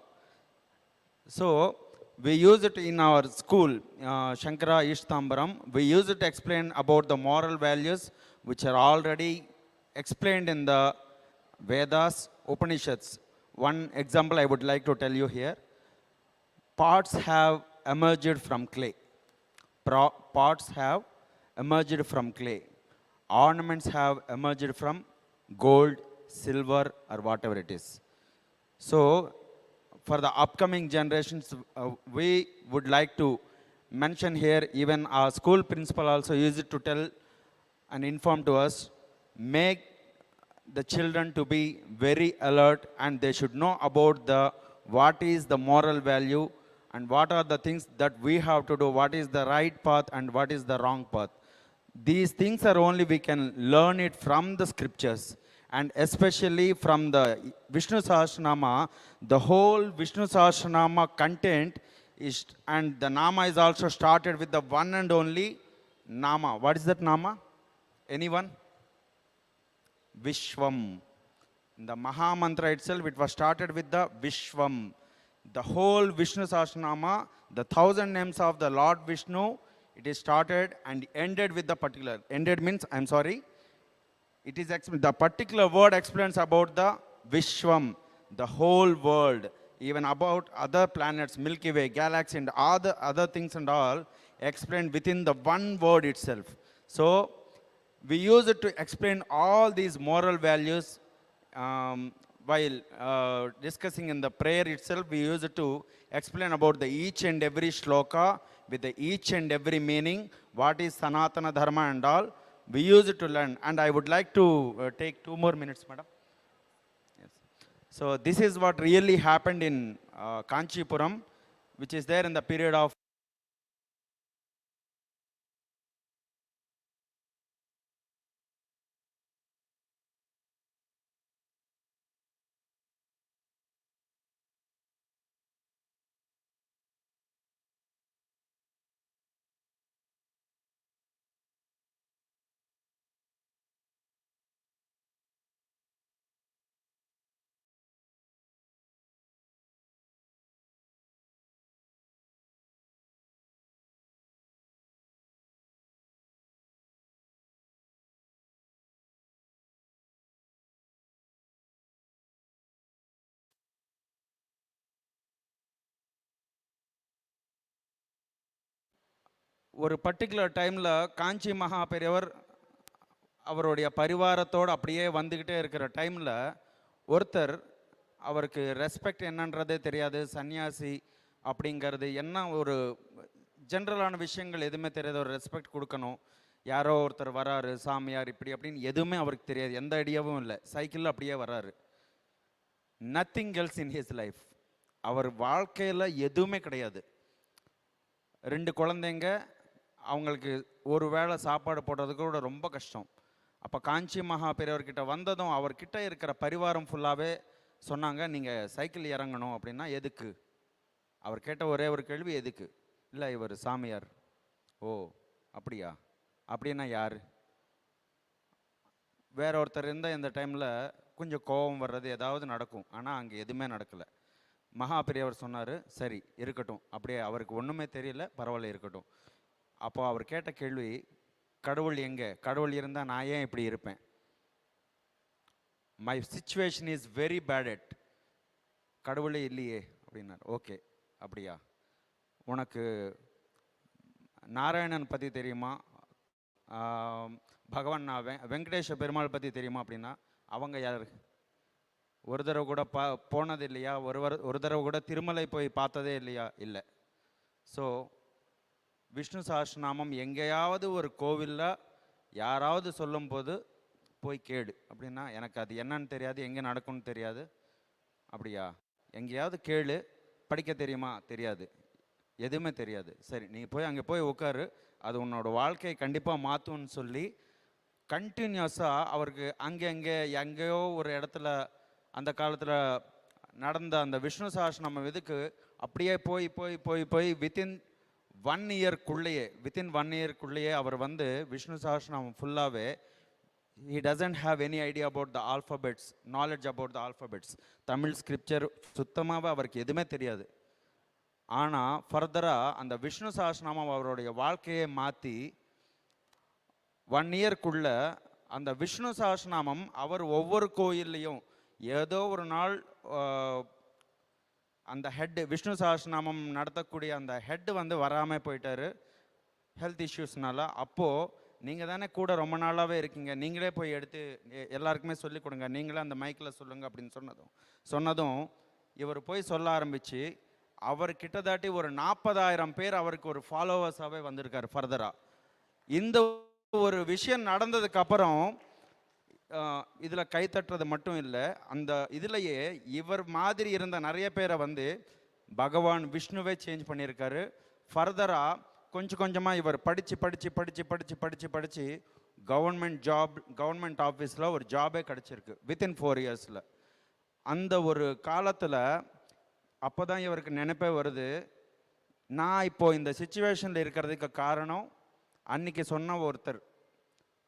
So we use it in our school, Shankara East Tambaram. We use it to explain about the moral values which are already explained in the Vedas, Upanishads. One example I would like to tell you here. Pots have emerged from clay. Pots have emerged from clay. Ornaments have emerged from gold, silver, or whatever it is. So for the upcoming generations, we would like to mention here, even our school principal also used it to tell and inform to us, make the children to be very alert, and they should know about what is the moral value and what are the things that we have to do, what is the right path and what is the wrong path. These things are only we can learn it from the scriptures, and especially from the Vishnu Sahasranama. The whole Vishnu Sahasranama content is, and the Nama is also started with the one and only Nama. What is that Nama? Anyone? Vishvam. In the Maha Mantra itself, it was started with the Vishvam. The whole Vishnu Sahasranama, the 1,000 names of the Lord Vishnu, it is started and ended with the particular. Ended means, I'm sorry, it is the particular word explains about the Vishvam, the whole world, even about other planets, Milky Way, galaxy, and other things and all explained within the one word itself. So we use it to explain all these moral values. While discussing in the prayer itself, we use it to explain about the each and every shloka with the each and every meaning, what is Sanatana Dharma and all. We use it to learn. And I would like to take 2 more minutes, madam. Yes. So this is what really happened in Kanchipuram, which is there in the period of ஒரு particular டைமில் காஞ்சி மகா பெரியவர் அவருடைய பரிவாரத்தோடு அப்படியே வந்துக்கிட்டே இருக்கிற டைமில் ஒருத்தர் அவருக்கு ரெஸ்பெக்ட் என்னன்றதே தெரியாது, சன்னியாசி அப்படிங்கிறது என்ன ஒரு ஜென்ரலான விஷயங்கள் எதுவுமே தெரியாது, ஒரு ரெஸ்பெக்ட் கொடுக்கணும், யாரோ ஒருத்தர் வராரு சாமியார் இப்படி அப்படின்னு எதுவுமே அவருக்கு தெரியாது, எந்த ஐடியாவும் இல்லை, சைக்கிளில் அப்படியே வராரு. Nothing else in his life. அவர் வாழ்க்கையில் எதுவுமே கிடையாது. 2 குழந்தைங்க, அவங்களுக்கு ஒரு வேளை சாப்பாடு போடுறதுக்கு கூட ரொம்ப கஷ்டம். அப்போ காஞ்சி மகா பெரியவர்கிட்ட வந்ததும் அவர்கிட்ட இருக்கிற பரிவாரம் ஃபுல்லாகவே சொன்னாங்க, நீங்கள் சைக்கிள் இறங்கணும் அப்படின்னா எதுக்கு? அவர் கேட்ட ஒரே ஒரு கேள்வி, எதுக்கு? இல்லை, இவர் சாமியார். ஓ அப்படியா? அப்படின்னா யார்? வேற ஒருத்தர் இருந்தால் இந்த டைமில் கொஞ்சம் கோபம் வர்றது ஏதாவது நடக்கும். ஆனால் அங்கே எதுவுமே நடக்கலை. மகா பெரியவர் சொன்னார், சரி இருக்கட்டும், அப்படியே அவருக்கு ஒன்றுமே தெரியல, பரவாயில்ல இருக்கட்டும். அப்போ அவர் கேட்ட கேள்வி, கடவுள் எங்கே? கடவுள் இருந்தால் நான் ஏன் இப்படி இருப்பேன்? My situation is very bad at. கடவுளே இல்லையே அப்படின்னார். ஓகே அப்படியா? உனக்கு நாராயணன் பற்றி தெரியுமா? பகவான் வெங்கடேஷ பெருமாள் பற்றி தெரியுமா அப்படின்னா, அவங்க யார்? ஒரு தடவை கூட போனது இல்லையா? ஒரு தடவை கூட திருமலை போய் பார்த்ததே இல்லையா? இல்லை. ஸோ விஷ்ணு சஹஸ்ரநாமம் எங்கேயாவது ஒரு கோவிலில் யாராவது சொல்லும்போது போய் கேடு அப்படின்னா, எனக்கு அது என்னன்னு தெரியாது, எங்கே நடக்கும்னு தெரியாது. அப்படியா? எங்கேயாவது கேளு. படிக்க தெரியுமா? தெரியாது, எதுவுமே தெரியாது. சரி, நீ போய் அங்கே போய் உட்காரு, அது உன்னோட வாழ்க்கையை கண்டிப்பாக மாற்றும்னு சொல்லி கண்டினியூஸாக அவருக்கு அங்கே எங்கேயோ ஒரு இடத்துல அந்த காலத்தில் நடந்த அந்த விஷ்ணு சஹஸ்ரநாமம் இதுக்கு அப்படியே போய் போய் போய் போய் வித்தின் 1 இயர்க்குள்ளேயே அவர் வந்து விஷ்ணு சஹஸ்ரநாமம் ஃபுல்லாகவே he doesn't have any idea about the alphabets, knowledge about the alphabets. Tamil scripture சுத்தமாகவே அவருக்கு எதுவுமே தெரியாது. ஆனால் ஃபர்தராக அந்த விஷ்ணு சஹஸ்ரநாமம் அவருடைய வாழ்க்கையை மாற்றி 1 இயர்க்குள்ள அந்த விஷ்ணு சஹஸ்ரநாமம் அவர் ஒவ்வொரு கோயில்லையும் ஏதோ ஒரு நாள் அந்த ஹெட் விஷ்ணு சஹஸ்ரநாமம் நடத்தக்கூடிய அந்த ஹெட் வந்து வராமல் போயிட்டார் ஹெல்த் இஷ்யூஸ்னால. அப்போது நீங்கள் தானே கூட ரொம்ப நாளாகவே இருக்கீங்க, நீங்களே போய் எடுத்து எல்லாருக்குமே சொல்லிக் கொடுங்க, நீங்களே அந்த மைக்கில் சொல்லுங்கள் அப்படின்னு சொன்னதும் இவர் போய் சொல்ல ஆரம்பித்து அவர் கிட்டத்தட்ட ஒரு 40,000 பேர் அவருக்கு ஒரு ஃபாலோவர்ஸாகவே வந்திருக்கார் ஃபர்தராக. இந்த ஒரு விஷயம் நடந்ததுக்கப்புறம் இதில் கைத்தட்டுறது மட்டும் இல்லை, அந்த இதிலையே இவர் மாதிரி இருந்த நிறைய பேரை வந்து பகவான் விஷ்ணுவே சேஞ்ச் பண்ணியிருக்காரு. ஃபர்தராக கொஞ்சம் கொஞ்சமாக இவர் படித்து கவர்மெண்ட் ஆஃபீஸில் ஒரு ஜாபே கிடச்சிருக்கு வித்தின் 4 இயர்ஸில். அந்த ஒரு காலத்தில் அப்போ தான் இவருக்கு நினைப்பே வருது, நான் இப்போது இந்த சிச்சுவேஷனில் இருக்கிறதுக்கு காரணம் அன்றைக்கி சொன்ன ஒருத்தர்.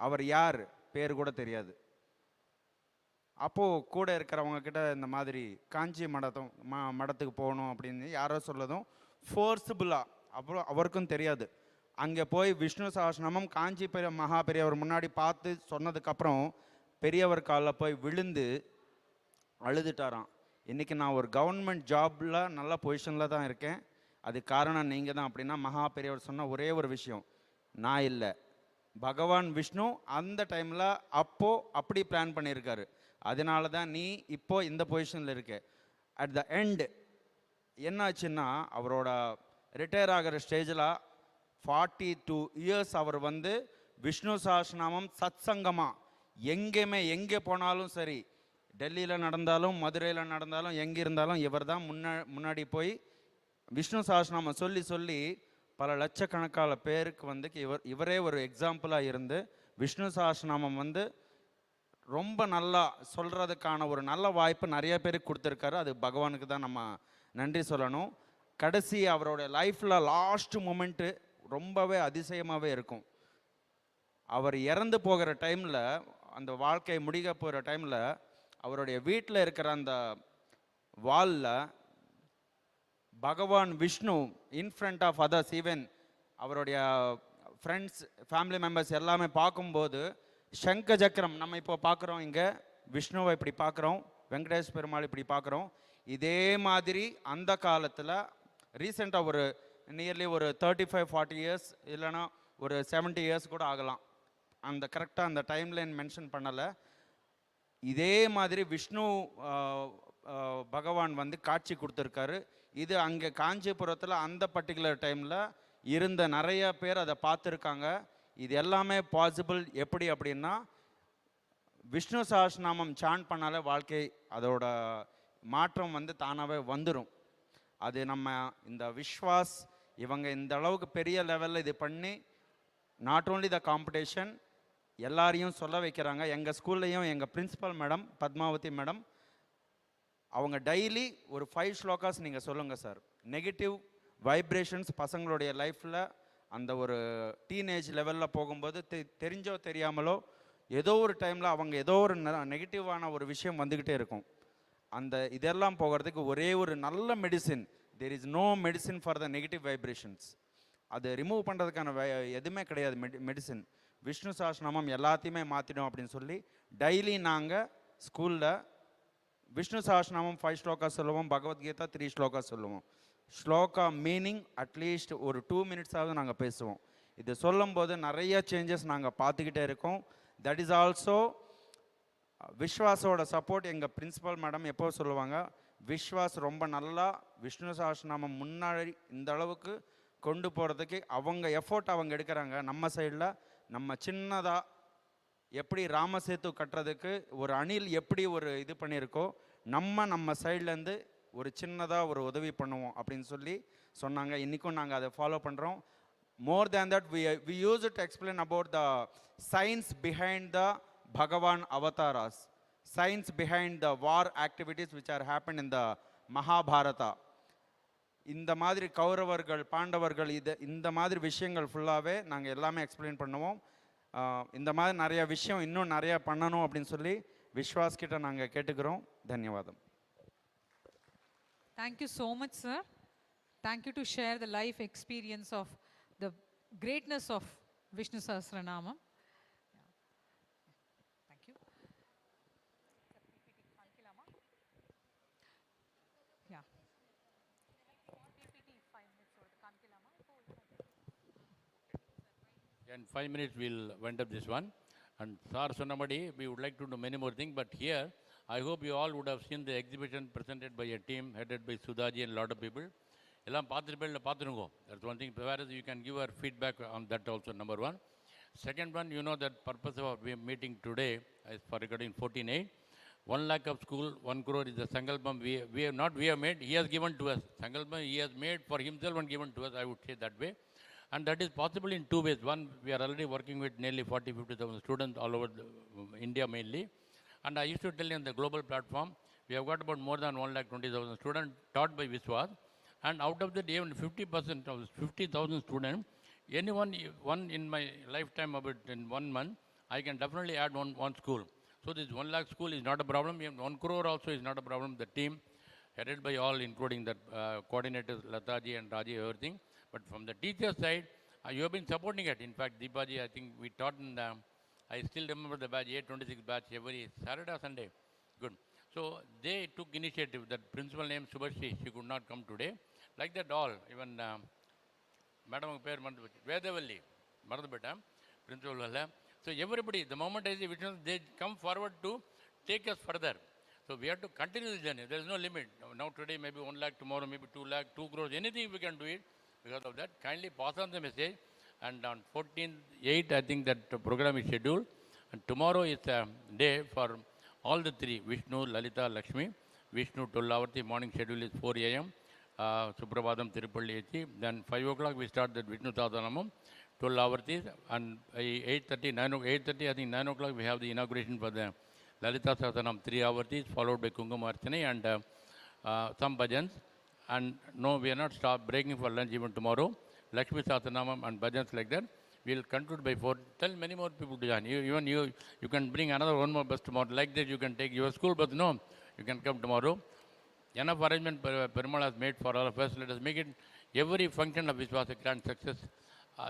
அவர் யார்? பேர் கூட தெரியாது. அப்போது கூட இருக்கிறவங்க கிட்ட இந்த மாதிரி காஞ்சி மடத்துக்கு போகணும் அப்படின்னு யாரோ சொல்லதும் ஃபோர்ஸபுளாக, அப்புறம் அவருக்கும் தெரியாது, அங்கே போய் விஷ்ணு சஹஸ்ரநாமம் காஞ்சி மகா பெரியவர் முன்னாடி பார்த்து சொன்னதுக்கப்புறம் பெரியவர் காலில் போய் விழுந்து அழுதுட்டாராம். இன்றைக்கி நான் ஒரு கவர்மெண்ட் ஜாபில் நல்ல பொசிஷனில் தான் இருக்கேன், அது காரணம் நீங்கள் தான் அப்படின்னா மகா பெரியவர் சொன்ன ஒரே ஒரு விஷயம், நான் இல்லை, பகவான் விஷ்ணு அந்த டைமில் அப்போது அப்படி பிளான் பண்ணியிருக்காரு, அதனால தான் நீ இப்போது இந்த பொசிஷனில் இருக்க. அட் த எண்ட் என்னாச்சுன்னா அவரோட ரிட்டையர் ஆகிற ஸ்டேஜில் 42 இயர்ஸ் அவர் வந்து விஷ்ணு சஹஸ்ரநாமம் சத்சங்கமாக எங்கே போனாலும் சரி, டெல்லியில் நடந்தாலும் மதுரையில் நடந்தாலும் எங்கே இருந்தாலும் இவர் தான் முன்னாடி போய் விஷ்ணு சஹஸ்ரநாமம் சொல்லி பல லட்சக்கணக்கான பேருக்கு வந்து இவரே ஒரு எக்ஸாம்பிளாக இருந்து விஷ்ணு சஹஸ்ரநாமம் வந்து ரொம்ப நல்லா சொல்கிறதுக்கான ஒரு நல்ல வாய்ப்பு நிறைய பேருக்கு கொடுத்துருக்காரு. அது பகவானுக்கு தான் நம்ம நன்றி சொல்லணும். கடைசி அவரோட லைஃப்பில் லாஸ்ட் மூமெண்ட்டு ரொம்பவே அதிசயமாகவே இருக்கும். அவர் இறந்து போகிற டைமில், அந்த வாழ்க்கை முடிக்க போகிற டைமில் அவருடைய வீட்டில் இருக்கிற அந்த வாலில் Bhagwan Vishnu in front of others, even அவருடைய ஃப்ரெண்ட்ஸ் ஃபேமிலி மெம்பர்ஸ் எல்லாமே பார்க்கும்போது சங்க சக்கரம் நம்ம இப்போ பார்க்குறோம், இங்கே விஷ்ணுவை இப்படி பார்க்குறோம், வெங்கடேஷ் பெருமாள் இப்படி பார்க்குறோம், இதே மாதிரி அந்த காலத்தில் ரீசெண்டாக ஒரு நியர்லி ஒரு 35-40 இயர்ஸ் இல்லைனா ஒரு 70 இயர்ஸ் கூட ஆகலாம். அந்த கரெக்டாக அந்த டைம்லைன் மென்ஷன் பண்ணலை. இதே மாதிரி விஷ்ணு பகவான் வந்து காட்சி கொடுத்துருக்காரு. இது அங்கே காஞ்சிபுரத்தில் அந்த பர்டிகுலர் டைமில் இருந்த நிறைய பேர் அதை பார்த்துருக்காங்க. இது எல்லாமே பாசிபிள். எப்படி அப்படின்னா விஷ்ணு சஹஸ்ரநாமம் சாண்ட் பண்ணாலே வாழ்க்கை அதோட மாற்றம் வந்து தானாகவே வந்துடும். அது நம்ம இந்த விஸ்வாஸ் இவங்க இந்த அளவுக்கு பெரிய லெவலில் இது பண்ணி நாட் ஓன்லி த காம்படிஷன் எல்லாரையும் சொல்ல வைக்கிறாங்க. எங்கள் ஸ்கூல்லையும் எங்கள் பிரின்சிபல் மேடம் பத்மாவதி மேடம் அவங்க டெய்லி ஒரு 5 ஸ்லோகாஸ் நீங்கள் சொல்லுங்கள் சார். நெகட்டிவ் வைப்ரேஷன்ஸ் பசங்களுடைய லைஃப்பில் அந்த ஒரு டீனேஜ் லெவலில் போகும்போது தெரிஞ்சோ தெரியாமலோ ஏதோ ஒரு டைமில் அவங்க ஏதோ ஒரு நெகட்டிவான ஒரு விஷயம் வந்துக்கிட்டே இருக்கும். அந்த இதெல்லாம் போகிறதுக்கு ஒரே ஒரு நல்ல medicine, there is no medicine for the negative vibrations. அது ரிமூவ் பண்ணுறதுக்கான எதுவுமே கிடையாது மெடிசின். விஷ்ணு சஹஸ்ரநாமம் எல்லாத்தையுமே மாற்றிடும் அப்படின்னு சொல்லி டெய்லி நாங்கள் ஸ்கூலில் விஷ்ணு சஹஸ்ரநாமம் 5 ஸ்லோகா சொல்லுவோம், பகவத்கீதா 3 ஸ்லோகா சொல்லுவோம். ஸ்லோகா மீனிங் அட்லீஸ்ட் ஒரு 2 மினிட்ஸாவது நாங்கள் பேசுவோம். இது சொல்லும்போது நிறைய சேஞ்சஸ் நாங்கள் பார்த்துக்கிட்டே இருக்கோம். தட் இஸ் ஆல்சோ விஸ்வாஸோட சப்போர்ட். எங்கள் பிரின்சிபல் மேடம் எப்போ சொல்லுவாங்க, விஸ்வாஸ் ரொம்ப நல்லா விஷ்ணு சஹஸ்ரநாமம் முன்னாடி இந்த அளவுக்கு கொண்டு போகிறதுக்கு அவங்க எஃபோர்ட் அவங்க எடுக்கிறாங்க. நம்ம சைடில் நம்ம சின்னதாக எப்படி ராமசேத்து கட்டுறதுக்கு ஒரு அணில் எப்படி ஒரு இது பண்ணியிருக்கோ நம்ம சைட்லேருந்து ஒரு சின்னதாக ஒரு உதவி பண்ணுவோம் அப்படின்னு சொல்லி சொன்னாங்க. இன்றைக்கும் நாங்கள் அதை ஃபாலோ பண்ணுறோம். More than that we use it to explain about the science behind the Bhagavan avatars, science behind the war activities which are happened in the Mahabharata. இந்த மாதிரி கௌரவர்கள் பாண்டவர்கள் இந்த மாதிரி விஷயங்கள் ஃபுல்லாகவே நாங்கள் எல்லாமே எக்ஸ்பிளைன் பண்ணுவோம். இந்த மாதிரி நிறைய விஷயம் இன்னும் நிறையா பண்ணணும் அப்படின்னு சொல்லி விஸ்வாஸ் கிட்ட நாங்கள் கேட்டுக்கிறோம். தன்யவாதம். Thank you so much, sir. Thank you to share the life experience of the greatness of Vishnu Sahasranama. Thank you. Yeah. In 5 minutes we'll wind up this one. And Sir Sonamadi, we would like to do many more things, but here I hope you all would have seen the exhibition presented by a team headed by Sudhaji and a lot of people. Ellam paathirungo. That's one thing. Whereas you can give our feedback on that also, number one. Second one, you know that purpose of our meeting today is for regarding 14.8. 1 lakh of school, 1 crore is the Sankalpam we have made, he has given to us. Sankalpam he has made for himself and given to us, I would say that way. And that is possible in 2 ways. One, we are already working with nearly 40,000-50,000 students all over India mainly. And I used to tell you on the global platform, we have got about more than 1,20,000 students taught by VISVAS. And out of that, even 50% of 50,000 students, one in my lifetime, about in 1 month, I can definitely add one school. So this 1 lakh school is not a problem. Even 1 crore also is not a problem. The team, headed by all, including the coordinators, Lataji and Raji, everything. But from the teacher side, you have been supporting it. In fact, Deepaji, I think we taught in the, I still remember the batch, 826 batch, every Saturday or Sunday. Good. So they took initiative. That principal name Subhashi, she could not come today. Like that all, even Madam Vedavalli, Maradabeta, principal Valla. So everybody, the moment I say Vishnu, they come forward to take us further. So we have to continue the journey. There is no limit. Now today maybe 1 lakh, tomorrow maybe 2 lakh, 2 crores, anything we can do it. Because of that, kindly pass on the message. And on 14/8, I think that program is scheduled. And tomorrow is a day for all the three, Vishnu, Lalita, Lakshmi. Vishnu, 12 hours, the morning schedule is 4 a.m. Suprabhadam, Tirupalli, Echi. Then 5 o'clock we start the Vishnu Sahasranamam, 12 hours. And 8:30, I think 9 o'clock we have the inauguration for the Lalita Sahasranam, 3 hours, followed by Kungam Archana and some bhajans. And no, we are not breaking for lunch even tomorrow. Lakshmi Sahasranamam and bhajans like that. We will conclude by 4. Tell many more people to join. Even you can bring another 1 more bus tomorrow. Like that, you can take your school bus. No, you can come tomorrow. Enough arrangement Perumal has made for all of us. Let us make it every function of VISVAS a grand success.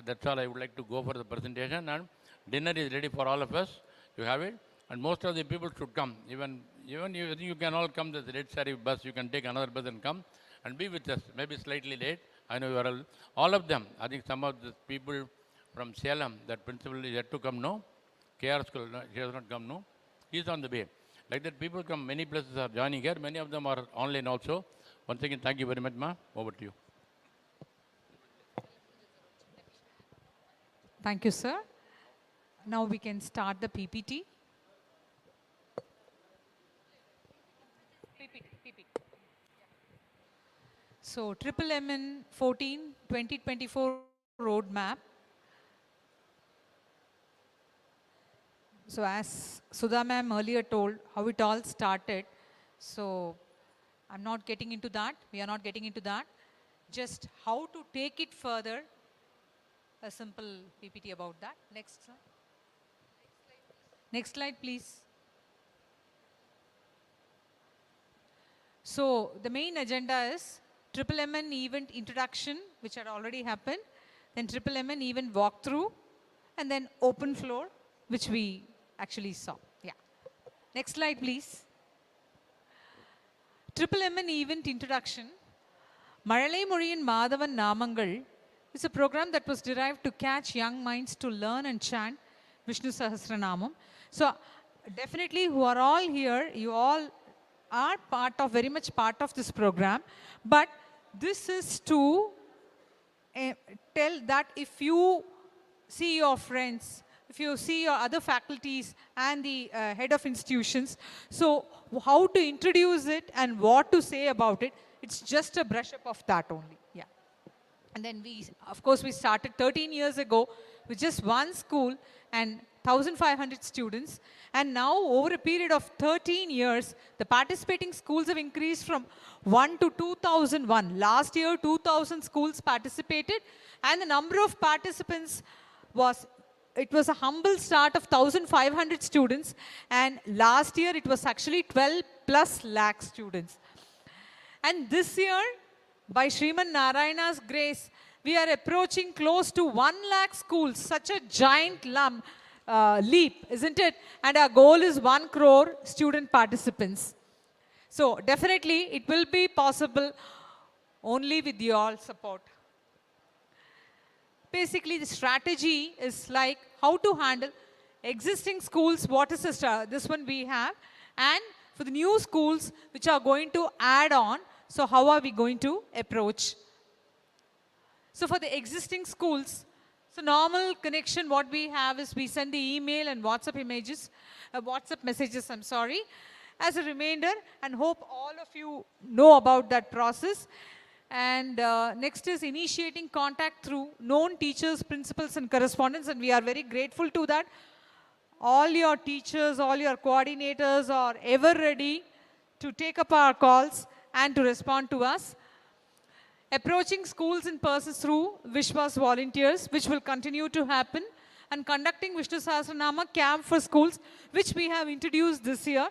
That's all I would like to go for the presentation. And dinner is ready for all of us. You have it. And most of the people should come. Even you can all come. There's a red saree bus. You can take another bus and come and be with us. Maybe slightly late. I know you are all of them. I think some of the people from Salem, that principal is yet to come, no? KR school, no, he has not come, no? He is on the way. Like that, people from many places are joining here. Many of them are online also. Once again, thank you very much, ma. Over to you. Thank you, sir. Now we can start the PPT. So, MMMN-14 2024 roadmap. So, as Sudha ma'am earlier told, how it all started. So, I'm not getting into that. We are not getting into that. Just how to take it further. A simple PPT about that. Next slide. Next slide, please. So, the main agenda is MMMN event introduction, which had already happened, then MMMN event walkthrough, and then open floor, which we actually saw. Yeah. Next slide, please. MMMN event introduction. Maralai Muriyan Madhavan Namangal is a program that was derived to catch young minds to learn and chant Vishnu Sahasranamam. So, definitely who are all here, you all are very much part of this program, but this is to tell that if you see your friends, if you see your other faculties and the head of institutions, so how to introduce it and what to say about it, it's just a brush up of that only. Yeah. And then of course, we started 13 years ago with just one school and 1,500 students, and now over a period of 13 years, the participating schools have increased from 1 to 2001. Last year, 2,000 schools participated, and the number of participants was a humble start of 1,500 students, and last year it was actually 12 plus lakh students. And this year, by Sriman Narayana's grace, we are approaching close to 1 lakh schools, such a giant leap, isn't it? And our goal is 1 crore student participants. So definitely it will be possible only with your support. Basically, the strategy is like how to handle existing schools, what is this one we have, and for the new schools which are going to add on, so how are we going to approach? So for the existing schools, so normal connection, what we have is we send the email and WhatsApp messages, I'm sorry, as a reminder, and hope all of you know about that process. And next is initiating contact through known teachers, principals, and correspondents, and we are very grateful to that. All your teachers, all your coordinators are ever ready to take up our calls and to respond to us. Approaching schools in person through VISVAS volunteers, which will continue to happen, and conducting Vishnu Sahasranama camp for schools, which we have introduced this year.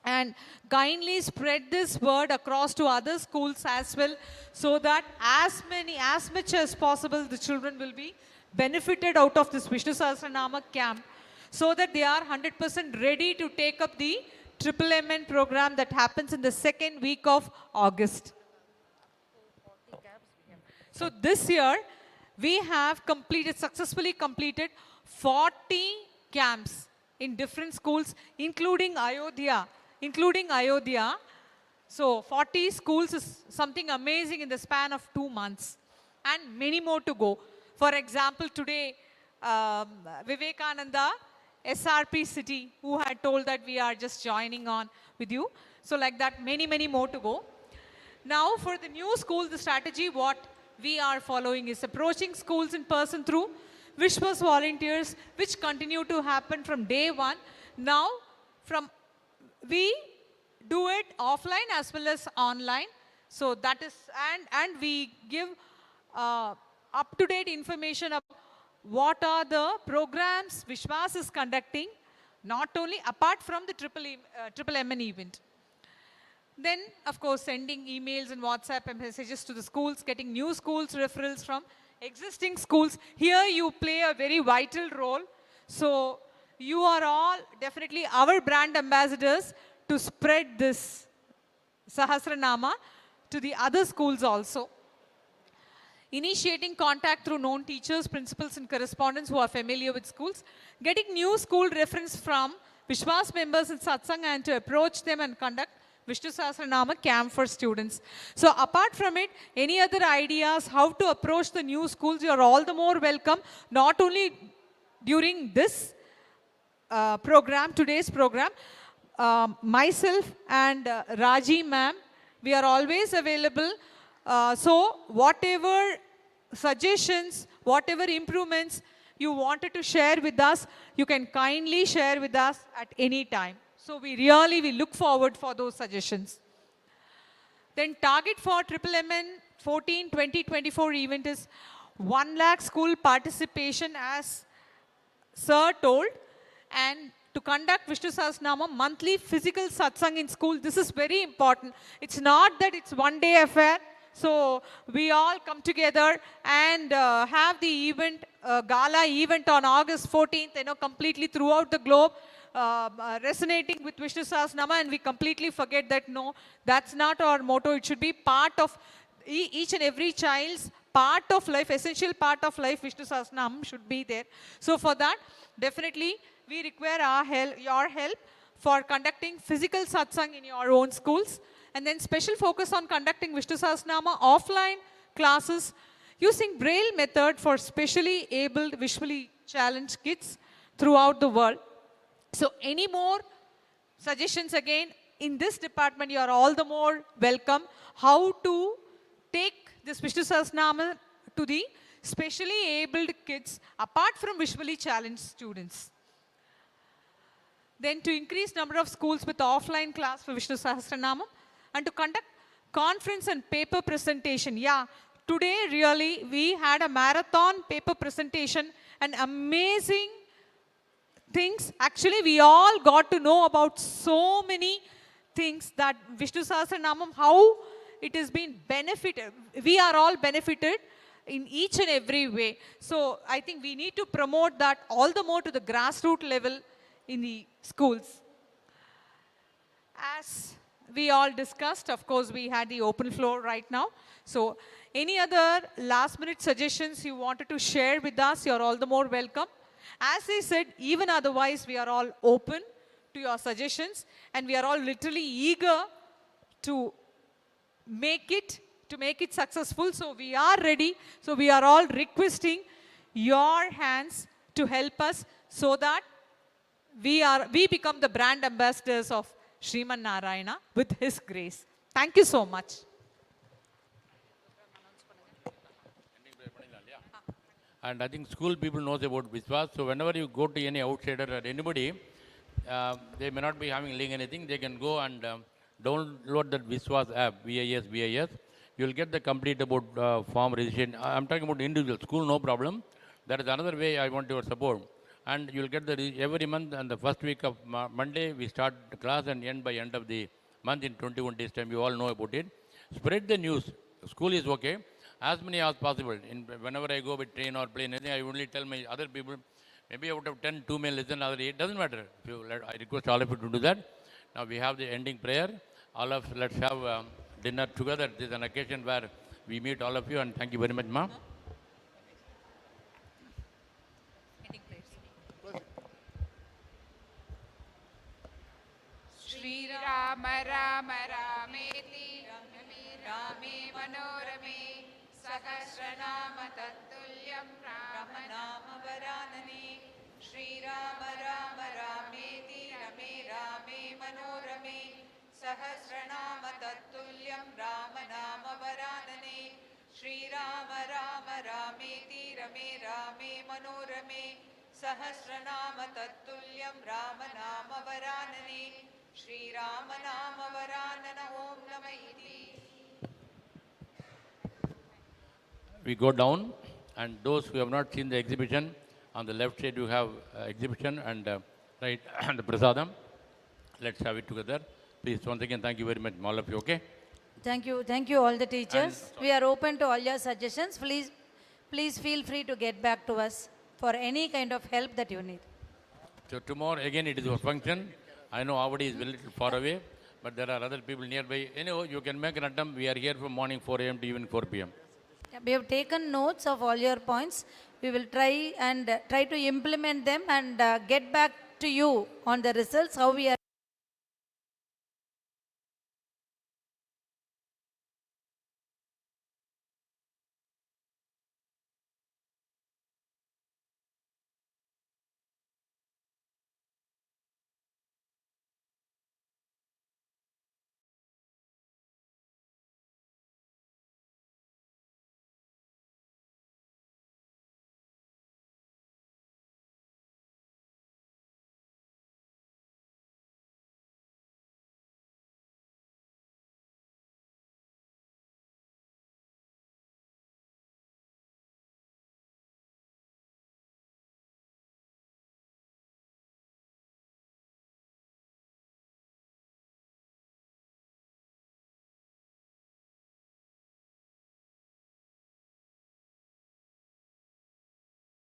And kindly spread this word across to other schools as well, so that as much as possible, the children will be benefited out of this Vishnu Sahasranama camp, so that they are 100% ready to take up the MMMN program that happens in the second week of August. So this year, we have successfully completed 40 camps in different schools, including Ayodhya. So 40 schools is something amazing in the span of 2 months, and many more to go. For example, today, Vivekananda, SRP City, who had told that we are just joining on with you. So like that, many more to go. Now for the new school, the strategy, what we are following is approaching schools in person through VISVAS volunteers, which continue to happen from day one. Now, we do it offline as well as online. So that is, and we give up-to-date information about what are the programs VISVAS is conducting, not only apart from the MMMN event. Then, of course, sending emails and WhatsApp messages to the schools, getting new schools referrals from existing schools. Here you play a very vital role. So you are all definitely our brand ambassadors to spread this Sahasranama to the other schools also. initiating contact through known teachers, principals, and correspondents who are familiar with schools, getting new school reference from VISVAS members in satsang and to approach them and conduct Vishnu Sahasranama camp for students. So apart from it, any other ideas how to approach the new schools, you are all the more welcome, not only during this program, today's program. Myself and Raji ma'am, we are always available. So whatever suggestions, whatever improvements you wanted to share with us, you can kindly share with us at any time. So we look forward for those suggestions. Then target for MMMN-14 2024 event is 1 lakh school participation, as Sir told, and to conduct Vishnu Sahasranama monthly physical satsang in school. This is very important. It's not that it's one day affair. So we all come together and have the event, gala event on August 14th, completely throughout the globe, resonating with Vishnu Sahasranama, and we completely forget that no, that's not our motto. It should be part of each and every child's part of life, essential part of life. Vishnu Sahasranama should be there. So for that, definitely we require your help for conducting physical satsang in your own schools. And then special focus on conducting Vishnu Sahasranama offline classes using Braille method for specially abled, visually challenged kids throughout the world. So any more suggestions again, in this department you are all the more welcome. How to take this Vishnu Sahasranama to the specially abled kids apart from visually challenged students. Then to increase number of schools with offline class for Vishnu Sahasranama, and to conduct conference and paper presentation. Yeah, today really we had a marathon paper presentation and amazing things. Actually, we all got to know about so many things that Vishnu Sahasranamam, how it has been benefited. We are all benefited in each and every way. So I think we need to promote that all the more to the grassroots level in the schools. As we all discussed, of course, we had the open floor right now. So any other last minute suggestions you wanted to share with us, you're all the more welcome. As I said, even otherwise, we are all open to your suggestions, and we are all literally eager to make it successful. So we are ready. So we are all requesting your hands to help us so that we become the brand ambassadors of Sriman Narayana with His grace. Thank you so much. And I think school people knows about VISVAS. So whenever you go to any outsider or anybody, they may not be having link anything. They can go and download that VISVAS app, VIS. You will get the complete about form registration. I'm talking about individual school, no problem. That is another way I want your support. And you will get every month, and the first week of Monday, we start the class and end by end of the month in 21 days time. You all know about it. Spread the news. School is okay. As many as possible. Whenever I go by train or plane, I only tell my other people, maybe out of 10, 2 may listen, other 8. Doesn't matter. I request all of you to do that. Now we have the ending prayer. Let's have dinner together. This is an occasion where we meet all of you, and thank you very much, ma'am. Shri Rama Rama Rameti Rame Manorame Sahasranama Tattulyam Rama Nama Varanane Shri Rama Rama Rameti Rame Manorame Sahasranama Tattulyam Rama Nama Varanane Shri Rama Rama Rameti Rame Manorame Sahasranama Tattulyam Rama Nama Varanane Shri Rama Nama Varanana Om Namaiti. We go down, and those who have not seen the exhibition, on the left side you have exhibition, and right the prasadam. Let's have it together. Please, once again, thank you very much, all of you, okay? Thank you all the teachers. We are open to all your suggestions. Please feel free to get back to us for any kind of help that you need. So tomorrow, again, it is your function. I know Avadi is a little far away, but there are other people nearby. Anyhow, you can make an attempt. We are here from morning 4 a.m. to evening 4 p.m. We have taken notes of all your points. We will try to implement them and get back to you on the results, how we are